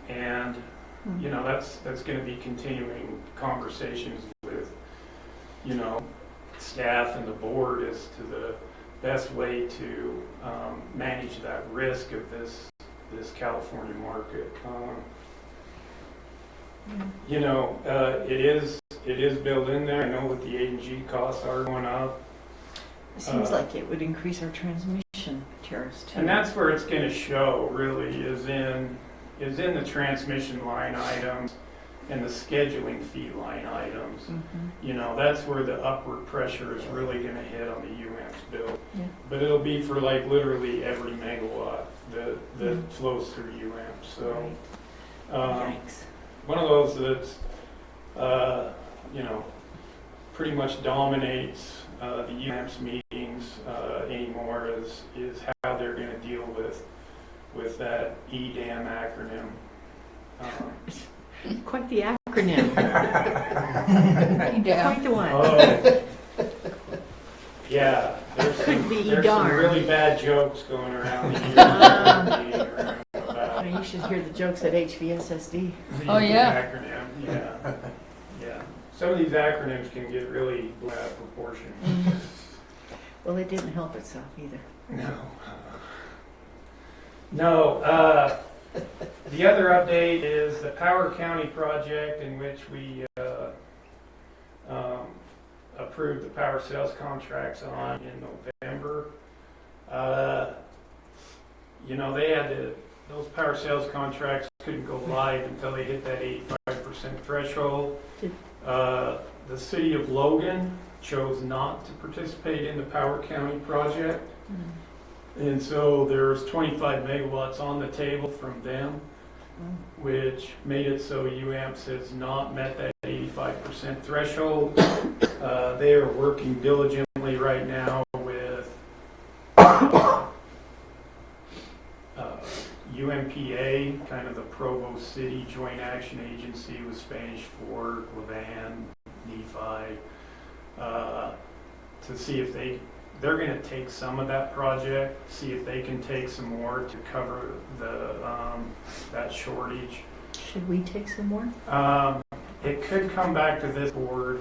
And you know, that's going to be continuing conversations with, you know, staff and the board as to the best way to manage that risk of this California market. You know, it is built in there. I know what the A&G costs are going up.
It seems like it would increase our transmission tariffs too.
And that's where it's going to show, really, is in the transmission line items and the scheduling fee line items. You know, that's where the upward pressure is really going to hit on the UAMPS bill.
Yeah.
But it'll be for like literally every megawatt that flows through UAMPS. So
Yikes.
one of those that's, you know, pretty much dominates the UAMPS meetings anymore is how they're going to deal with that EDAM acronym.
Quite the acronym.
Yeah.
Quite the one.
Oh, yeah.
Could be
There's some
darn.
really bad jokes going around the meeting about
You should hear the jokes at HVSSD.
the
Oh, yeah.
acronym. Yeah, yeah. Some of these acronyms can get really out of proportion.
Well, it didn't help itself either.
No. The other update is the Power County project, in which we approved the power sales contracts on in November. You know, those power sales contracts couldn't go live until they hit that 85% threshold. The city of Logan chose not to participate in the Power County project. And so there's 25 megawatts on the table from them, which made it so UAMPS has not met that 85% threshold. They are working diligently right now with UMPA, kind of the Provo City Joint Action Agency with Spanish Fork, Levan, Nephi, to see if they're going to take some of that project, see if they can take some more to cover that shortage.
Should we take some more?
It could come back to this board,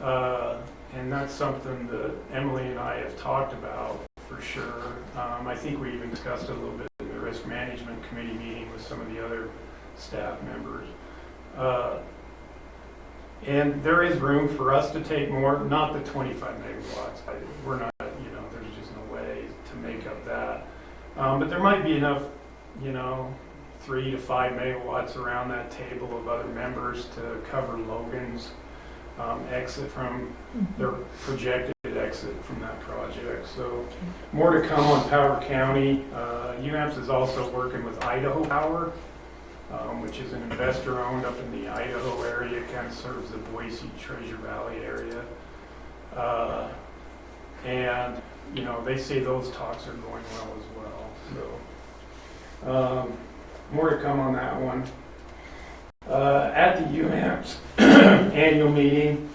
and that's something that Emily and I have talked about for sure. I think we even discussed it a little bit in the risk management committee meeting with some of the other staff members. And there is room for us to take more, not the 25 megawatts. We're not, you know, there's just no way to make up that. But there might be enough, you know, 3 to 5 megawatts around that table of other members to cover Logan's exit from their projected exit from that project. So more to come on Power County. UAMPS is also working with Idaho Power, which is an investor owned up in the Idaho area, kind of serves the Boise, Treasure Valley area. And, you know, they say those talks are going well as well. So, more to come on that one. At the UAMPS annual meeting,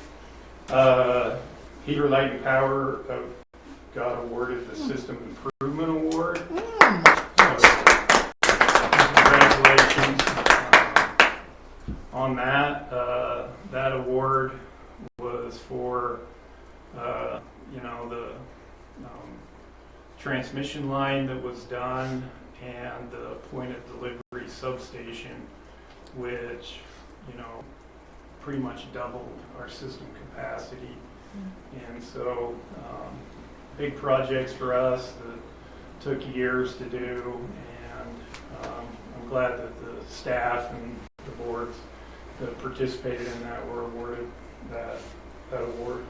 Heber Light and Power got awarded the System Improvement Award. Congratulations on that. That award was for, you know, the transmission line that was done and the point of delivery substation, which, you know, pretty much doubled our system capacity. And so, big projects for us that took years to do, and I'm glad that the staff and the boards that participated in that were awarded that award.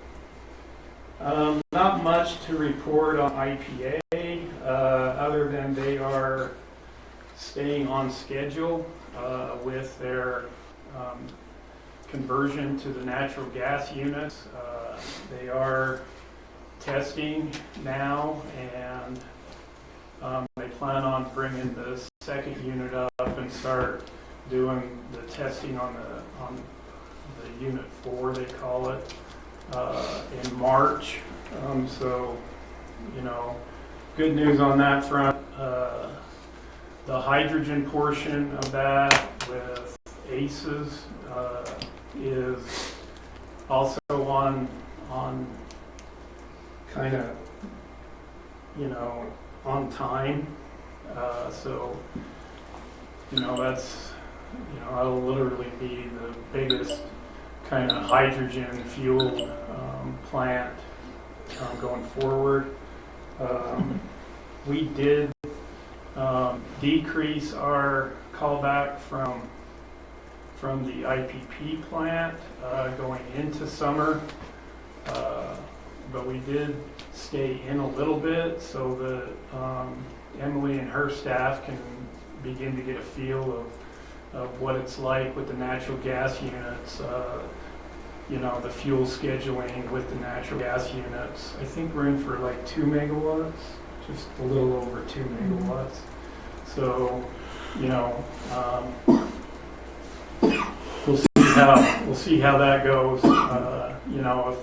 Not much to report on IPA. other than they are staying on schedule with their conversion to the natural gas units. They are testing now, and they plan on bringing the second unit up and start doing the testing on the unit 4, they call it, in March. So, you know, good news on that front. The hydrogen portion of that with ACES is also on kind of, you know, on time. So, you know, that's, you know, that'll literally be the biggest kind of hydrogen fuel plant going forward. We did decrease our callback from the IPP plant going into summer, but we did stay in a little bit so that Emily and her staff can begin to get a feel of what it's like with the natural gas units, you know, the fuel scheduling with the natural gas units. I think we're in for like 2 megawatts, just a little over 2 megawatts. So, you know, we'll see how that goes. You know,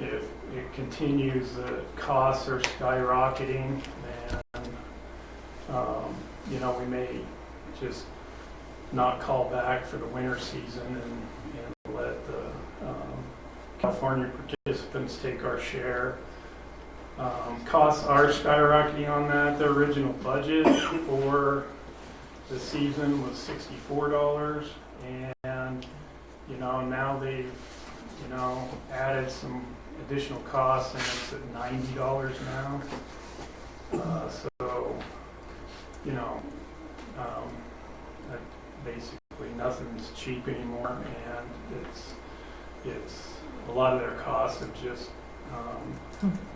if it continues, the costs are skyrocketing, then you know, we may just not call back for the winter season and let the California participants take our share. Costs are skyrocketing on that. The original budget for the season was $64, and you know, now they've, you know, added some additional costs, and it's at $90 now. So, you know, basically nothing's cheap anymore, and it's a lot of their costs have just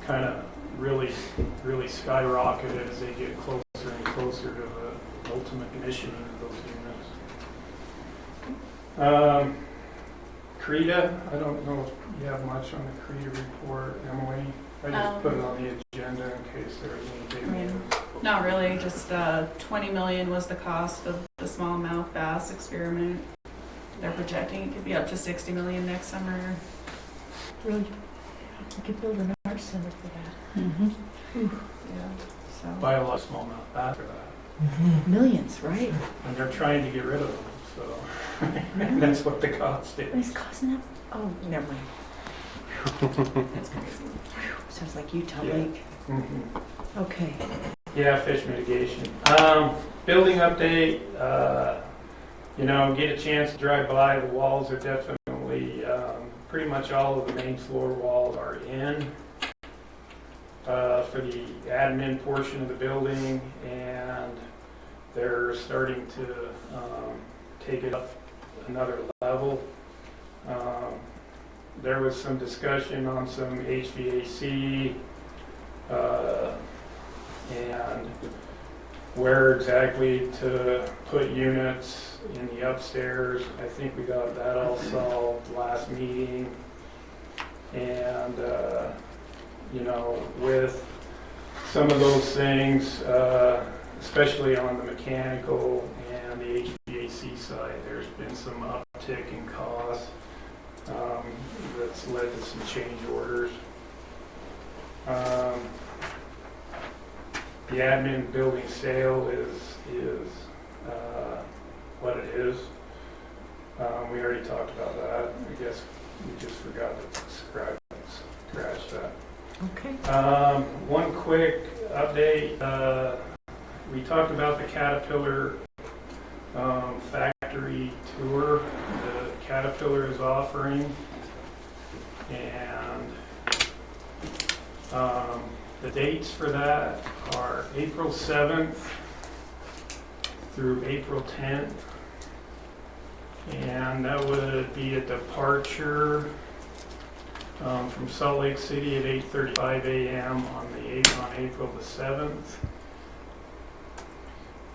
kind of really skyrocketed as they get closer and closer to the ultimate commissioning of those units. CRETA, I don't know if you have much on the CRETA report, Emily. I just put it on the agenda in case there was any big news.
Not really, just $20 million was the cost of the smallmouth bass experiment. They're projecting it could be up to $60 million next summer.
Really, we could build an art center for that.
Yeah, so.
Buy a lot of smallmouth bass for that.
Millions, right?
And they're trying to get rid of them, so and that's what the cost is.
It's costing them? Oh, never mind.
That's crazy.
Sounds like Utah
Yeah.
Lake.
Mm-hmm.
Okay.
Yeah, fish mitigation. Building update, you know, get a chance to drive by. The walls are definitely, pretty much all of the main floor walls are in for the admin portion of the building, and they're starting to take it up another level. There was some discussion on some HVAC and where exactly to put units in the upstairs. I think we got that all solved last meeting. And, you know, with some of those things, especially on the mechanical and the HVAC side, there's been some uptick in cost that's led to some change orders. The admin building sale is what it is. We already talked about that. I guess we just forgot to scratch that.
Okay.
One quick update. We talked about the Caterpillar factory tour that Caterpillar is offering, and the dates for that are April 7th through April 10th, and that would be a departure from Salt Lake City at 8:35 a.m. on April the 7th,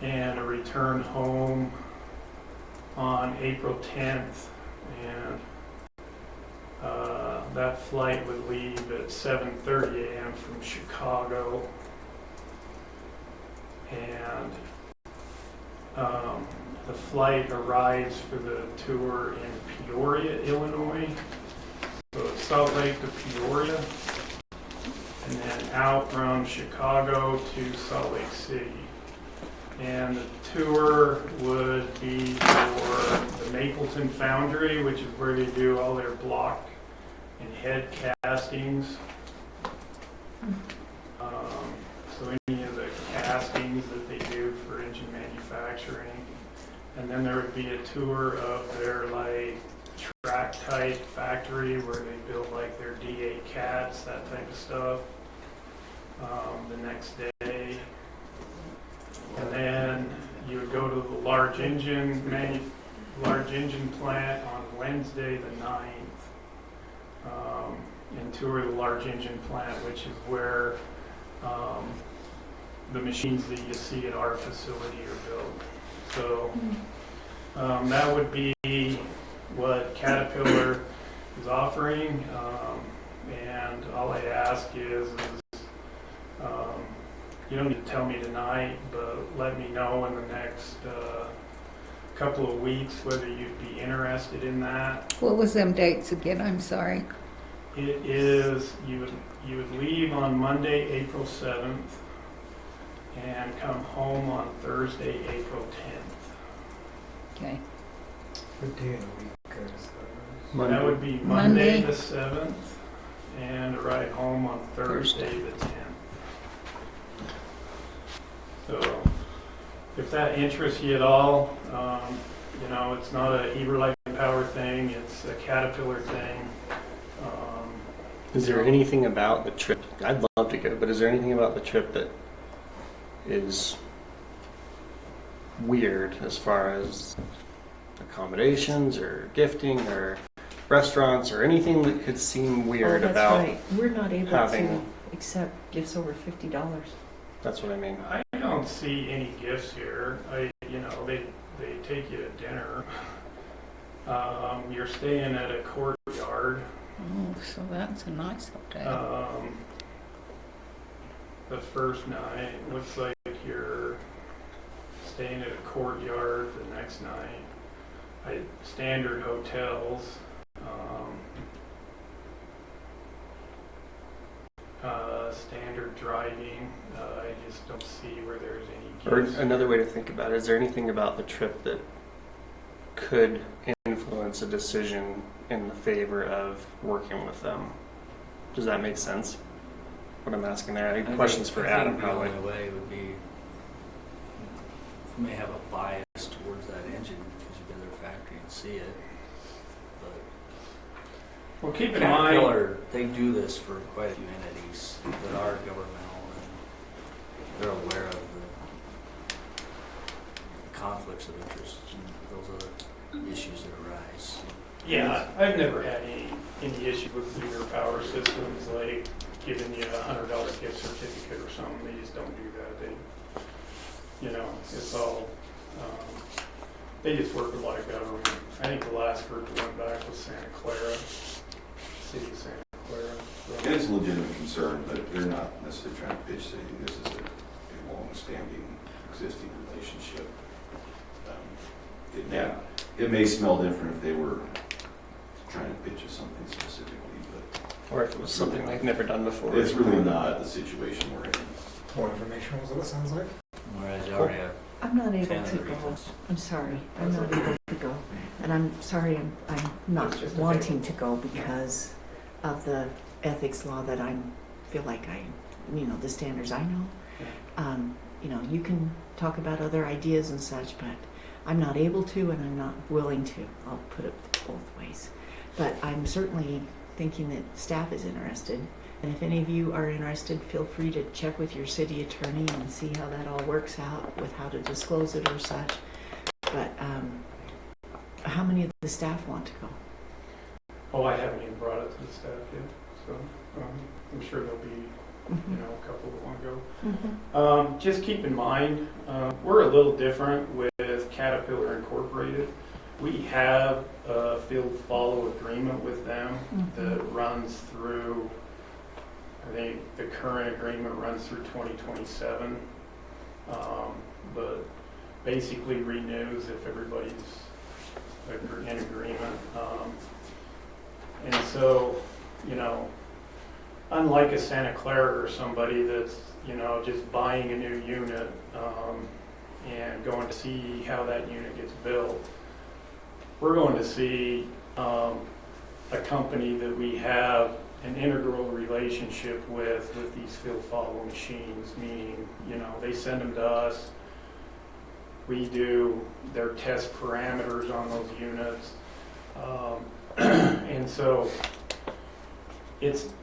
and a return home on April 10th, and that flight would leave at 7:30 a.m. from Chicago, and the flight arrives for the tour in Peoria, Illinois. So it's Salt Lake to Peoria, and then out from Chicago to Salt Lake City. And the tour would be for the Mapleton Foundry, which is where they do all their block and head castings. So any of the castings that they do for engine manufacturing. And then there would be a tour of their like track type factory where they build like their D8 cats, that type of stuff, the next day. And then you would go to the large engine plant on Wednesday the 9th, and tour the large engine plant, which is where the machines that you see at our facility are built. So that would be what Caterpillar is offering, and all I ask is you don't need to tell me tonight, but let me know in the next couple of weeks whether you'd be interested in that.
What was them dates again? I'm sorry.
It is, you would leave on Monday, April 7th, and come home on Thursday, April 10th.
Okay.
What day of the week is that?
That would be Monday the 7th, and a ride home on Thursday the 10th. So, if that interests you at all, you know, it's not a Heber Light and Power thing, it's a Caterpillar thing.
Is there anything about the trip, I'd love to go, but is there anything about the trip that is weird as far as accommodations or gifting or restaurants or anything that could seem weird
that's
about
right. We're not able to
having?
accept gifts over $50.
That's what I mean.
I don't see any gifts here. You know, they take you to dinner. You're staying at a courtyard.
Oh, so that's a nice hotel.
The first night looks like you're staying at a courtyard the next night. Standard hotels. Standard driving. I just don't see where there's any gifts.
Or another way to think about it, is there anything about the trip that could influence a decision in the favor of working with them? Does that make sense? What I'm asking there. I have questions for Adam probably.
The only way would be we may have a bias towards that engine because you've been to their factory and see it. But
Well, keep in mind,
Caterpillar, they do this for quite a few entities that are governmental, and they're aware of the conflicts of interest and those other issues that arise.
yeah, I've never had any issues with Heber Power Systems, like giving you a $100 gift certificate or something. They just don't do that. They, you know, it's all, they just work with a lot of government. I think the last group that went back was Santa Clara, City of Santa Clara. So.
It is a legitimate concern, but they're not necessarily trying to pitch anything. This is a long-standing, existing relationship. It may smell different if they were trying to pitch us something specifically, but
Or if it was something they've never done before.
it's really not the situation we're in.
More information is what it sounds like.
Whereas you already have
I'm not able
10
to
other
go.
reasons.
I'm sorry. I'm not able to go. And I'm sorry, I'm not wanting to go because of the ethics law that I feel like the standards I know. You know, you can talk about other ideas and such, but I'm not able to and I'm not willing to. I'll put it both ways. But I'm certainly thinking that staff is interested. And if any of you are interested, feel free to check with your city attorney and see how that all works out with how to disclose it or such. But how many of the staff want to go?
Oh, I haven't even brought it to the staff yet, so I'm sure there'll be, a couple that want to go. Just keep in mind, we're a little different with Caterpillar Incorporated. We have a field follow agreement with them that runs through, I think the current agreement runs through 2027, but basically renews if everybody's in agreement. And so, unlike a Santa Clara or somebody that's, just buying a new unit and going to see how that unit gets built, we're going to see a company that we have an integral relationship with these field follow machines, meaning, they send them to us. We do their test parameters on those units. And so it's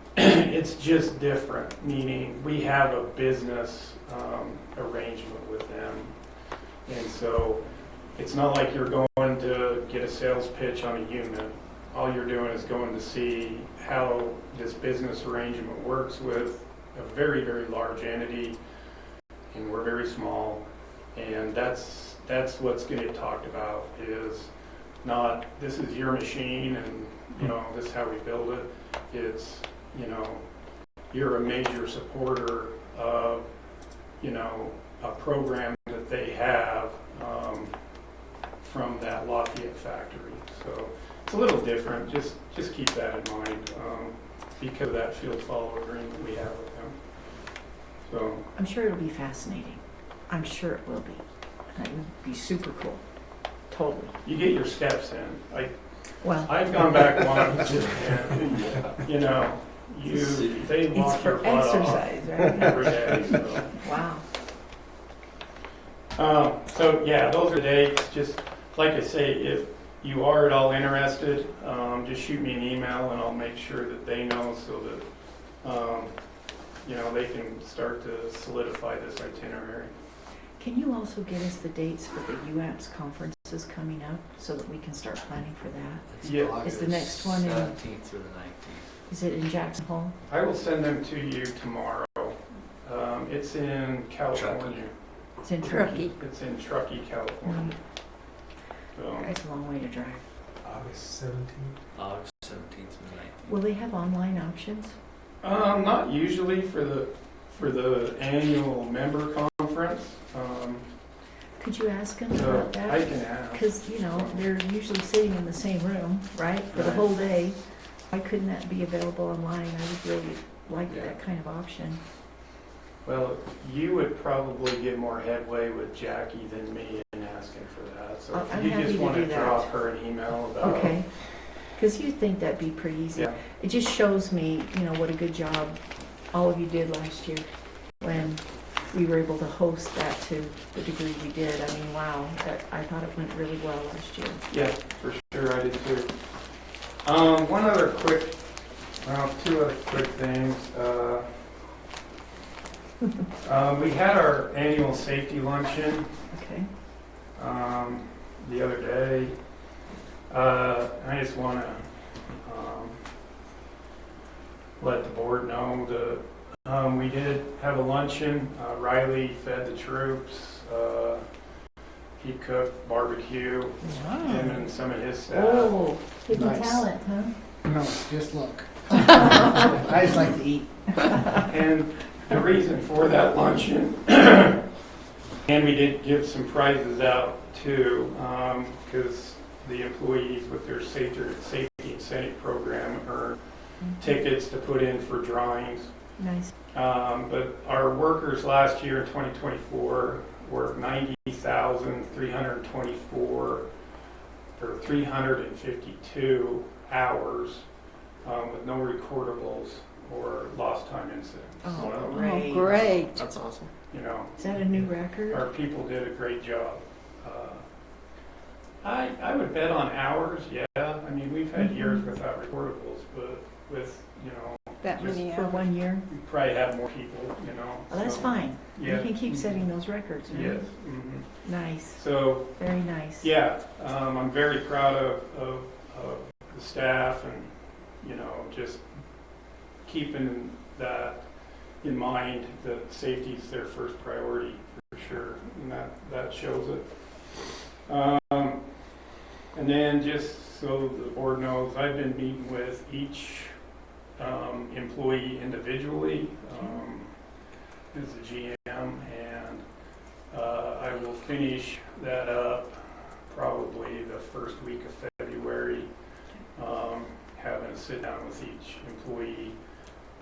just different, meaning we have a business arrangement with them. And so it's not like you're going to get a sales pitch on a unit. All you're doing is going to see how this business arrangement works with a very, very large entity, and we're very small. And that's what's going to get talked about, is not this is your machine and this is how we build it. It's you're a major supporter of a program that they have from that Lafayette factory. So it's a little different. Just keep that in mind because of that field follow agreement we have with them. So
I'm sure it'll be fascinating. I'm sure it will be. It would be super cool. Totally.
you get your steps in.
Well,
I've gone back once, and they
it's
walk your
for
butt
exercise,
off
right?
every day. So.
Wow.
So yeah, those are dates. Just like I say, if you are at all interested, just shoot me an email and I'll make sure that they know so that they can start to solidify this itinerary.
Can you also get us the dates for the UAPS conferences coming up so that we can start planning for that?
Yeah.
Is the next one in
17th through the 19th.
Is it in Jackson Hole?
I will send them to you tomorrow. It's in California.
It's in Truckee.
It's in Truckee, California. So,
It's a long way to drive.
August 17th.
August 17th through the 19th.
Will they have online options?
not usually for the annual member conference.
Could you ask them
So
about that?
I can ask.
Because, they're usually sitting in the same room, right, for the
Right.
whole day. Why couldn't that be available online? I would really like
Yeah.
that kind of option.
Well, you would probably get more headway with Jackie than me in asking for that. So
I'm
if you
happy
just
to
want to
do that.
drop her an email about
Okay. Because you'd think that'd be pretty easy.
Yeah.
It just shows me, what a good job all of you did last year when we were able to host that to the degree we did. I mean, wow, I thought it went really well last year.
Yeah, for sure, I did too. Two other quick things. We had our annual safety luncheon
Okay.
the other day. I just want to let the board know that we did have a luncheon. Riley fed the troops. He cooked barbecue, him and some of his staff.
Oh, hidden
Nice.
talent, huh?
No, just look. I just like to eat.
And the reason for that luncheon, and we did give some prizes out too, because the employees with their safety incentive program earn tickets to put in for drawings.
Nice.
But our workers last year in 2024 worked 90,324 or 352 hours with no recordables or lost time incidents.
Oh,
So,
great.
Great.
That's awesome.
Is that a new record?
our people did a great job. I would bet on hours, yeah. I mean, we've had years without recordables, but with,
That
Just
many
For
hours.
1 year?
we probably have more people,
Oh, that's
so,
fine.
Yeah.
You can keep setting those records, right?
Yes. Mhm.
Nice.
So,
Very nice.
yeah, I'm very proud of the staff and you know, just keeping that in mind, that safety is their first priority for sure, and that shows it. And then just so the board knows, I've been meeting with each employee individually as a GM, and I will finish that up probably the first week of February, having a sit down with each employee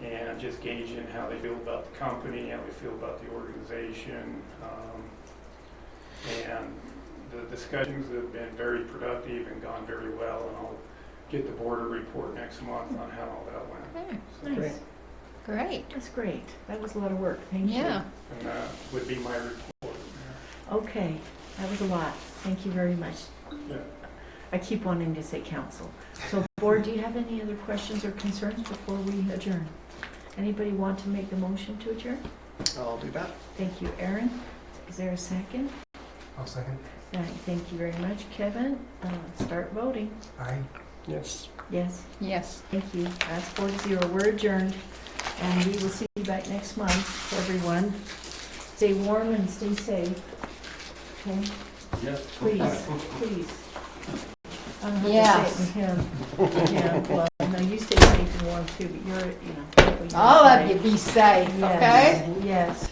and just gauging how they feel about the company, how they feel about the organization. And the discussions have been very productive and gone very well, and I'll get the board a report next month on how all that went.
Okay.
So,
Nice.
Great.
That's great. That was a lot of work. Thank you.
Yeah.
and that would be my report.
Okay, that was a lot. Thank you very much.
Yeah.
I keep wanting to say council. So board, do you have any other questions or concerns before we adjourn? Anybody want to make the motion to adjourn?
I'll do that.
Thank you, Aaron. Is there a second?
I'll second.
Right, thank you very much, Kevin. Start voting.
Aye.
Yes.
Yes,
Yes.
thank you. That's 4-0. We're adjourned, and we will see you back next month, everyone. Stay warm and stay safe. Okay?
Yes.
Please, please. I don't know how
Yes.
to say it in him. Yeah, well, no, you stay safe and warm too, but you're, you know.
All of you be safe, okay?
Yes, yes.